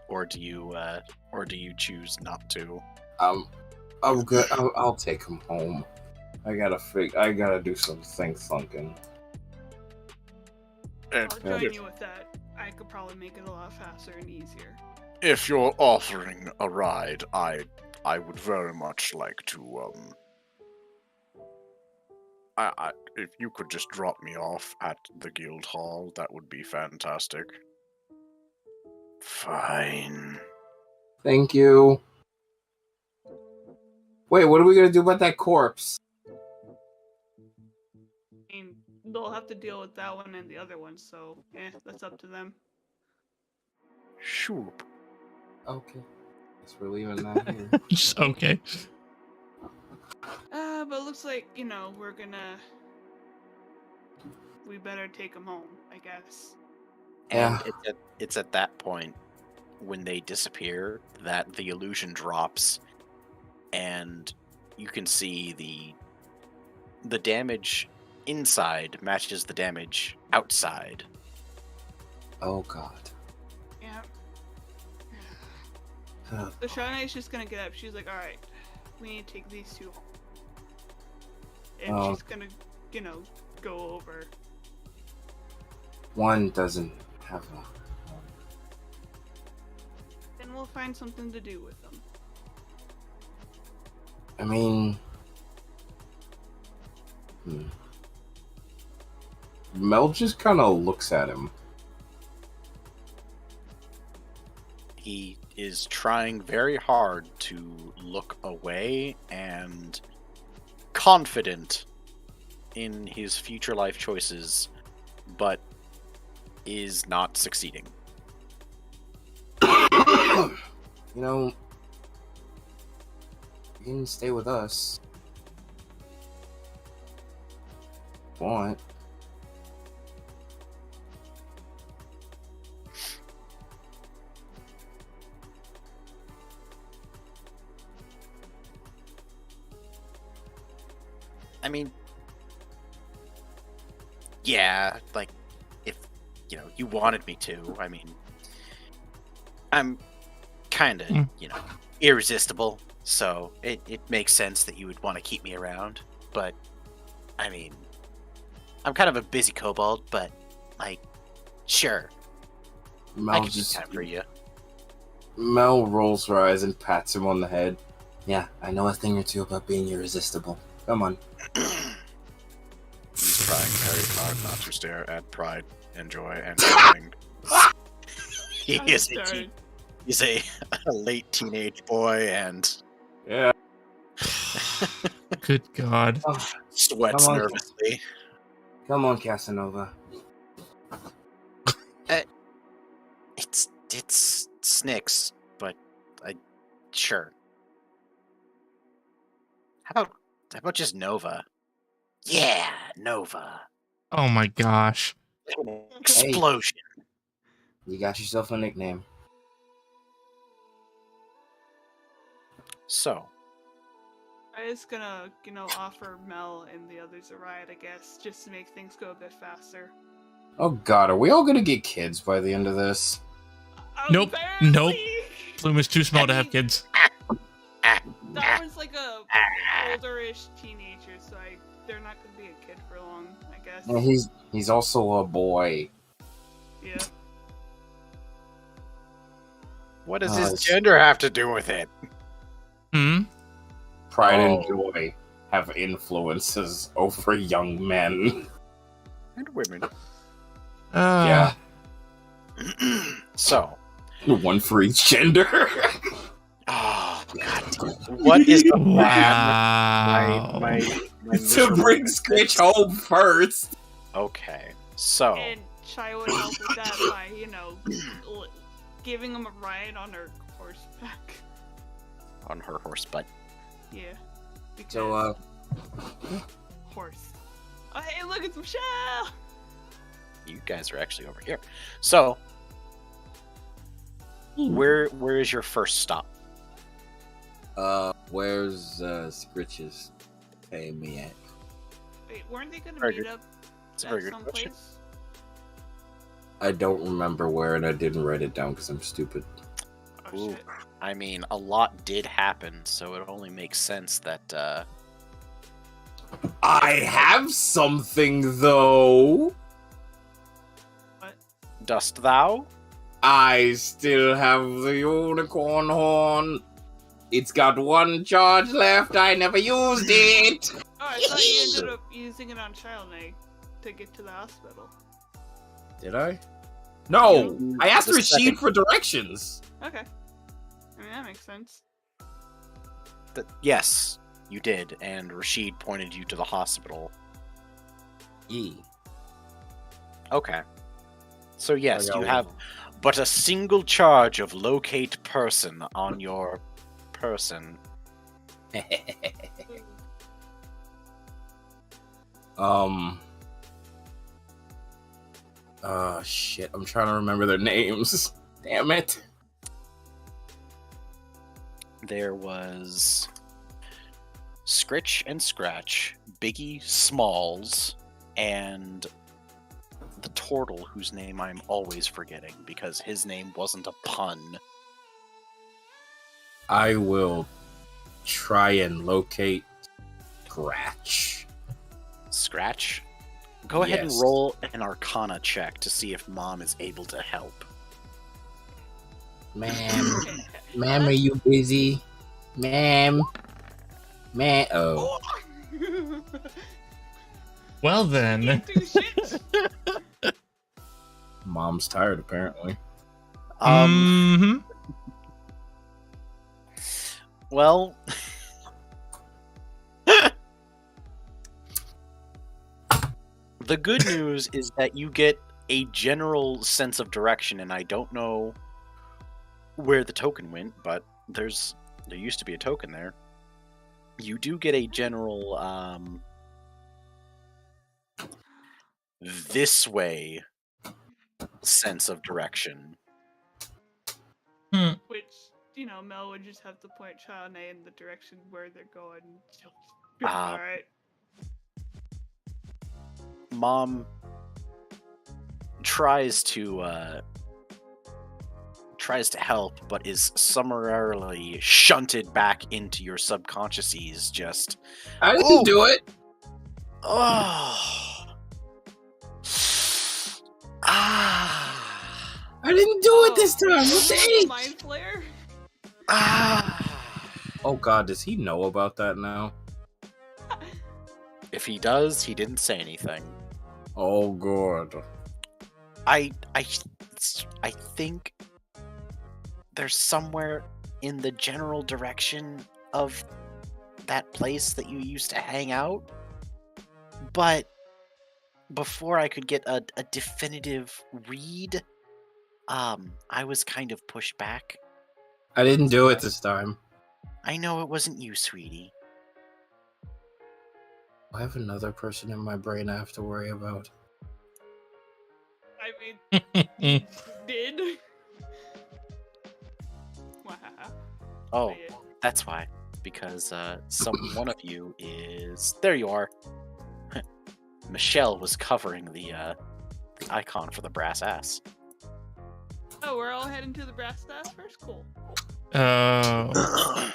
Or do you choose not to? I'm good. I'll take them home. I gotta do some thinking. I'll join you with that. I could probably make it a lot faster and easier. If you're offering a ride, I would very much like to if you could just drop me off at the guild hall, that would be fantastic. Fine. Thank you. Wait, what are we gonna do about that corpse? I mean, they'll have to deal with that one and the other one, so that's up to them. Shoop. Okay. Guess we're leaving that here. Just okay. But it looks like, we better take them home, I guess. Yeah. And it's at that point when they disappear that the illusion drops, and you can see the damage inside matches the damage outside. Oh god. Yeah. Oh, So Shanae's just gonna get up. She's like, alright, we need to take these two home. And Oh. she's gonna, go over. one doesn't have a... Then we'll find something to do with them. I mean... Mel just kind of looks at him. He is trying very hard to look away and confident in his future life choices, but is not succeeding. You know, you can stay with us. Want? I mean, yeah, like, if, you wanted me to, I mean, I'm kind of, irresistible, so it makes sense that you would want to keep me around, but, I mean, I'm kind of a busy kobold, but, like, sure, I can make time for you. Mel rolls her eyes and pats him on the head. Yeah, I know a thing or two about being irresistible. Come on. He's trying very hard not to stare at pride and joy and everything. He's a late teenage boy and Yeah. Good God. sweats Come on. nervously. Come on, Casanova. It's Snicks, but sure. How about just Nova? Yeah, Nova. Oh my gosh. Explosion. You got yourself a nickname. So, I was gonna, offer Mel and the others a ride, I guess, just to make things go a bit faster. Oh God, are we all gonna get kids by the end of this? Nope. Apparently. Nope. Plume is too small to have kids. That was like a older-ish teenager, so they're not gonna be a kid for long, I guess. Yeah, he's also a boy. Yeah. what does his gender have to do with it? Pride and joy have influences over young men. And women. Yeah. So. One for each gender. Oh, God. What is the plan? Wow. My To bring Scritch home first. Okay, so. And Chai would help with that by, giving him a ride on her horseback. On her horse butt. Yeah. Because So, horse. Oh, hey, look, it's Michelle! You guys are actually over here. So, where is your first stop? where's Scritch's paying me at? Wait, weren't they gonna Very meet good. up It's a at very good some question. place? I don't remember where, and I didn't write it down because I'm stupid. Oh, Ooh. shit. I mean, a lot did happen, so it only makes sense that, I have something, though. What? dost thou? I still have the unicorn horn. It's got one charge left. I never used it. Oh, I thought you ended up using it on Child Knight to get to the hospital. Did I? No, You- I asked the Rashid second- for directions. Okay. I mean, that makes sense. Yes, you did, and Rashid pointed you to the hospital. Okay. So yes, you have but a single charge of locate person on your person. Shit. I'm trying to remember their names. Damn it. There was Scritch and Scratch, Biggie Smalls, and the turtle whose name I'm always forgetting because his name wasn't a pun. I will try and locate Scratch. Scratch? Go ahead and Yes. roll an Arcana check to see if Mom is able to help. Ma'am. Ma'am, are you busy? Ma'am. Oh. Well then. Can't do shit. Mom's tired, apparently. Mhm. Well, The good news is that you get a general sense of direction, and I don't know where the token went, but there used to be a token there. You do get a general this way sense of direction. Which, Mel would just have to point Child A in the direction where they're going. Alright. Mom tries to help, but is summarily shunted back into your subconsciouses. Just I didn't do it. I didn't do it this time. What the H? Mind flare? Oh God, does he know about that now? If he does, he didn't say anything. Oh God. I think there's somewhere in the general direction of that place that you used to hang out, but before I could get a definitive read, I was kind of pushed back. I didn't do it this time. I know it wasn't you, sweetie. I have another person in my brain I have to worry about. I mean, did? Oh, that's why. Because one of you is... There you are. Michelle was covering the icon for the brass ass. Oh, we're all heading to the brass ass first? Cool. Oh.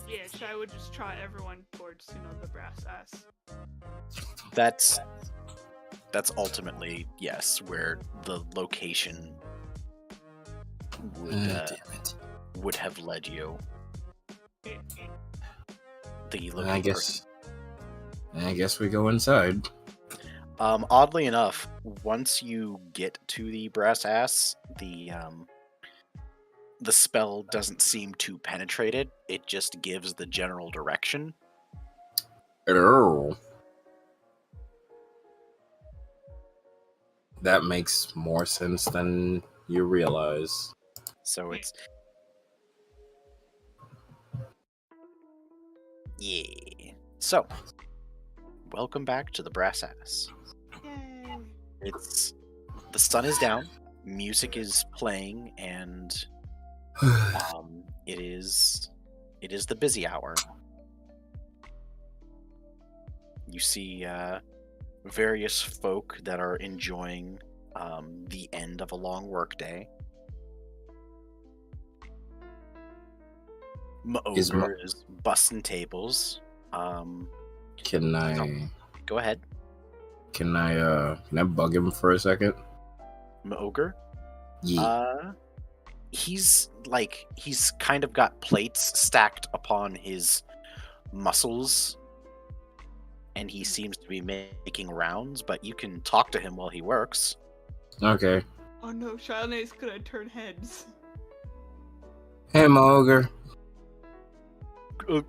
Yeah, Shy would just trot everyone towards, the brass ass. That's ultimately, yes, where the location would have led you. The location. I guess we go inside. Oddly enough, once you get to the brass ass, the spell doesn't seem to penetrate it. It just gives the general direction. Oh. That makes more sense than you realize. So it's... Yeah. So, welcome back to the brass ass. Yay. The sun is down, music is playing, and it is the busy hour. You see various folk that are enjoying the end of a long workday. Ogre is busting tables. Can I? Go ahead. Can I bug him for a second? Ogre? Yeah. He's kind of got plates stacked upon his muscles, and he seems to be making rounds, but you can talk to him while he works. Okay. Oh no, Charlotte's gonna turn heads. Hey, my ogre. 1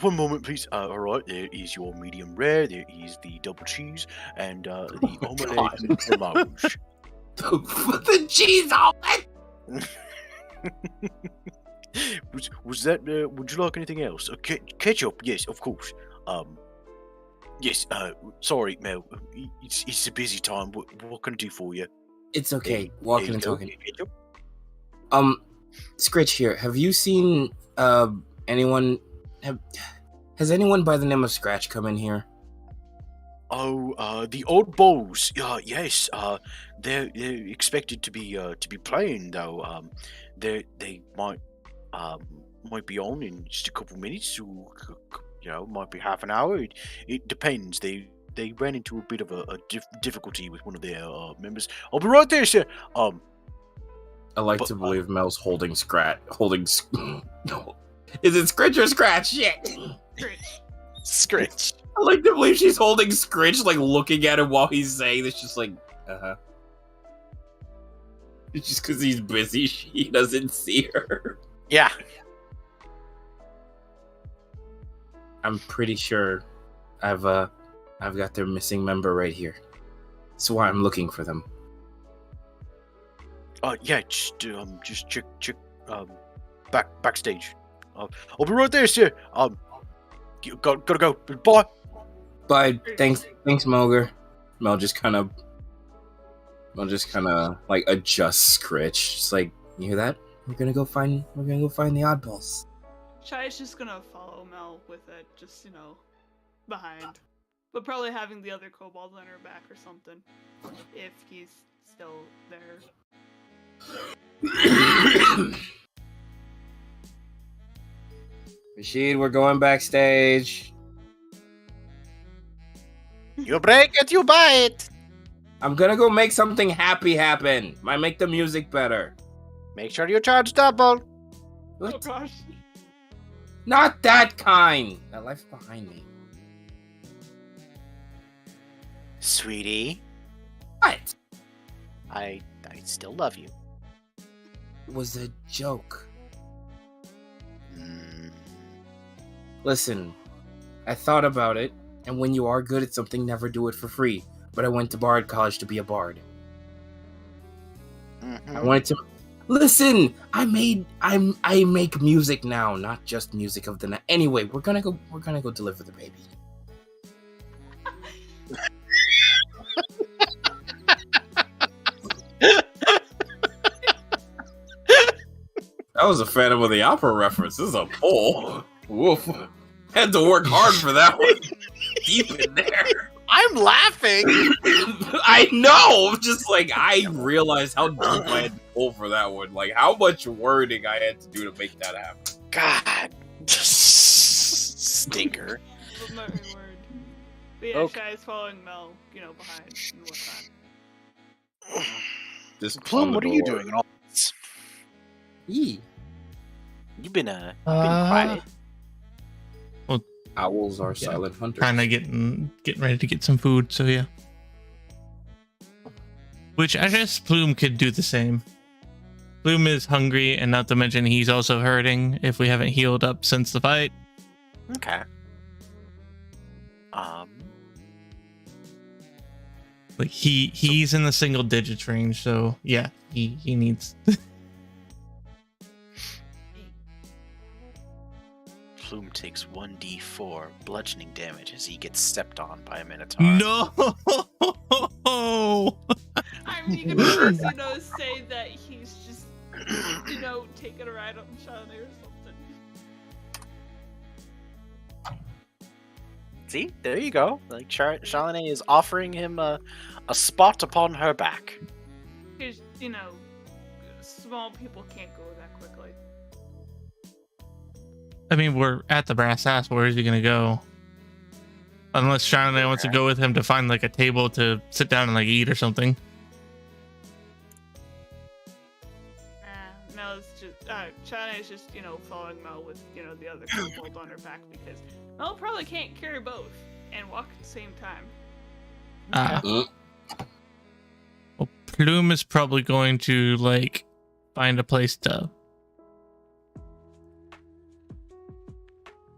moment, please. Alright, there is your medium rare, there is the double cheese, and the omelette and fromage. The cheese omelet! was that, would you like anything else? Ketchup, yes, of course. Yes, sorry, Mel, it's a busy time. What can I do for you? It's okay, walking and go. talking. Scritch here, have you seen, anyone... Has anyone by the name of Scratch come in here? Oh, the old balls. Yes. They're expected to be playing though. They might be on in just a couple minutes, or might be half an hour. It depends. They ran into a bit of a difficulty with one of their members. I'll be right there, sir. I like to believe Mel's holding Scratch. No. Is it Scritch or Scratch? Shit. Scritch. I like to believe she's holding Scritch, like looking at him while he's saying this, just like, It's just because he's busy, he doesn't see her. Yeah. I'm pretty sure I've got their missing member right here. That's why I'm looking for them. Yeah, just check, backstage. I'll be right there, sir. Gotta go. Bye. Bye. Thanks, Mulger. Mel just kind of like adjusts Scritch. Just like, you hear that? We're gonna go find the oddballs. Shai's just gonna follow Mel with it, just, behind. But probably having the other kobolds on her back or something. If he's still there. Rashid, we're going backstage. You break it, you buy it. I'm gonna go make something happy happen. Might make the music better. Make sure you charge double. What? Oh gosh. Not that kind. That life's behind me. Sweetie, What? I still love you. It was a joke. Mm. Listen, I thought about it, and when you are good at something, never do it for free. But I went to Bard College to be a bard. I wanted to listen. I make music now, not just music of the night. Anyway, we're gonna go deliver the baby. That was a Phantom of the Opera reference. This is a pull. Woof. Had to work hard for that one. Deep in there. I'm laughing. I know. Just like I realized how deep I had to pull for that one. Like how much wording I had to do to make that happen. God. Stinker. But my word. But yeah, Okay. Shai's following Mel, behind and whatnot. Just Plume, on the what are you door. doing in all this? Yee. You've been quiet. Owls are Yeah. silent hunters. Kind of getting ready to get some food, so yeah. Which I guess Plume could do the same. Plume is hungry, and not to mention he's also hurting if we haven't healed up since the fight. Okay. Like he's in the single digits range, so yeah, he needs. Plume takes 1d4 bludgeoning damage as he gets stepped on by a minotaur. No. I'm you can always, say that he's just, taking a ride on Shawnee or something. See, there you go. Like Shalane is offering him a spot upon her back. Because, small people can't go that quickly. I mean, we're at the brass ass. Where is he gonna go? Unless Shawnee wants to go with him to find like a table to sit down and like eat or something. Mel is just, Shawnee is just, following Mel with, the other kobold on her back because Mel probably can't carry both and walk at the same time. Well, Plume is probably going to like find a place to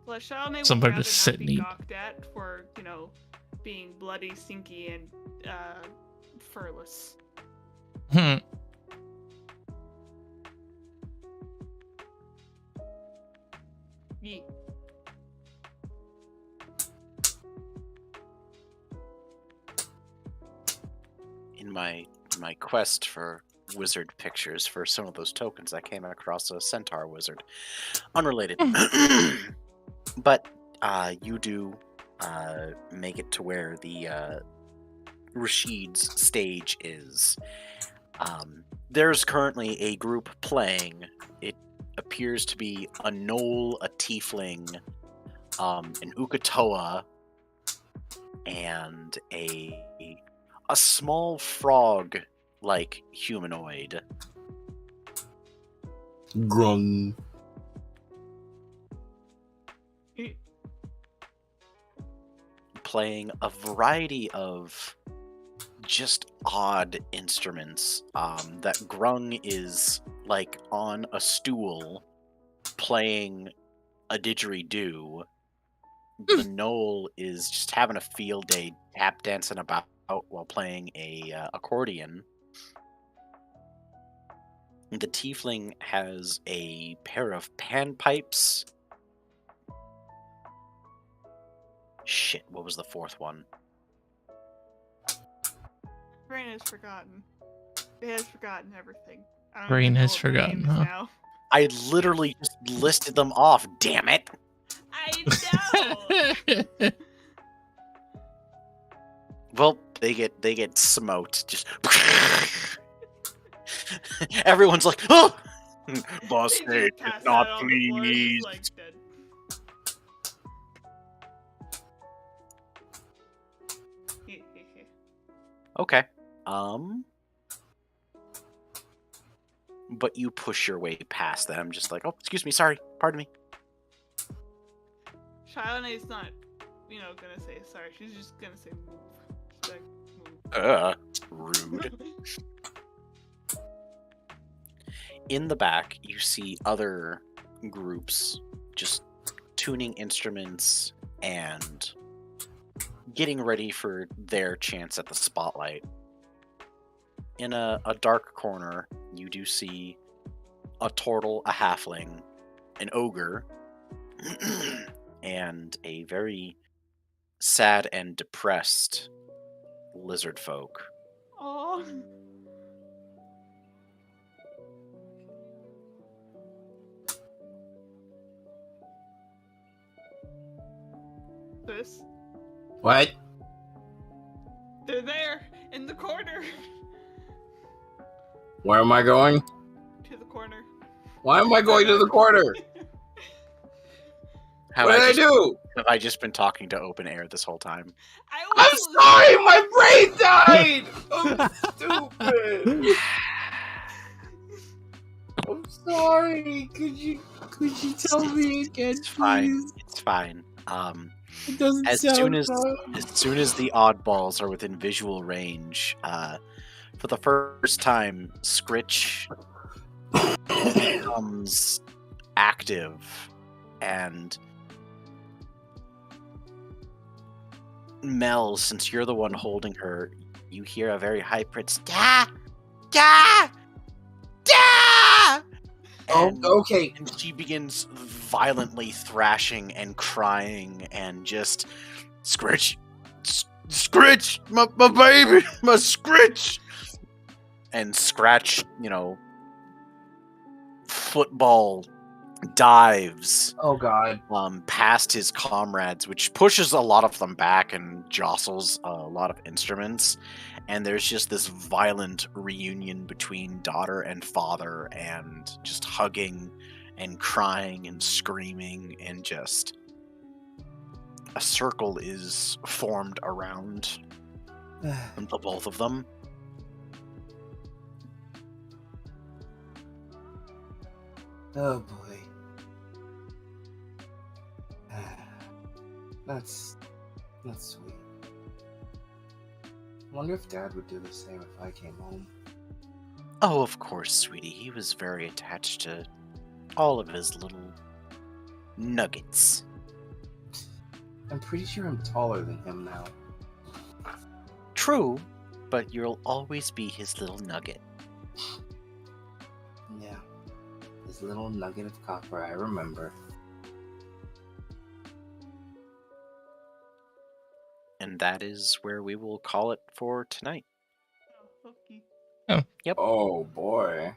Well, Shawnee somewhere would to rather sit not and be eat. gawked at for, being bloody, stinky, and furless. Yeet. In my quest for wizard pictures for some of those tokens, I came across a centaur wizard. Unrelated. But you do make it to where the Rashid's stage is. There's currently a group playing. It appears to be a gnoll, a tiefling, an ukatoa, and a small frog-like humanoid. Grung. Playing a variety of just odd instruments. That Grung is like on a stool playing a didgeridoo, the Knoll is just having a field day, tap dancing about while playing a accordion. The tiefling has a pair of panpipes. Shit, what was the fourth one? Brain has forgotten. It has forgotten everything. I don't Brain even know has what my forgotten, name is huh? now. I literally just listed them off, damn it! I know! Well, they get smoked. Just everyone's like, oh, boss They mate, just pass not out on the floor, please. just like dead. Okay. But you push your way past them, just like, oh, excuse me, sorry, pardon me. Shylana's not, gonna say sorry. She's just gonna say move. She's like, move. Rude. In the back, you see other groups just tuning instruments and getting ready for their chance at the spotlight. In a dark corner, you do see a turtle, a halfling, an ogre, and a very sad and depressed lizard folk. Aww. This. What? They're there in the corner. Where am I going? To the corner. Why am I going to the corner? What did I do? Have I just been talking to open air this whole time? I'm sorry, my brain died! I'm stupid. I'm sorry. Could you tell me again, It's fine. please? It's fine. It doesn't As sound soon as fun. the oddballs are within visual range, for the first time, Scritch becomes active, and Mel, since you're the one holding her, you hear a very high-pitched "da, da, da," and, Okay. and she begins violently thrashing and crying and just Scritch, Scritch, my baby, my Scritch, and Scratch, football dives Oh God. past his comrades, which pushes a lot of them back and jostles a lot of instruments, and there's just this violent reunion between daughter and father, and just hugging and crying and screaming, and just a circle is formed around the both of them. Oh boy. That's sweet. I wonder if Dad would do the same if I came home. Oh, of course, sweetie. He was very attached to all of his little nuggets. I'm pretty sure I'm taller than him now. True, but you'll always be his little nugget. Yeah. His little nugget of copper, I remember. And that is where we will call it for tonight. Oh, okay. Yep. Oh boy.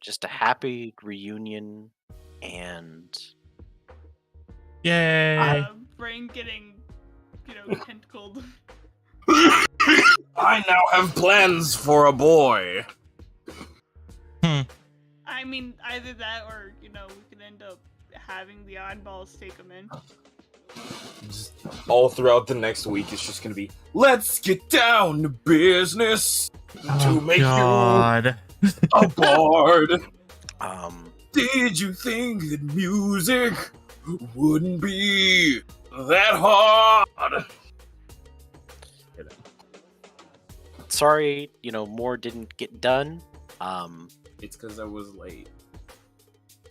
Just a happy reunion and Yay! Brain getting, tentacled. I now have plans for a boy. I mean, either that or, we could end up having the oddballs take them in. Just all throughout the next week, it's just gonna be, let's get down to business to make God. you a bard. um Did you think that music wouldn't be that hard? sorry, more didn't get done. It's because I was late.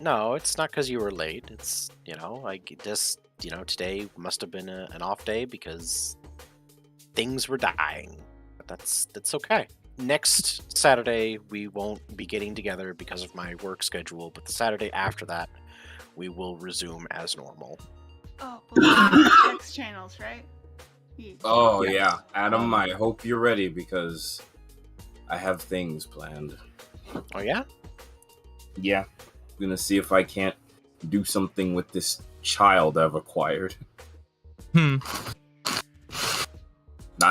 No, it's not because you were late. It's, I just today must have been an off day because things were dying. But that's okay. Next Saturday, we won't be getting together because of my work schedule, but the Saturday after that, we will resume as normal. Oh, but X channels, right? Yeah. Oh Yes. yeah, Adam. I hope you're ready because I have things planned. Oh yeah? Yeah, I'm gonna see if I can't do something with this child I've acquired. Not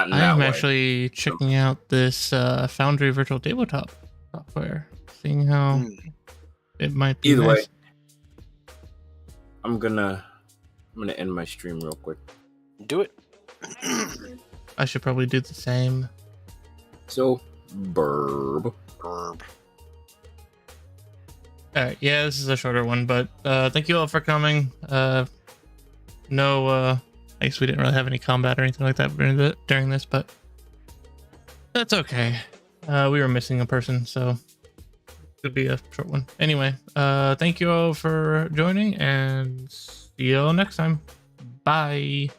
in that I'm way. actually checking out this Foundry virtual tabletop software, seeing how it might be Either way, nice. I'm gonna end my stream real quick. Do it. I should probably do the same. So, burb. Herb. Alright, yeah, this is a shorter one, but thank you all for coming. I guess we didn't really have any combat or anything like that during this, but that's okay. We were missing a person, so could be a short one. Anyway, thank you all for joining, and see you all next time. Bye.